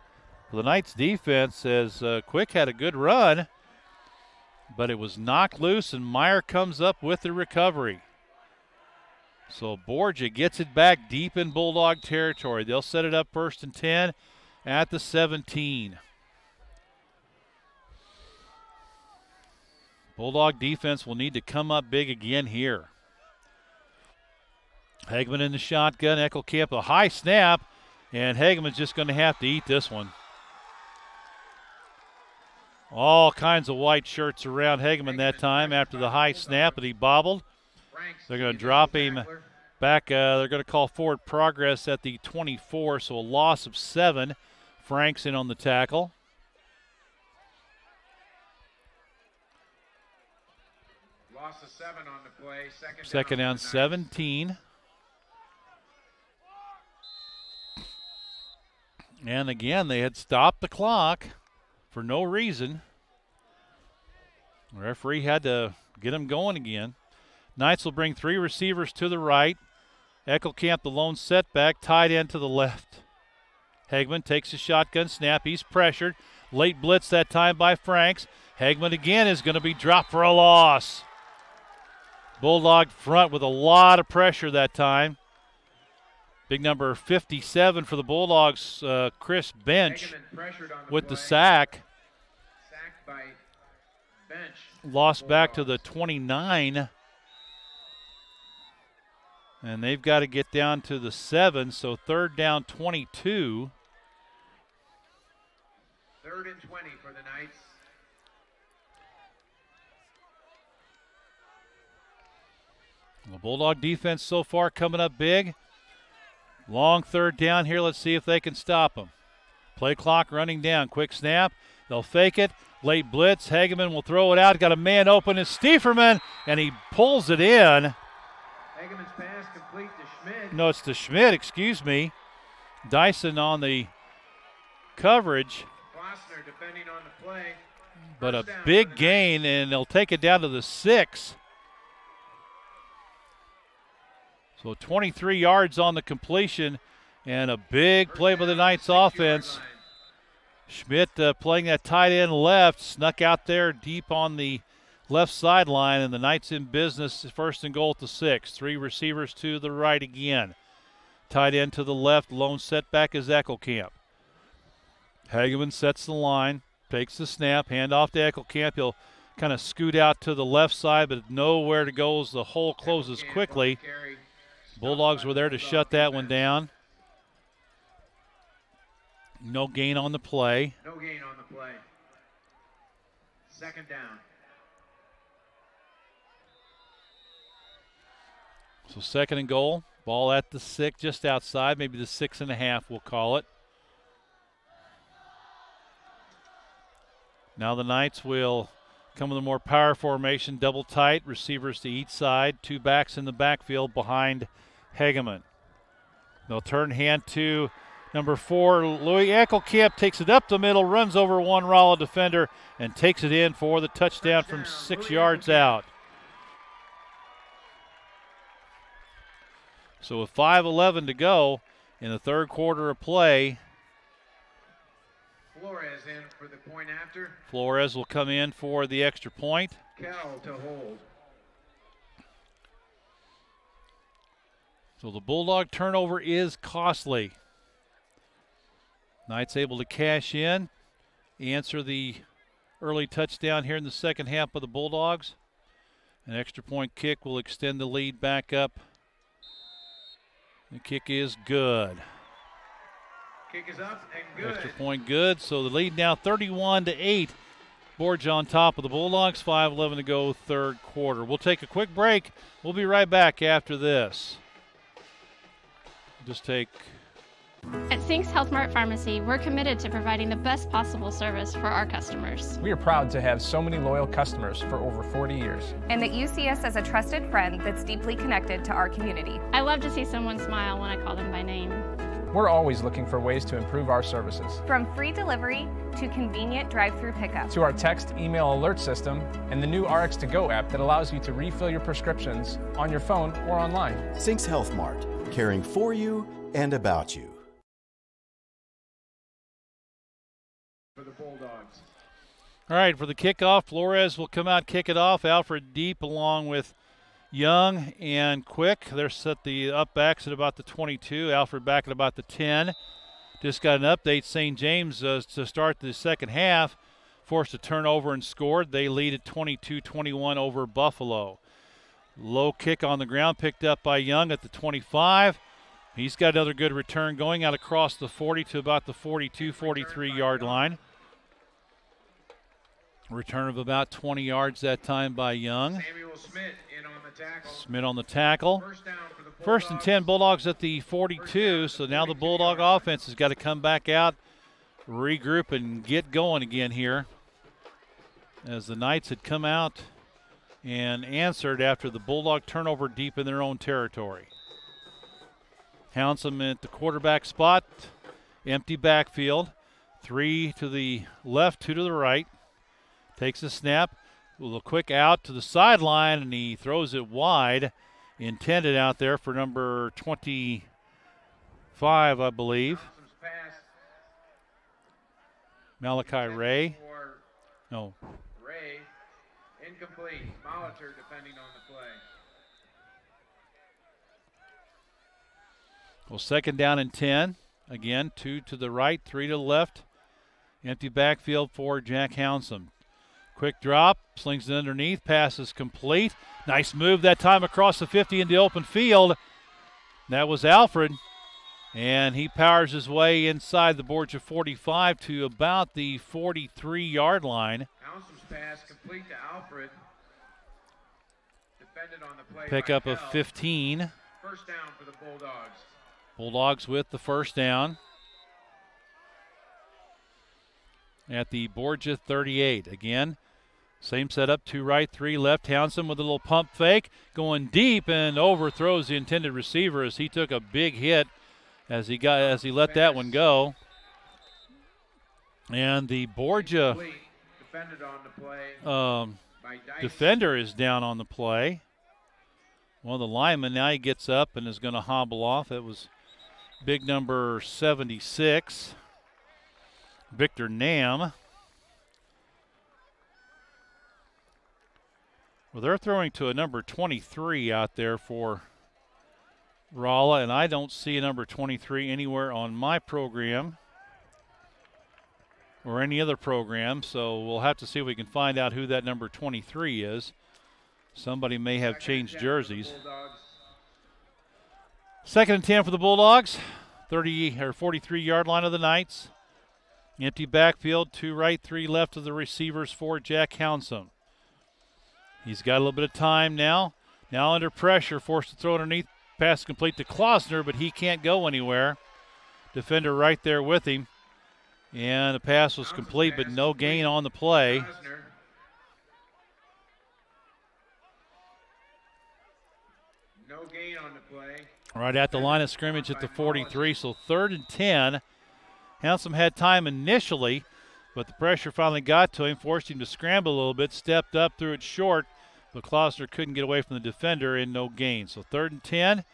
for the Knights defense as Quick had a good run, but it was knocked loose, and Meyer comes up with the recovery. So Borgia gets it back deep in Bulldog territory. They'll set it up 1st and 10 at the 17. Bulldog defense will need to come up big again here. Hageman in the shotgun. Eckelkamp a high snap, and Hageman's just going to have to eat this one. All kinds of white shirts around Hageman that time after the high snap, but he bobbled. They're going to drop him back. They're going to call forward progress at the 24, so a loss of 7. Frank's in on the tackle. Loss of 7 on the play. Second down 17. And again, they had stopped the clock for no reason. The referee had to get them going again. Knights will bring 3 receivers to the right. Eckelkamp, the lone setback, tight end to the left. Hageman takes a shotgun snap. He's pressured. Late blitz that time by Franks. Hageman again is going to be dropped for a loss. Bulldog front with a lot of pressure that time. Big number 57 for the Bulldogs, Chris Bench with the sack. Sacked by Bench. Lost back to the 29. And they've got to get down to the 7, so 3rd down 22. 3rd and 20 for the Knights. The Bulldog defense so far coming up big. Long 3rd down here. Let's see if they can stop them. Play clock running down. Quick snap. They'll fake it. Late blitz. Hageman will throw it out. Got a man open. It's Stieferman, and he pulls it in. Hageman's pass complete to Schmidt. No, it's to Schmidt, excuse me. Dyson on the coverage. Klossner defending on the play. But a big gain, and they'll take it down to the 6. So 23 yards on the completion, and a big play by the Knights offense. Schmidt playing that tight end left, snuck out there deep on the left sideline, and the Knights in business. 1st and goal at the 6. 3 receivers to the right again. Tight end to the left, lone setback is Eckelkamp. Hageman sets the line, takes the snap, hand off to Eckelkamp. He'll kind of scoot out to the left side, but nowhere to go as the hole closes quickly. Bulldogs were there to shut that one down. No gain on the play. No gain on the play. Second down. So 2nd and goal. Ball at the 6, just outside, maybe the 6.5 we'll call it. Now the Knights will come with a more power formation, double tight, receivers to each side, 2 backs in the backfield behind Hageman. They'll turn hand to number 4, Louis Eckelkamp, takes it up the middle, runs over one Rolla defender, and takes it in for the touchdown from 6 yards out. So with 5:11 to go in the 3rd quarter of play, Flores in for the point after. Flores will come in for the extra point. Kell to hold. So the Bulldog turnover is costly. Knights able to cash in, answer the early touchdown here in the second half of the Bulldogs. An extra point kick will extend the lead back up. The kick is good. Kick is up and good. Extra point good. So the lead now 31-8. Borgia on top of the Bulldogs. 5:11 to go, 3rd quarter. We'll take a quick break. We'll be right back after this. Just take. At Sinks Health Mart Pharmacy, we're committed to providing the best possible service for our customers. We are proud to have so many loyal customers for over 40 years. And that you see us as a trusted friend that's deeply connected to our community. I love to see someone smile when I call them by name. We're always looking for ways to improve our services. From free delivery to convenient drive-through pickup. To our text email alert system and the new RX2Go app that allows you to refill your prescriptions on your phone or online. Sinks Health Mart, caring for you and about you. For the Bulldogs. All right, for the kickoff, Flores will come out, kick it off. Alfred deep along with Young and Quick. They're set the up backs at about the 22. Alfred back at about the 10. Just got an update. St. James to start the second half forced a turnover and scored. They lead at 22-21 over Buffalo. Low kick on the ground picked up by Young at the 25. He's got another good return going out across the 40 to about the 42, 43-yard line. Return of about 20 yards that time by Young. Samuel Smith in on the tackle. Smith on the tackle. First down for the Bulldogs. 1st and 10, Bulldogs at the 42. So now the Bulldog offense has got to come back out, regroup, and get going again here. As the Knights had come out and answered after the Bulldog turnover deep in their own territory. Hounsome at the quarterback spot. Empty backfield. 3 to the left, 2 to the right. Takes a snap. A little quick out to the sideline, and he throws it wide. Intended out there for number 25, I believe. Malachi Ray. No. Ray. Incomplete. Molitor defending on the play. Well, 2nd down and 10. Again, 2 to the right, 3 to the left. Empty backfield for Jack Hounsome. Quick drop, slings it underneath, pass is complete. Nice move that time across the 50 into open field. That was Alfred, and he powers his way inside the Borgia 45 to about the 43-yard line. Hounsome's pass complete to Alfred. Defended on the play. Pickup by of Kell. 15. First down for the Bulldogs. Bulldogs with the first down. At the Borgia 38. Again, same setup, 2 right, 3 left. Townsend with a little pump fake, going deep and overthrows the intended receiver as he took a big hit as he let that one go. And the Borgia defender is down on the play. One of the linemen, now he gets up and is going to hobble off. It was big number 76. Victor Nam. Well, they're throwing to a number 23 out there for Rolla, and I don't see a number 23 anywhere on my program or any other program, so we'll have to see if we can find out who that number 23 is. Somebody may have changed jerseys. 2nd and 10 for the Bulldogs, 30 or 43-yard line of the Knights. Empty backfield, 2 right, 3 left of the receivers for Jack Hounsome. He's got a little bit of time now. Now under pressure, forced to throw underneath. Pass complete to Klausner, but he can't go anywhere. Defender right there with him. And the pass was complete, but no gain on the play. No gain on the play. Right at the line of scrimmage at the 43, so 3rd and 10. Hounsome had time initially, but the pressure finally got to him, forced him to scramble a little bit, stepped up, threw it short, but Klausner couldn't get away from the defender and no gain. So 3rd and 10.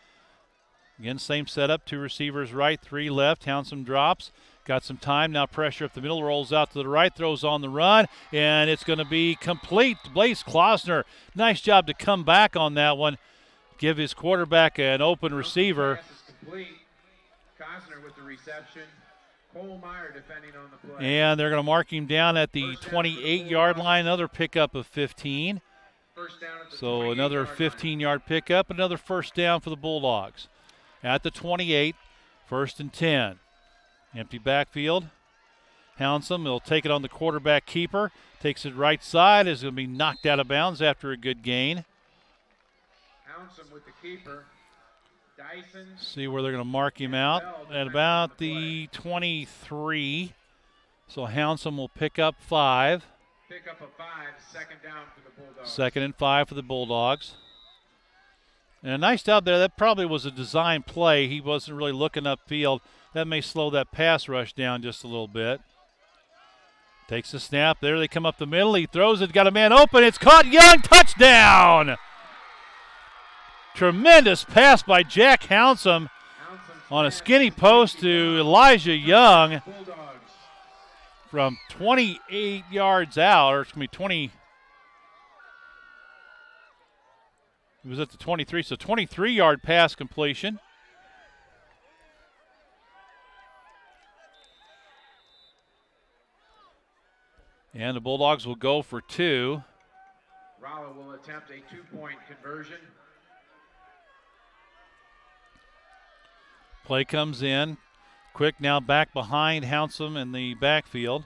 Again, same setup, 2 receivers right, 3 left. Hounsome drops, got some time, now pressure up the middle, rolls out to the right, throws on the run, and it's going to be complete. Blaise Klausner, nice job to come back on that one. Give his quarterback an open receiver. Pass is complete. Klausner with the reception. Cole Meyer defending on the play. And they're going to mark him down at the 28-yard line, another pickup of 15. First down at the So another 15-yard pickup, another first down for the Bulldogs. At the 28, 1st and 10. Empty backfield. Hounsome will take it on the quarterback keeper. Takes it right side. Is going to be knocked out of bounds after a good gain. Hounsome with the keeper. Dyson. See where they're going to mark him out at about the 23. So Hounsome will pick up 5. Pick up a 5, 2nd down for the Bulldogs. 2nd and 5 for the Bulldogs. And a nice job there. That probably was a design play. He wasn't really looking upfield. That may slow that pass rush down just a little bit. Takes the snap. There they come up the middle. He throws it. Got a man open. It's caught. Young. Touchdown. Tremendous pass by Jack Hounsome on a skinny post to Elijah Young from 28 yards out, or it's going to be 20. It was at the 23, so 23-yard pass completion. And the Bulldogs will go for 2. Rolla will attempt a 2-point conversion. Play comes in. Quick now back behind Hounsome in the backfield.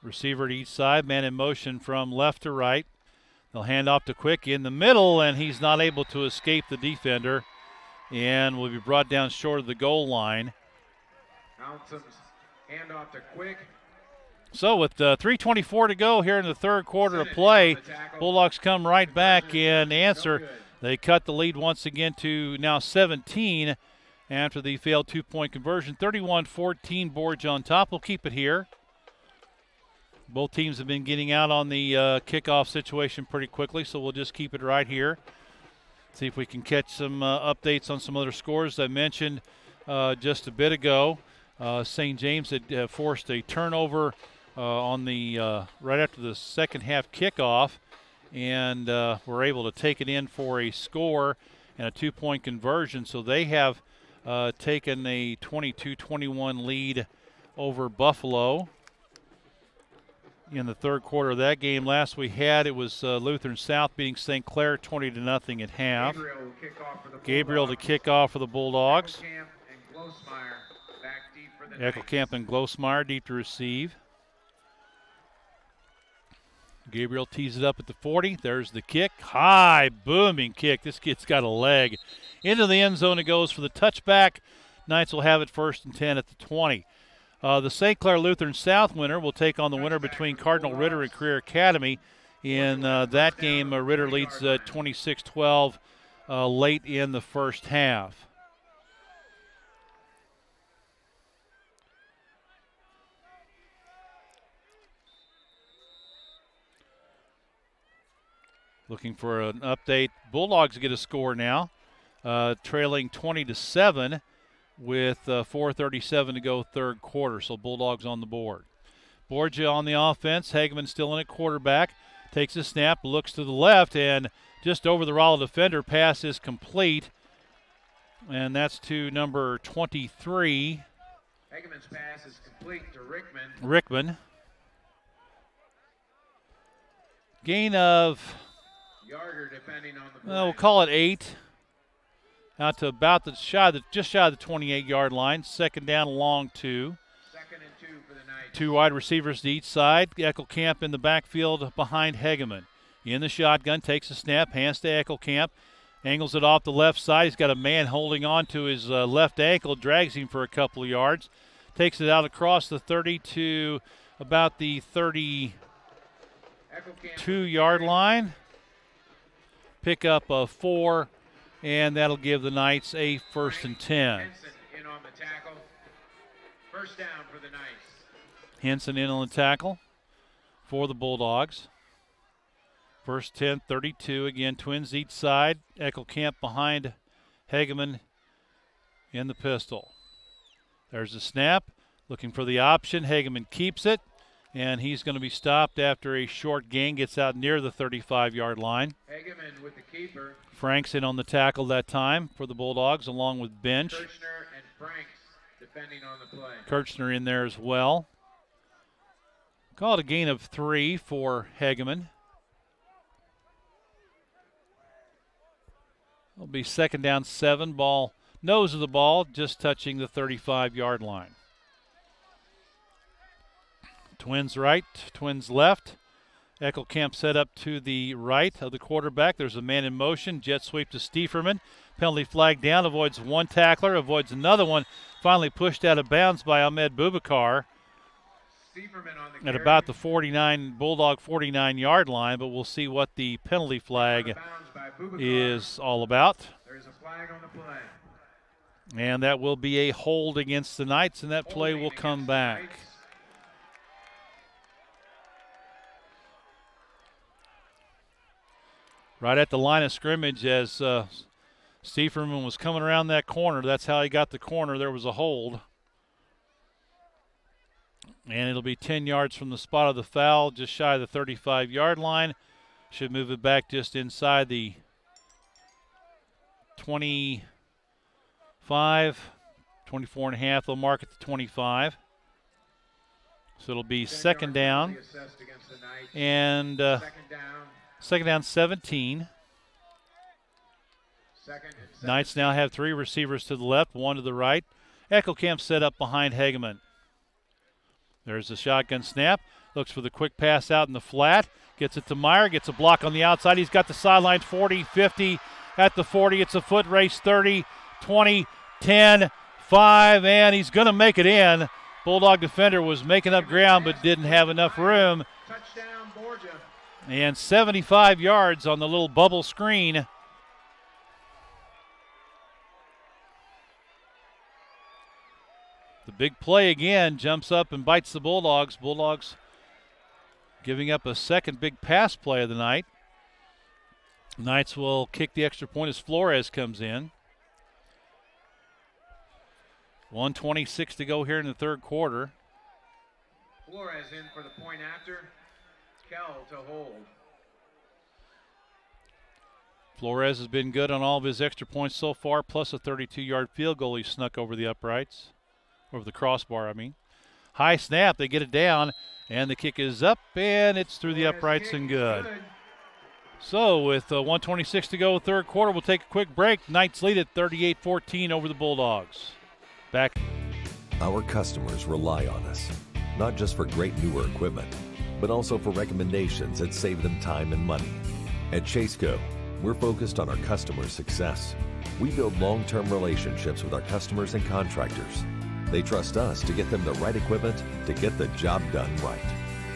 Receiver at each side, man in motion from left to right. They'll hand off to Quick in the middle, and he's not able to escape the defender and will be brought down short of the goal line. Hounsome's handoff to Quick. So with 3:24 to go here in the 3rd quarter of play, Bulldogs come right back and answer. They cut the lead once again to now 17 after the failed 2-point conversion. 31-14, Borge on top. We'll keep it here. Both teams have been getting out on the kickoff situation pretty quickly, so we'll just keep it right here. See if we can catch some updates on some other scores. I mentioned just a bit ago, St. James had forced a turnover on the right after the second half kickoff, and were able to take it in for a score and a 2-point conversion. So they have taken a 22-21 lead over Buffalo in the 3rd quarter of that game. Last we had, it was Lutheran South beating St. Clair 20-0 at half. Gabriel to kick off for the Bulldogs. Eckelkamp and Glosmeyer deep to receive. Gabriel tees it up at the 40. There's the kick. High, booming kick. This kid's got a leg. Into the end zone it goes for the touchback. Knights will have it 1st and 10 at the 20. The St. Clair Lutheran South winner will take on the winner between Cardinal Ritter and Career Academy. In that game, Ritter leads 26-12 late in the first half. Looking for an update. Bulldogs get a score now, trailing 20-7 with 4:37 to go 3rd quarter. So Bulldogs on the board. Borgia on the offense. Hageman still in at quarterback. Takes a snap, looks to the left, and just over the Rolla defender. Pass is complete, and that's to number 23. Hageman's pass is complete to Rickman. Rickman. Gain of, Yarder defending on the play. we'll call it 8. Out to about just shy of the 28-yard line. 2nd down, long 2. 2nd and 2 for the Knights. Two wide receivers to each side. Eckelkamp in the backfield behind Hegeman. In the shotgun, takes a snap, hands to Eckelkamp. Angles it off the left side. He's got a man holding on to his left ankle, drags him for a couple of yards. Takes it out across the 30 to about the 32-yard line. Pick up a 4, and that'll give the Knights a 1st and 10. In on the tackle. First down for the Knights. Henson in on the tackle for the Bulldogs. 1st 10, 32. Again, Twins each side. Eckelkamp behind Hegeman in the pistol. There's the snap. Looking for the option. Hegeman keeps it, and he's going to be stopped after a short gain. Gets out near the 35-yard line. Hegeman with the keeper. Franks in on the tackle that time for the Bulldogs, along with Bench. Kirchner and Franks defending on the play. Kirchner in there as well. Call it a gain of 3 for Hegeman. It'll be 2nd down 7. Ball, nose of the ball, just touching the 35-yard line. Twins right, Twins left. Eckelkamp set up to the right of the quarterback. There's a man in motion. Jet sweep to Stieferman. Penalty flag down, avoids one tackler, avoids another one. Finally pushed out of bounds by Ahmed Bubakar at about the Bulldog 49-yard line, but we'll see what the penalty flag is all about. There's a flag on the play. And that will be a hold against the Knights, and that play will come back. Right at the line of scrimmage as Stieferman was coming around that corner. That's how he got the corner. There was a hold. And it'll be 10 yards from the spot of the foul, just shy of the 35-yard line. Should move it back just inside the 25, 24 and a half. They'll mark at the 25. So it'll be 2nd down. And second down 17. Knights now have 3 receivers to the left, 1 to the right. Eckelkamp set up behind Hegeman. There's a shotgun snap. Looks for the quick pass out in the flat. Gets it to Meyer. Gets a block on the outside. He's got the sideline 40, 50. At the 40, it's a foot race. 30, 20, 10, 5, and he's going to make it in. Bulldog defender was making up ground but didn't have enough room. Touchdown, Borgia. And 75 yards on the little bubble screen. The big play again, jumps up and bites the Bulldogs. Bulldogs giving up a second big pass play of the night. Knights will kick the extra point as Flores comes in. 1:26 to go here in the third quarter. Flores in for the point after. Kell to hold. Flores has been good on all of his extra points so far, plus a 32-yard field goal he snuck over the uprights. Over the crossbar, I mean. High snap, they get it down, and the kick is up, and it's through the uprights and good. So with 1:26 to go, third quarter, we'll take a quick break. Knights lead at 38-14 over the Bulldogs. Back. Our customers rely on us, not just for great newer equipment, but also for recommendations that save them time and money. At Chaseco, we're focused on our customers' success. We build long-term relationships with our customers and contractors. They trust us to get them the right equipment to get the job done right.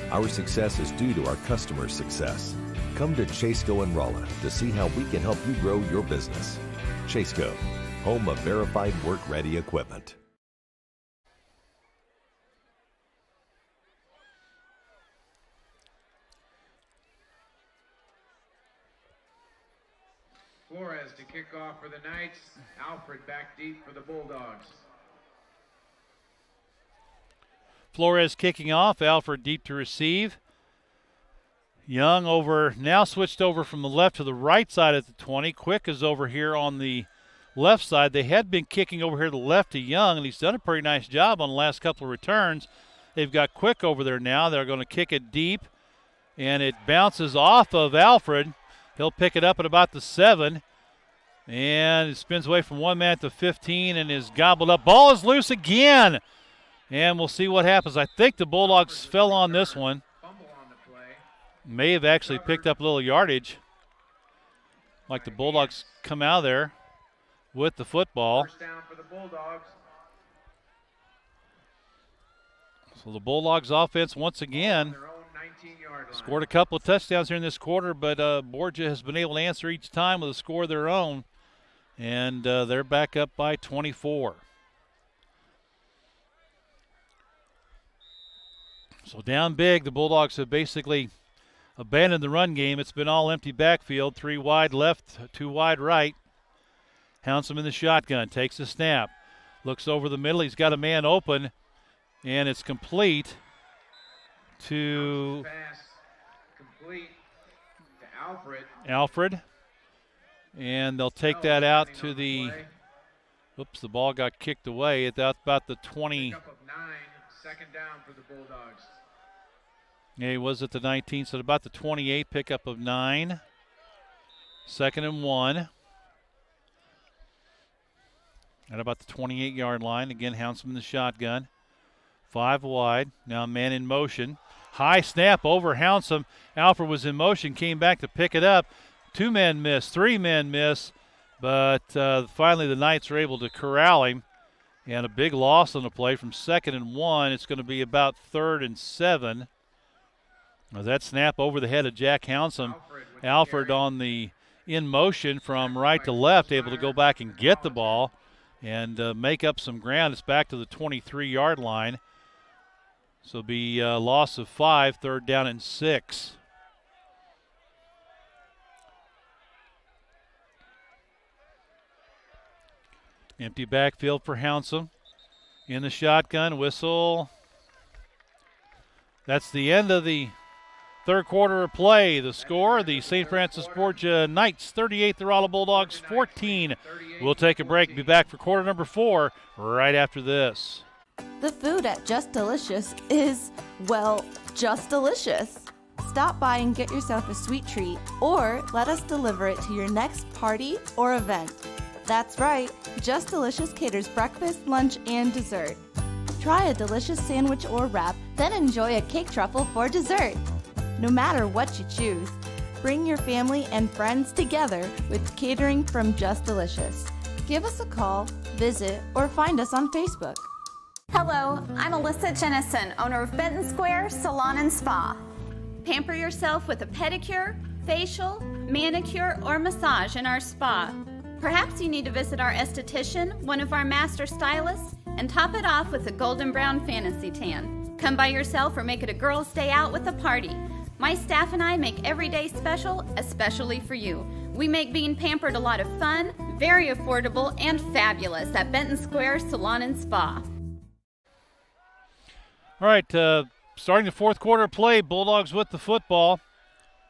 Our success is due to our customers' success. Come to Chaseco and Rolla to see how we can help you grow your business. Chaseco, home of verified work-ready equipment. Flores to kick off for the Knights. Alfred back deep for the Bulldogs. Flores kicking off. Alfred deep to receive. Young over, now switched over from the left to the right side at the 20. Quick is over here on the left side. They had been kicking over here to the left to Young, and he's done a pretty nice job on the last couple of returns. They've got Quick over there now. They're going to kick it deep, and it bounces off of Alfred. He'll pick it up at about the 7, and it spins away from one man at the 15 and is gobbled up. Ball is loose again. And we'll see what happens. I think the Bulldogs fell on this one. May have actually picked up a little yardage. Like the Bulldogs come out of there with the football. First down for the Bulldogs. So the Bulldogs offense once again scored a couple of touchdowns here in this quarter, but Borgia has been able to answer each time with a score of their own. And they're back up by 24. So down big, the Bulldogs have basically abandoned the run game. It's been all empty backfield, 3 wide left, 2 wide right. Hounsome in the shotgun, takes the snap, looks over the middle. He's got a man open, and it's complete to Alfred. And they'll take that out to the, oops, the ball got kicked away at about the 20. Second down for the Bulldogs. Yeah, he was at the 19, so about the 28, pickup of 9. 2nd and 1. At about the 28-yard line. Again, Hounsome in the shotgun. 5 wide. Now man in motion. High snap over Hounsome. Alfred was in motion, came back to pick it up. 2 men miss, 3 men miss, but finally the Knights are able to corral him. And a big loss on the play from 2nd and 1. It's going to be about 3rd and 7. Now that snap over the head of Jack Hounsome. Alfred on the in motion from right to left, able to go back and get the ball and make up some ground. It's back to the 23-yard line. So it'll be a loss of 5, 3rd down and 6. Empty backfield for Hounsome. In the shotgun, whistle. That's the end of the third quarter of play. The score, the St. Francis Borgia Knights 38, the Rolla Bulldogs 14. We'll take a break. Be back for quarter number 4 right after this. The food at Just Delicious is, well, just delicious. Stop by and get yourself a sweet treat, or let us deliver it to your next party or event. That's right, Just Delicious caters breakfast, lunch, and dessert. Try a delicious sandwich or wrap, then enjoy a cake truffle for dessert. No matter what you choose, bring your family and friends together with catering from Just Delicious. Give us a call, visit, or find us on Facebook. Hello, I'm Alyssa Jennison, owner of Benton Square Salon and Spa. Pamper yourself with a pedicure, facial, manicure, or massage in our spa. Perhaps you need to visit our esthetician, one of our master stylists, and top it off with a golden brown fantasy tan. Come by yourself or make it a girls' day out with a party. My staff and I make every day special, especially for you. We make being pampered a lot of fun, very affordable, and fabulous at Benton Square Salon and Spa. All right, starting the fourth quarter play, Bulldogs with the football.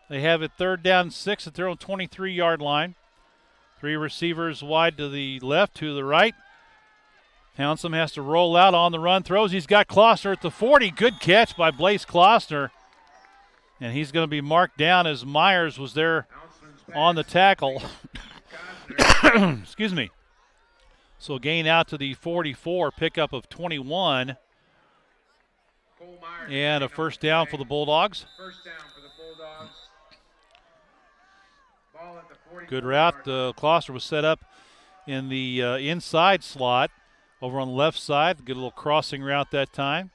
They have it 3rd down and 6 at their own 23-yard line. 3 receivers wide to the left, to the right. Hounsome has to roll out on the run, throws. He's got Klossner at the 40. Good catch by Blaise Klossner. And he's going to be marked down as Myers was there on the tackle. Excuse me. So gain out to the 44, pickup of 21. And a first down for the Bulldogs. First down for the Bulldogs. Ball at the 44. Good route. Klossner was set up in the inside slot over on the left side. Good little crossing route that time.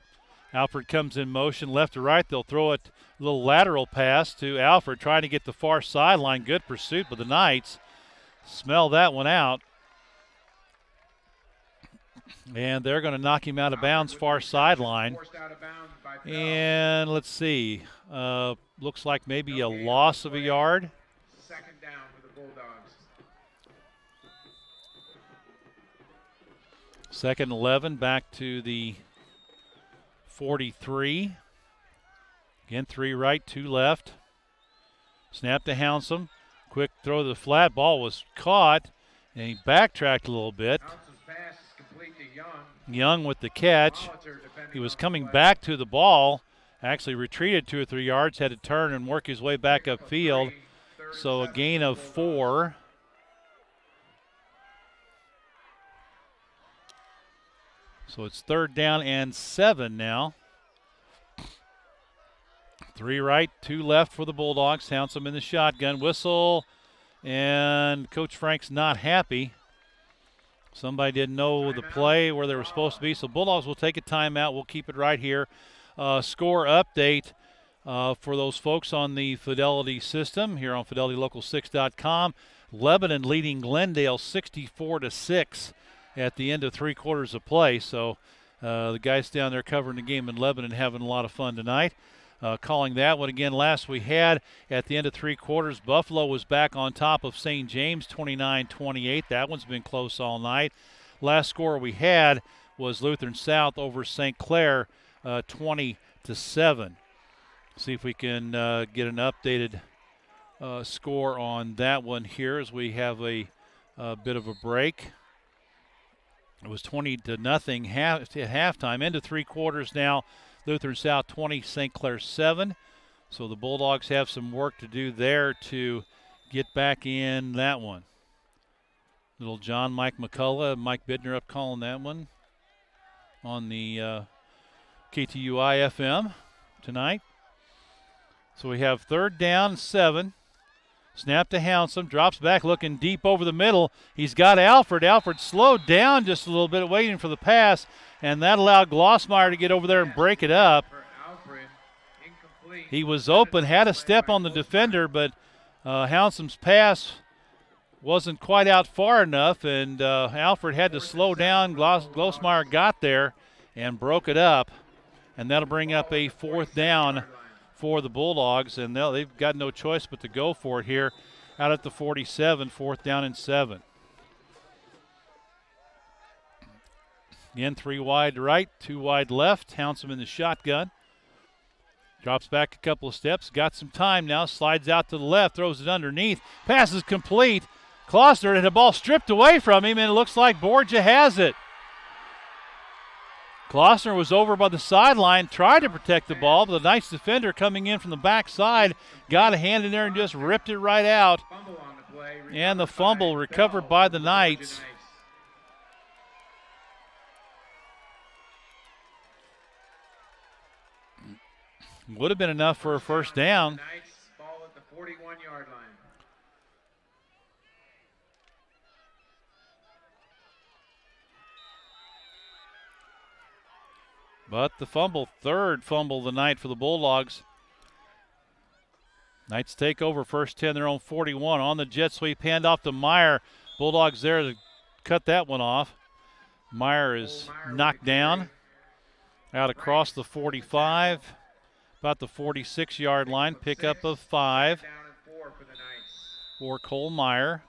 Alfred comes in motion left to right. They'll throw it a little lateral pass to Alfred, trying to get the far sideline. Good pursuit, but the Knights smell that one out. And they're going to knock him out of bounds, far sideline. And let's see. Looks like maybe a loss of a yard. Second down for the Bulldogs. 2nd and 11, back to the 43. Again, 3 right, 2 left. Snap to Hounsome. Quick throw to the flat. Ball was caught, and he backtracked a little bit. Young with the catch. He was coming back to the ball, actually retreated 2 or 3 yards, had to turn and work his way back upfield. So a gain of 4. So it's 3rd down and 7 now. 3 right, 2 left for the Bulldogs. Townsend in the shotgun. Whistle, and Coach Frank's not happy. Somebody didn't know the play where they were supposed to be. So Bulldogs will take a timeout. We'll keep it right here. Score update for those folks on the Fidelity system here on FidelityLocal6.com. Lebanon leading Glendale 64-6 at the end of 3 quarters of play. So the guys down there covering the game in Lebanon having a lot of fun tonight. Calling that one again last we had at the end of 3 quarters. Buffalo was back on top of St. James 29-28. That one's been close all night. Last score we had was Lutheran South over St. Clair 20-7. See if we can get an updated score on that one here as we have a bit of a break. It was 20-0 at halftime. Into 3 quarters now. Lutheran South 20, St. Clair 7. So the Bulldogs have some work to do there to get back in that one. Little John Mike McCullough, Mike Bidner up calling that one on the KTUI FM tonight. So we have 3rd down, 7. Snap to Hounsome, drops back looking deep over the middle. He's got Alfred. Alfred slowed down just a little bit waiting for the pass, and that allowed Glossmeyer to get over there and break it up. He was open, had a step on the defender, but Hounsome's pass wasn't quite out far enough, and Alfred had to slow down. Glossmeyer got there and broke it up, and that'll bring up a 4th down for the Bulldogs, and they've got no choice but to go for it here out at the 47, 4th down and 7. Again, 3 wide right, 2 wide left. Townsend in the shotgun. Drops back a couple of steps, got some time now, slides out to the left, throws it underneath. Pass is complete. Klossner had the ball stripped away from him, and it looks like Borgia has it. Klossner was over by the sideline, tried to protect the ball, but the Knights defender coming in from the backside got a hand in there and just ripped it right out. And the fumble recovered by the Knights. Would have been enough for a 1st down. Ball at the 41-yard line. But the fumble, 3rd fumble of the night for the Bulldogs. Knights take over, 1st 10, their own 41. On the jet sweep, handoff to Meyer. Bulldogs there to cut that one off. Meyer is knocked down out across the 45, about the 46-yard line. Pickup of 5 for Cole Meyer.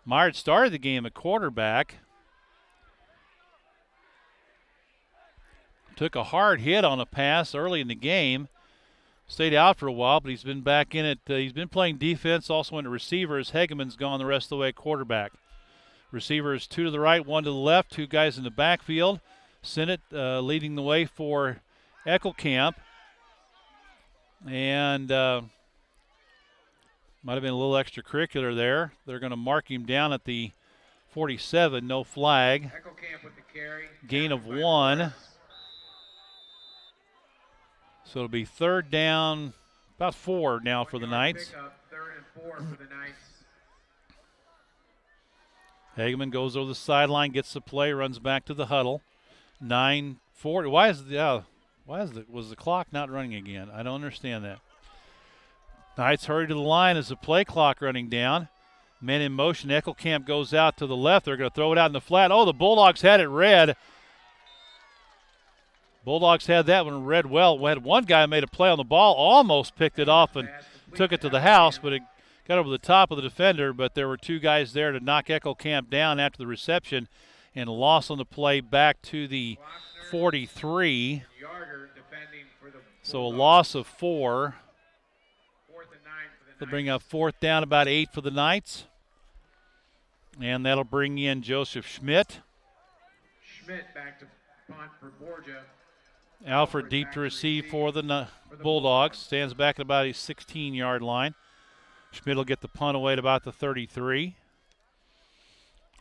Meyer had started the game at quarterback. Took a hard hit on a pass early in the game. Stayed out for a while, but he's been back in it. He's been playing defense, also into receiver as Hegeman's gone the rest of the way at quarterback. Receivers 2 to the right, 1 to the left, 2 guys in the backfield. Sinnott leading the way for Eckelkamp. And might have been a little extracurricular there. They're going to mark him down at the 47, no flag. Eckelkamp with the carry. Gain of 1. So it'll be 3rd down, about 4 now for the Knights. 3rd and 4 for the Knights. Hageman goes over the sideline, gets the play, runs back to the huddle. 9:40. Was the clock not running again? I don't understand that. Knights hurry to the line as the play clock running down. Men in motion. Eckelkamp goes out to the left. They're going to throw it out in the flat. Oh, the Bulldogs had it read. Bulldogs had that one read well. We had one guy made a play on the ball, almost picked it off and took it to the house, but it got over the top of the defender. But there were 2 guys there to knock Eckelkamp down after the reception, and a loss on the play back to the 43. So a loss of 4. They'll bring up 4th down, about 8 for the Knights. And that'll bring in Joseph Schmidt. Schmidt back to punt for Borgia. Alfred deep to receive for the Bulldogs. Stands back at about a 16-yard line. Schmidt will get the punt away at about the 33.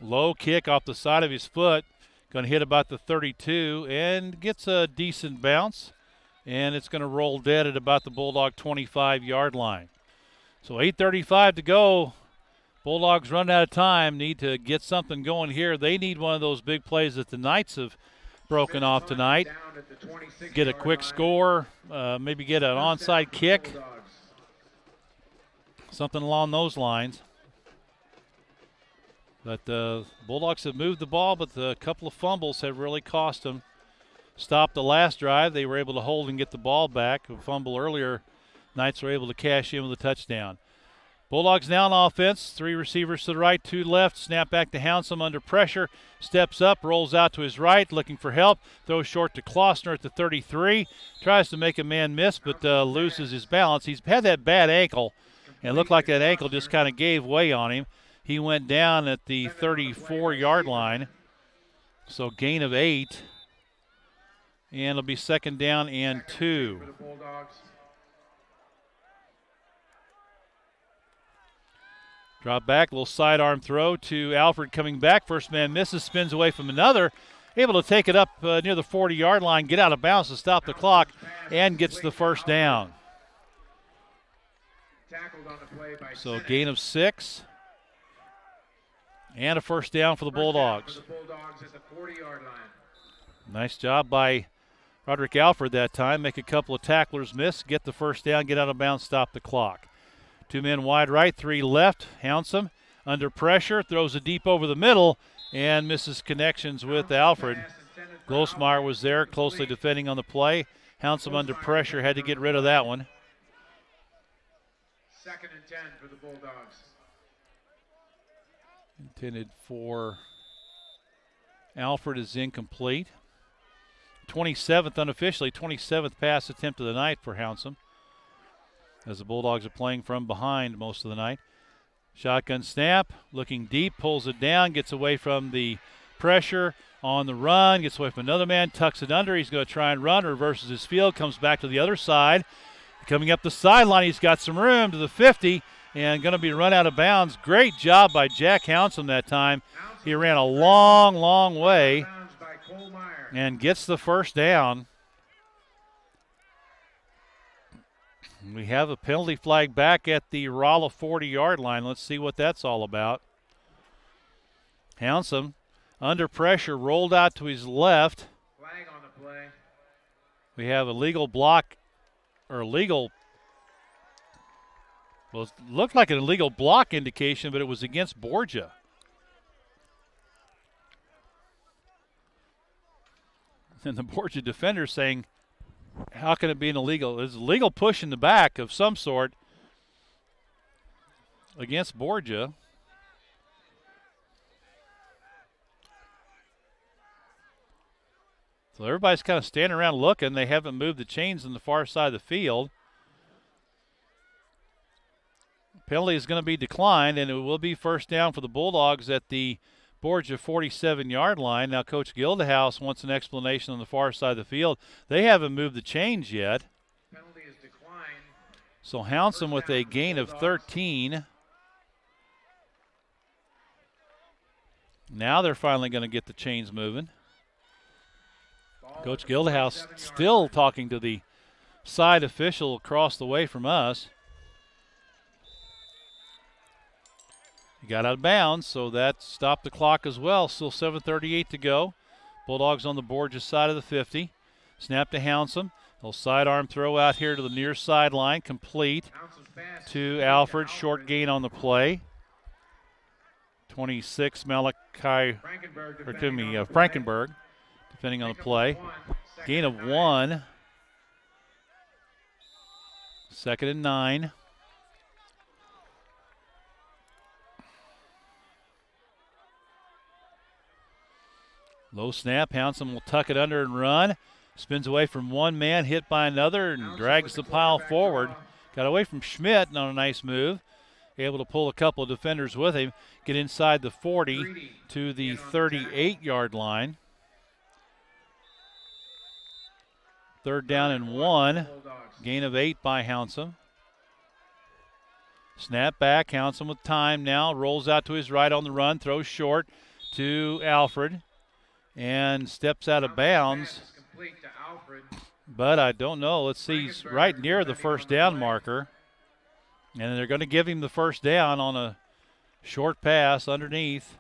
Low kick off the side of his foot. Going to hit about the 32 and gets a decent bounce. And it's going to roll dead at about the Bulldog 25-yard line. So 8:35 to go. Bulldogs run out of time, need to get something going here. They need one of those big plays that the Knights have broken off tonight. Get a quick score, maybe get an onside kick, something along those lines. But the Bulldogs have moved the ball, but a couple of fumbles have really cost them. Stopped the last drive. They were able to hold and get the ball back. A fumble earlier, Knights were able to cash in with a touchdown. Bulldogs now on offense. 3 receivers to the right, 2 left. Snap back to Hounsome under pressure. Steps up, rolls out to his right, looking for help. Throws short to Klossner at the 33. Tries to make a man miss, but loses his balance. He's had that bad ankle, and it looked like that ankle just kind of gave way on him. He went down at the 34-yard line. So gain of 8. And it'll be 2nd down and 2. Drop back, little sidearm throw to Alfred coming back. First man misses, spins away from another. Able to take it up near the 40-yard line, get out of bounds to stop the clock, and gets the first down. So gain of 6. And a first down for the Bulldogs. Nice job by Roderick Alfred that time. Make a couple of tacklers miss, get the first down, get out of bounds, stop the clock. 2 men wide right, 3 left. Hounsome under pressure, throws it deep over the middle, and misses connections with Alfred. Glosmeyer was there, closely defending on the play. Hounsome under pressure, had to get rid of that one. 2nd and 10 for the Bulldogs. Intended for Alfred is incomplete. 27th unofficially, 27th pass attempt of the night for Hounsome, as the Bulldogs are playing from behind most of the night. Shotgun snap, looking deep, pulls it down, gets away from the pressure on the run, gets away from another man, tucks it under. He's going to try and run, reverses his field, comes back to the other side. Coming up the sideline, he's got some room to the 50 and going to be run out of bounds. Great job by Jack Hounsome that time. He ran a long, long way and gets the first down. We have a penalty flag back at the Rolla 40-yard line. Let's see what that's all about. Hounsome under pressure, rolled out to his left. Flag on the play. We have a legal block, or legal, well, it looked like an illegal block indication, but it was against Borgia. And the Borgia defender saying, how can it be an illegal? It's a legal push in the back of some sort against Borgia. So everybody's kind of standing around looking. They haven't moved the chains on the far side of the field. Penalty is going to be declined, and it will be first down for the Bulldogs at the Borgia 47-yard line. Now Coach Gildehouse wants an explanation on the far side of the field. They haven't moved the chains yet. Penalty is declined. So Hounsome with a gain of 13. Now they're finally going to get the chains moving. Coach Gildehouse still talking to the side official across the way from us. He got out of bounds, so that stopped the clock as well. Still 7:38 to go. Bulldogs on the Borgia side of the 50. Snap to Hounsome. Little sidearm throw out here to the near sideline, complete to Alfred. Short gain on the play. 26, Frankenberg, defending on the play. Gain of 1. 2nd and 9. Low snap. Hounsome will tuck it under and run. Spins away from one man, hit by another, and drags the pile forward. Got away from Schmidt on a nice move. Able to pull a couple of defenders with him. Get inside the 40 to the 38-yard line. 3rd down and 1. Gain of 8 by Hounsome. Snap back. Hounsome with time now. Rolls out to his right on the run. Throws short to Alfred. and steps out of bounds. But I don't know. Let's see. He's right near the first down marker. And they're going to give him the first down on a short pass underneath.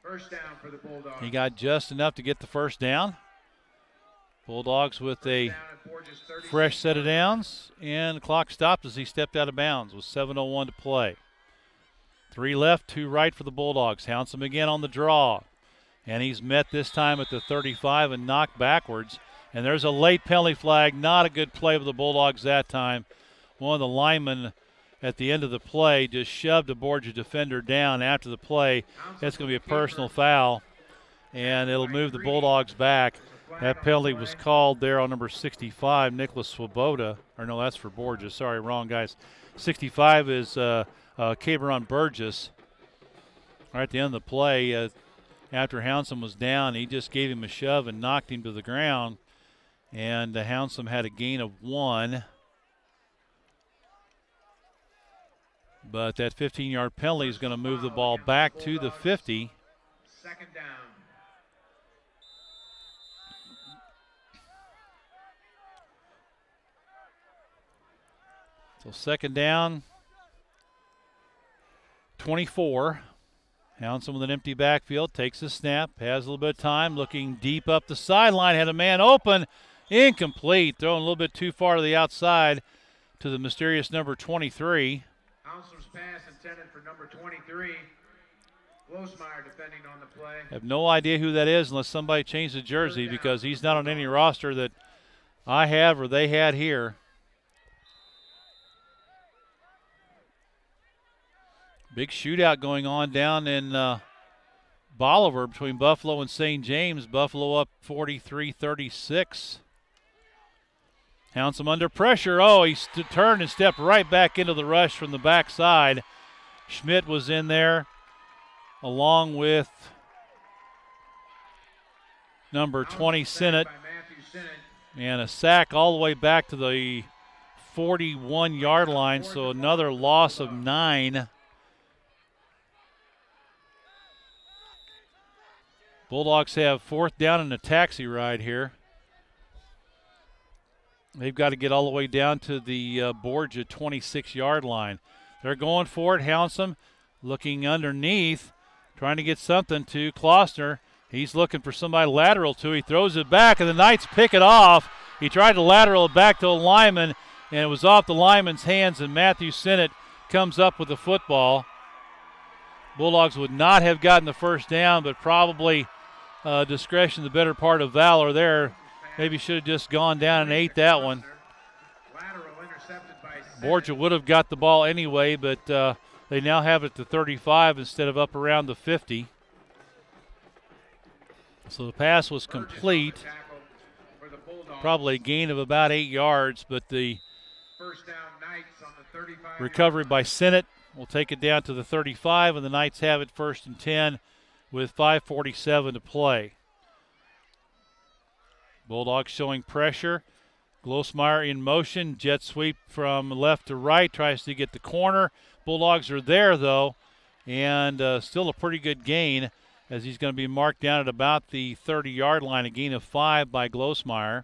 First down for the Bulldogs. He got just enough to get the first down. Bulldogs with a fresh set of downs, and the clock stopped as he stepped out of bounds with 7:01 to play. 3 left, 2 right for the Bulldogs. Hounsome again on the draw, and he's met this time at the 35 and knocked backwards. And there's a late penalty flag. Not a good play of the Bulldogs that time. One of the linemen at the end of the play just shoved a Borgia defender down after the play. That's going to be a personal foul, and it'll move the Bulldogs back. That penalty was called there on number 65, Nicholas Swoboda. Or no, that's for Borgia. Sorry, wrong guys. 65 is Cameron Burgess. Right at the end of the play, after Hounsome was down, he just gave him a shove and knocked him to the ground. And Hounsome had a gain of 1. But that 15-yard penalty is going to move the ball back to the 50. Second down. So second down, 24. Hounsome with an empty backfield, takes a snap, has a little bit of time, looking deep up the sideline, had a man open, incomplete, throwing a little bit too far to the outside to the mysterious number 23. Hounsome's pass intended for number 23. Glosmeyer defending on the play. I have no idea who that is unless somebody changed the jersey, because he's not on any roster that I have or they had here. Big shootout going on down in Bolivar between Buffalo and St. James. Buffalo up 43-36. Hounsome under pressure. Oh, he turned and stepped right back into the rush from the backside. Schmidt was in there along with number 20, Sinnott. And a sack all the way back to the 41-yard line, so another loss of 9. Bulldogs have 4th down and a taxi ride here. They've got to get all the way down to the Borgia 26-yard line. They're going for it. Hounsome looking underneath, trying to get something to Klossner. He's looking for somebody lateral to. He throws it back, and the Knights pick it off. He tried to lateral it back to a lineman, and it was off the lineman's hands, and Matthew Sinnott comes up with the football. Bulldogs would not have gotten the first down, but probably discretion, the better part of valor there. Maybe should have just gone down and ate that one. Borgia would have got the ball anyway, but they now have it to 35 instead of up around the 50. So the pass was complete. Probably a gain of about 8 yards, but the recovery by Sinnott will take it down to the 35, and the Knights have it 1st and 10 with 5:47 to play. Bulldogs showing pressure. Glosmeyer in motion. Jet sweep from left to right. Tries to get the corner. Bulldogs are there, though, and still a pretty good gain as he's going to be marked down at about the 30-yard line. A gain of 5 by Glosmeyer.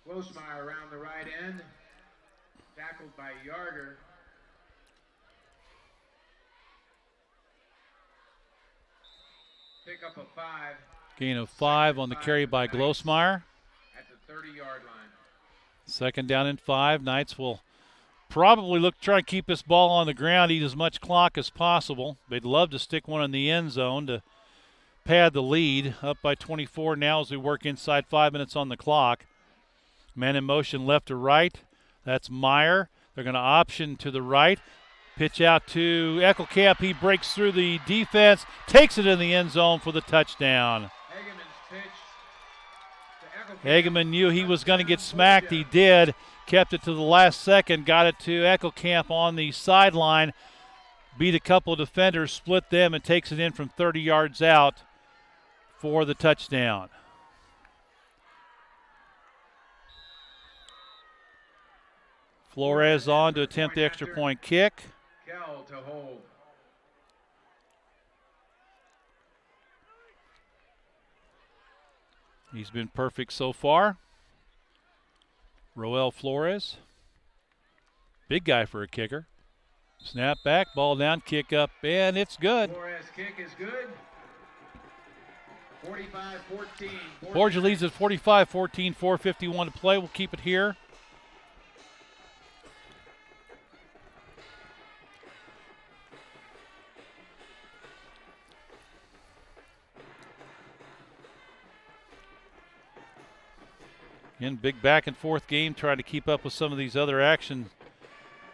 Glosmeyer around the right end. Tackled by Yarger. Pick up a 5. Gain of 5 on the carry by Glosmeyer. At the 30-yard line. Second down and 5. Knights will probably look to try and keep this ball on the ground, eat as much clock as possible. They'd love to stick one in the end zone to pad the lead. Up by 24 now as we work inside 5 minutes on the clock. Man in motion left to right. That's Meyer. They're going to option to the right. Pitch out to Eckelkamp. He breaks through the defense, takes it in the end zone for the touchdown. Hageman knew he was going to get smacked. He did. Kept it to the last second. Got it to Eckelkamp on the sideline. Beat a couple of defenders, split them, and takes it in from 30 yards out for the touchdown. Flores on to attempt the extra point kick. Kell to hold. He's been perfect so far. Roel Flores. Big guy for a kicker. Snap back, ball down, kick up, and it's good. Flores' kick is good. 45-14. Borgia leads at 45-14, 4:51 to play. We'll keep it here. Again, big back and forth game, trying to keep up with some of these other action.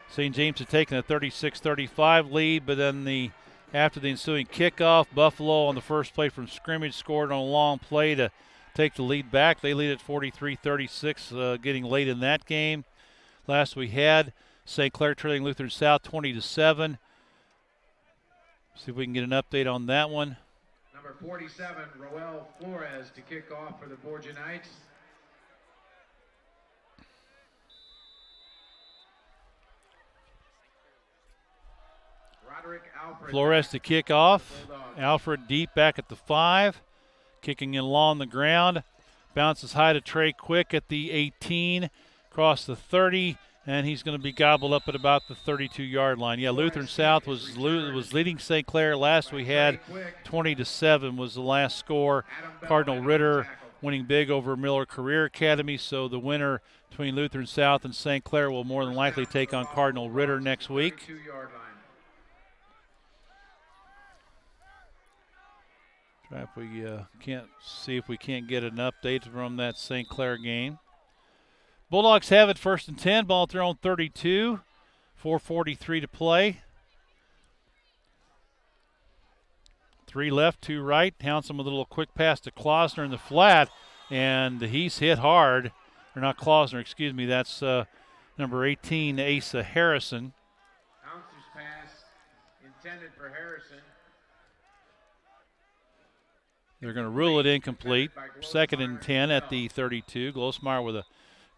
St. James had taken a 36-35 lead, but then after the ensuing kickoff, Buffalo on the first play from scrimmage scored on a long play to take the lead back. They lead at 43-36, getting late in that game. Last we had St. Clair trailing Lutheran South 20-7. See if we can get an update on that one. Number 47, Roel Flores, to kick off for the Borgia Knights. Flores to kick off. Alfred deep back at the 5. Kicking it along the ground. Bounces high to Trey Quick at the 18. Across the 30. And he's going to be gobbled up at about the 32-yard line. Yeah, Lutheran South was leading St. Clair. Last we had 20-7 was the last score. Cardinal Ritter winning big over Miller Career Academy. So the winner between Lutheran South and St. Clair will more than likely take on Cardinal Ritter next week. If we can't see if we can't get an update from that St. Clair game. Bulldogs have it 1st and 10, ball at their own 32, 4:43 to play. 3 left, 2 right. Townsend with a little quick pass to Klausner in the flat, and he's hit hard. Or not Klausner, excuse me. That's number 18, Asa Harrison. Townsend's pass intended for Harrison. They're going to rule it incomplete. 2nd and 10 at the 32. Glosmeyer with a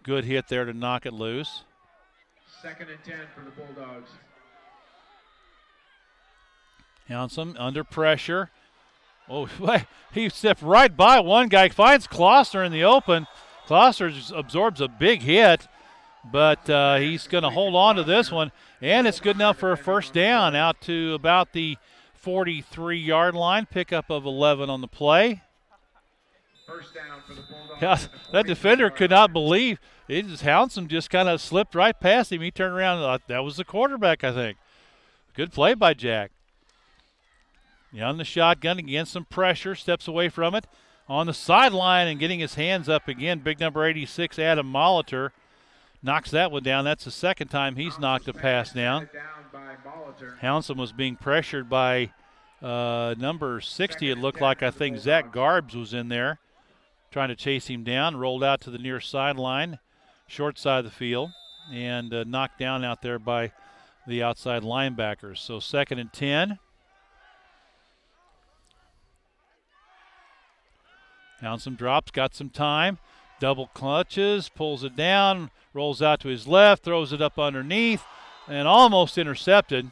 good hit there to knock it loose. 2nd and 10 for the Bulldogs. Townsend under pressure. Oh, he stepped right by one guy. Finds Klausner in the open. Klausner absorbs a big hit, but he's going to hold on to this one. And it's good enough for a first down out to about the 43-yard line, pickup of 11 on the play. First down for the Bulldogs. Yeah, that defender could not believe it. Townsend just kind of slipped right past him. He turned around and thought that was the quarterback, I think. Good play by Jack. Yeah, on the shotgun again, some pressure, steps away from it. On the sideline and getting his hands up again, big number 86, Adam Molitor, knocks that one down. That's the second time he's knocked a pass down. Townsend was being pressured by number 60, it looked like. I think Zach Garbs was in there trying to chase him down, rolled out to the near sideline, short side of the field, and knocked down out there by the outside linebackers. So 2nd and 10. Townsend drops, got some time, double clutches, pulls it down, rolls out to his left, throws it up underneath, and almost intercepted.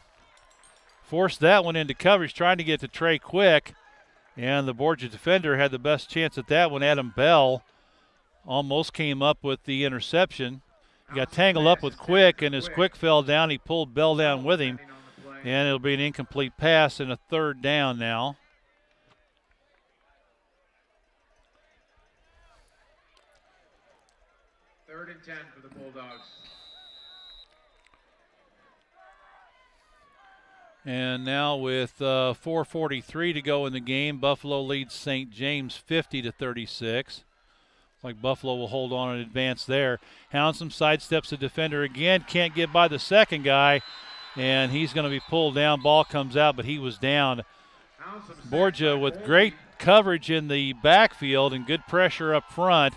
Forced that one into coverage, trying to get to Trey Quick. And the Borgia defender had the best chance at that one. Adam Bell almost came up with the interception. He got tangled up with Quick, and as Quick fell down, he pulled Bell down with him. And it'll be an incomplete pass and a 3rd down now. Third and 10 for the Bulldogs. And now with 4:43 to go in the game, Buffalo leads St. James 50-36. Like Buffalo will hold on and advance there. Hounsome sidesteps the defender again, can't get by the second guy, and he's going to be pulled down. Ball comes out, but he was down. Borgia with great coverage in the backfield and good pressure up front.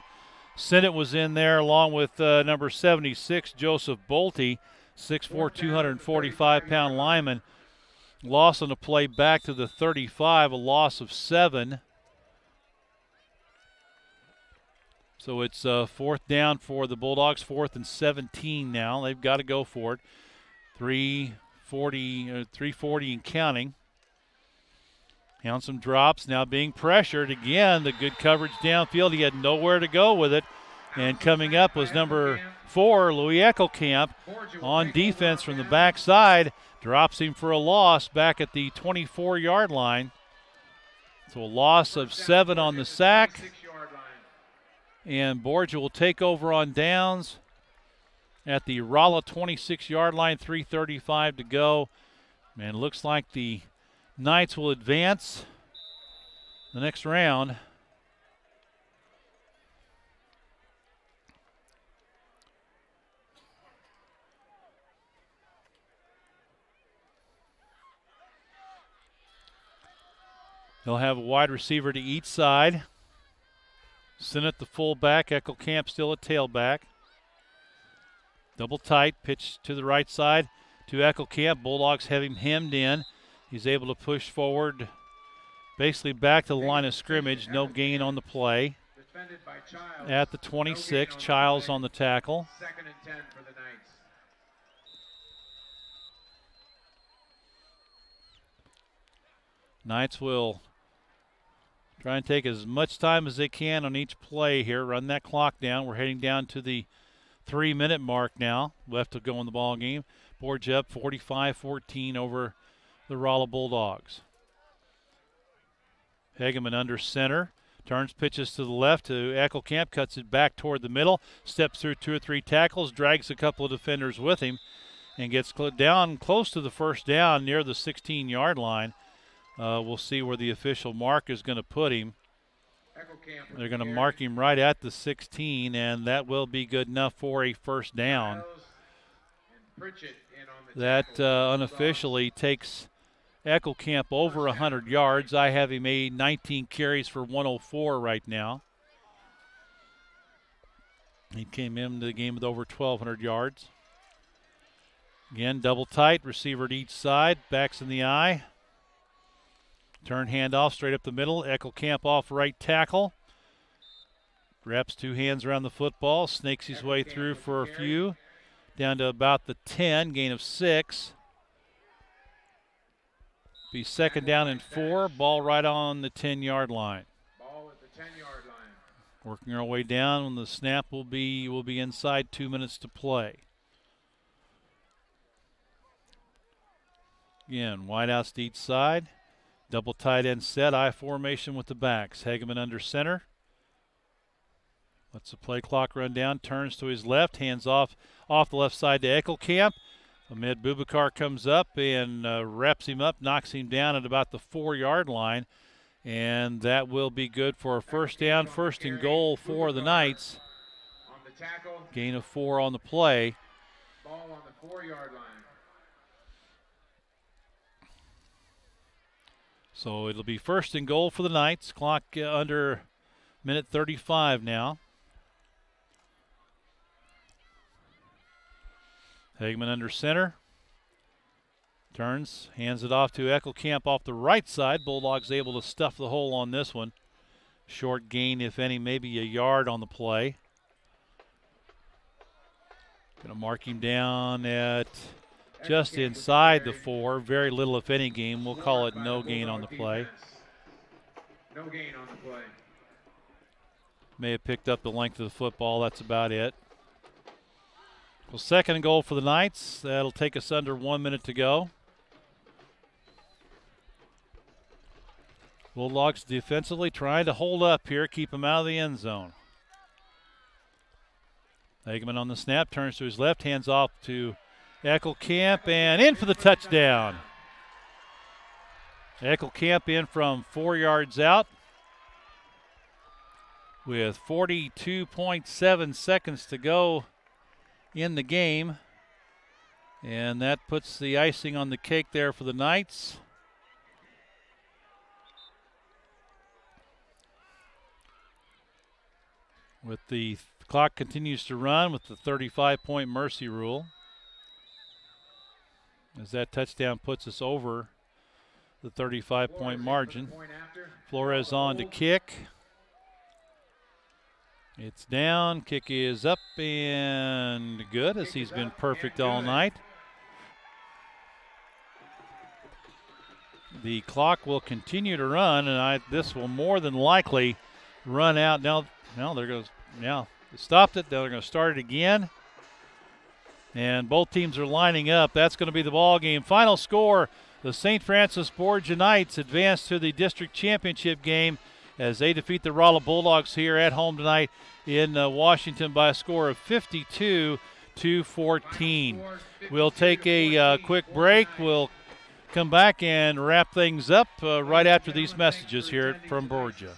Sennett was in there along with number 76, Joseph Bolte, 6'4", 245-pound lineman. Loss on the play back to the 35, a loss of 7. So it's 4th down for the Bulldogs, 4th and 17 now. They've got to go for it. 3:40 and counting. On some drops, now being pressured again. The good coverage downfield. He had nowhere to go with it. And coming up was number 4, Louis Eckelkamp, on defense from the backside. Drops him for a loss back at the 24-yard line. So a loss of 7 on the sack. And Borgia will take over on downs at the Rolla 26-yard line, 3:35 to go. And looks like the Knights will advance the next round. They'll have a wide receiver to each side. Sinnott the fullback, Eckelkamp still at tailback. Double tight, pitch to the right side to Eckelkamp. Bulldogs have him hemmed in. He's able to push forward, basically back to the line of scrimmage. No gain on the play. At the 26, Childs on the tackle. 2nd and 10 for the Knights. Knights will try and take as much time as they can on each play here. Run that clock down. We're heading down to the 3-minute mark now. Left to go in the ball game. Borgia up 45-14 over the Rolla Bulldogs. Hegeman under center. Turns, pitches to the left to Eckelkamp. Cuts it back toward the middle. Steps through 2 or 3 tackles. Drags a couple of defenders with him. And gets down close to the first down near the 16-yard line. We'll see where the official mark is going to put him. They're going to mark him right at the 16, and that will be good enough for a first down. That unofficially takes Eckelkamp over 100 yards. I have him made 19 carries for 104 right now. He came into the game with over 1,200 yards. Again, double tight, receiver to each side, backs in the eye. Turn handoff straight up the middle. Eckelkamp off right tackle. Wraps 2 hands around the football, snakes his way through for a few. Down to about the 10, gain of 6. Be 2nd down and 4. Ball right on the 10-yard line. Ball at the 10-yard line. Working our way down. When the snap will be inside 2 minutes to play. Again, wideouts to each side. Double tight end set, I formation with the backs. Hegeman under center. Lets the play clock run down, turns to his left, hands off the left side to Eckelkamp. Ahmed Bubakar comes up and wraps him up, knocks him down at about the 4-yard line. And that will be good for a first down, 1st and goal for the Knights. Gain of 4 on the play. Ball on the 4-yard line. So it'll be 1st and goal for the Knights. Clock under minute 35 now. Hegeman under center. Turns, hands it off to Eckelkamp off the right side. Bulldogs able to stuff the hole on this one. Short gain, if any, maybe a yard on the play. Going to mark him down at just inside the 4. Very little, if any, gain. We'll call it no gain on the play. No gain on the play. May have picked up the length of the football. That's about it. Well, 2nd and goal for the Knights. That'll take us under 1 minute to go. Bulldogs defensively trying to hold up here, keep them out of the end zone. Hegeman on the snap, turns to his left, hands off to Eckelkamp, and in for the touchdown. Eckelkamp in from 4 yards out with 42.7 seconds to go in the game. And that puts the icing on the cake there for the Knights. With the clock continues to run with the 35-point mercy rule. As that touchdown puts us over the 35-point margin. Flores on to kick. It's down, kick is up and good, as he's been perfect all night. The clock will continue to run, and this will more than likely run out. Now there goes. Now they stopped it. They're going to start it again. And both teams are lining up. That's going to be the ball game. Final score, the St. Francis Borgia Knights advance to the district championship game as they defeat the Rolla Bulldogs here at home tonight in Washington by a score of 52-14. We'll take a quick break. We'll come back and wrap things up right after these messages here from Borgia.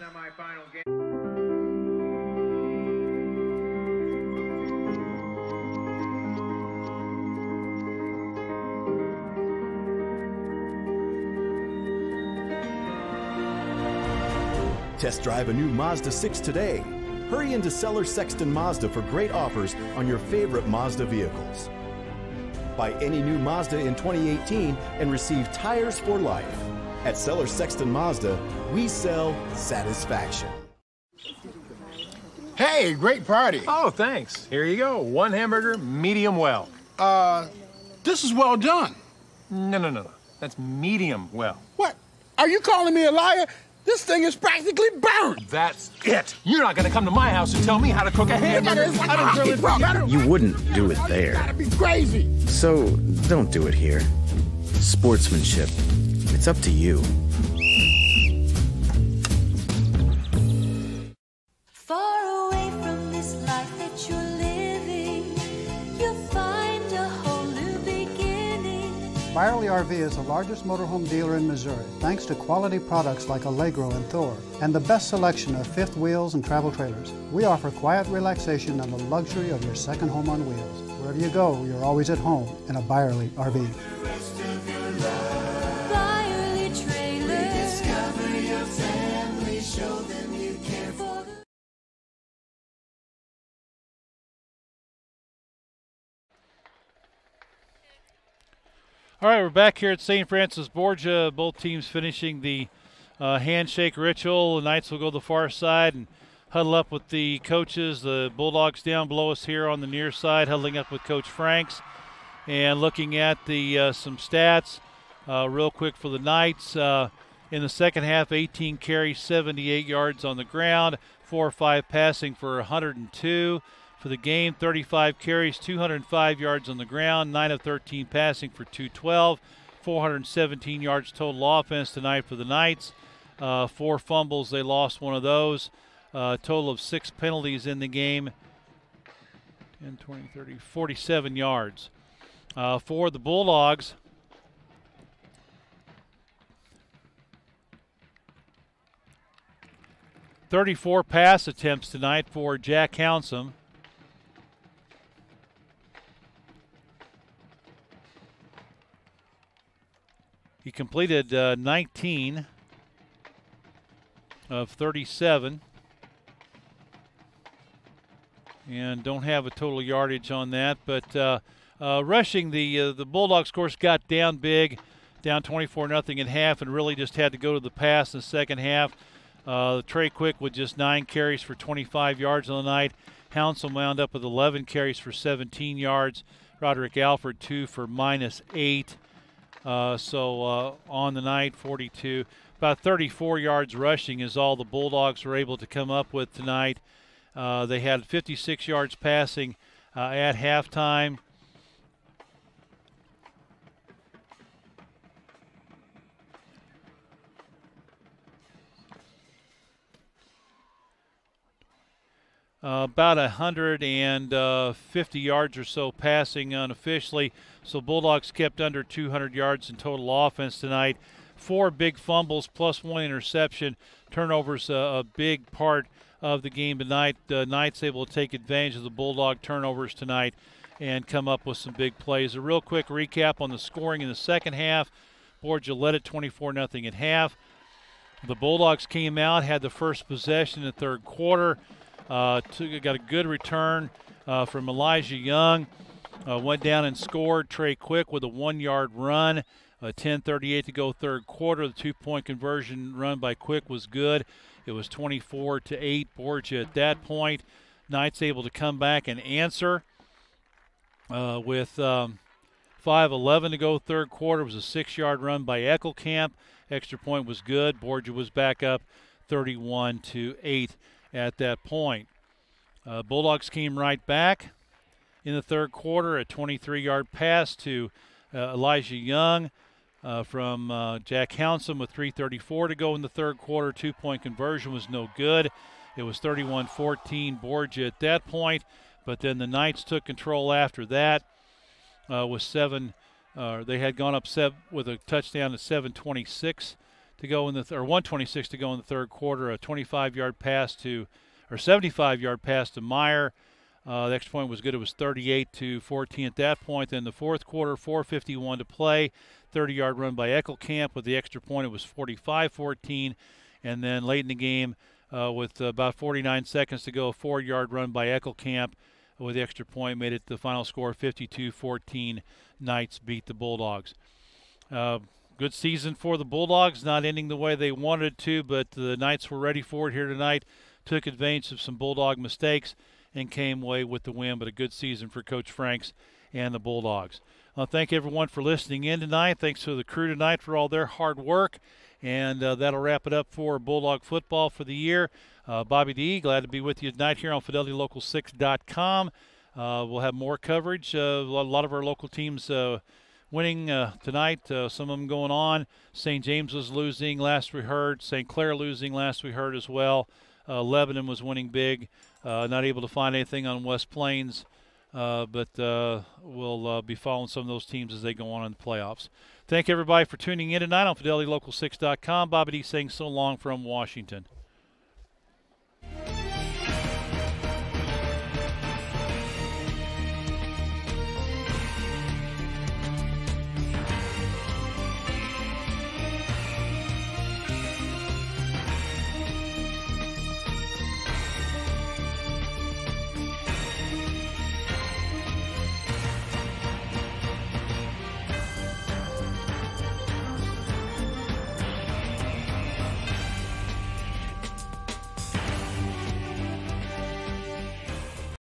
Test drive a new Mazda 6 today. Hurry into Seller Sexton Mazda for great offers on your favorite Mazda vehicles. Buy any new Mazda in 2018 and receive tires for life. At Seller Sexton Mazda, we sell satisfaction. Hey, great party. Oh, thanks. Here you go. 1 hamburger, medium well. This is well done. No. That's medium well. What? Are you calling me a liar? This thing is practically burned. That's it. You're not going to come to my house and tell me how to cook a hamburger. You wouldn't do it there. Gotta be crazy. So don't do it here. Sportsmanship. It's up to you. Far away from this life that you're living, you'll find a whole new beginning. Byerly RV is the largest motorhome dealer in Missouri, thanks to quality products like Allegro and Thor, and the best selection of fifth wheels and travel trailers. We offer quiet relaxation and the luxury of your second home on wheels. Wherever you go, you're always at home in a Byerly RV. Byerly Trailers. Rediscover your family, show them you care for them. All right, we're back here at St. Francis Borgia. Both teams finishing the handshake ritual. The Knights will go the far side and huddle up with the coaches. The Bulldogs down below us here on the near side, huddling up with Coach Franks. And looking at the some stats real quick for the Knights. In the second half, 18 carries, 78 yards on the ground, 4 or 5 passing for 102. For the game, 35 carries, 205 yards on the ground, 9 of 13 passing for 212, 417 yards total offense tonight for the Knights. 4 fumbles, they lost one of those. Total of 6 penalties in the game, 10, 20, 30, 47 yards. For the Bulldogs, .34 pass attempts tonight for Jack Hounsome. He completed 19 of 37 and don't have a total yardage on that. But rushing, the Bulldogs, of course, got down big, down 24-0 at half, and really just had to go to the pass in the second half. Trey Quick with just 9 carries for 25 yards on the night. Hounsome wound up with 11 carries for 17 yards. Roderick Alford, 2 for -8. So on the night, 42. About 34 yards rushing is all the Bulldogs were able to come up with tonight. They had 56 yards passing at halftime. About 150 yards or so passing unofficially. So Bulldogs kept under 200 yards in total offense tonight. 4 big fumbles plus 1 interception. Turnovers a big part of the game tonight. Knights able to take advantage of the Bulldog turnovers tonight and come up with some big plays. A real quick recap on the scoring in the second half. Borgia led at 24-0 at half. The Bulldogs came out, had the first possession in the third quarter. Got a good return from Elijah Young. Went down and scored. Trey Quick with a 1-yard run. 10:38 to go third quarter. The 2-point conversion run by Quick was good. It was 24-8 Borgia at that point. Knights able to come back and answer with 5:11 to go third quarter. It was a 6-yard run by Eckelkamp. extra point was good. Borgia was back up 31-8 at that point. Bulldogs came right back in the third quarter. A 23-yard pass to Elijah Young from Jack Hounsom with 3:34 to go in the third quarter. 2-point conversion was no good. It was 31-14 Borgia at that point, but then the Knights took control after that with they had gone up with a touchdown at 7:26 to go in the 1:26 to go in the third quarter. A 75-yard pass to 75-yard pass to Meyer. The extra point was good. It was 38-14 at that point. Then the fourth quarter, 4:51 to play. 30-yard run by Eckelkamp. With the extra point, it was 45-14. And then late in the game, with about 49 seconds to go, a 4-yard run by Eckelkamp with the extra point made it the final score, 52-14. Knights beat the Bulldogs. Good season for the Bulldogs, not ending the way they wanted to, but the Knights were ready for it here tonight, took advantage of some Bulldog mistakes, and came away with the win. But a good season for Coach Franks and the Bulldogs. Thank everyone for listening in tonight. Thanks to the crew tonight for all their hard work. And that'll wrap it up for Bulldog football for the year. Bobby D, glad to be with you tonight here on FidelityLocal6.com. We'll have more coverage. A lot of our local teams winning tonight, some of them going on. St. James was losing last we heard. St. Clair losing last we heard as well. Lebanon was winning big. Not able to find anything on West Plains, but we'll be following some of those teams as they go on in the playoffs. Thank everybody for tuning in tonight on FidelityLocal6.com. Bobby D saying so long from Washington.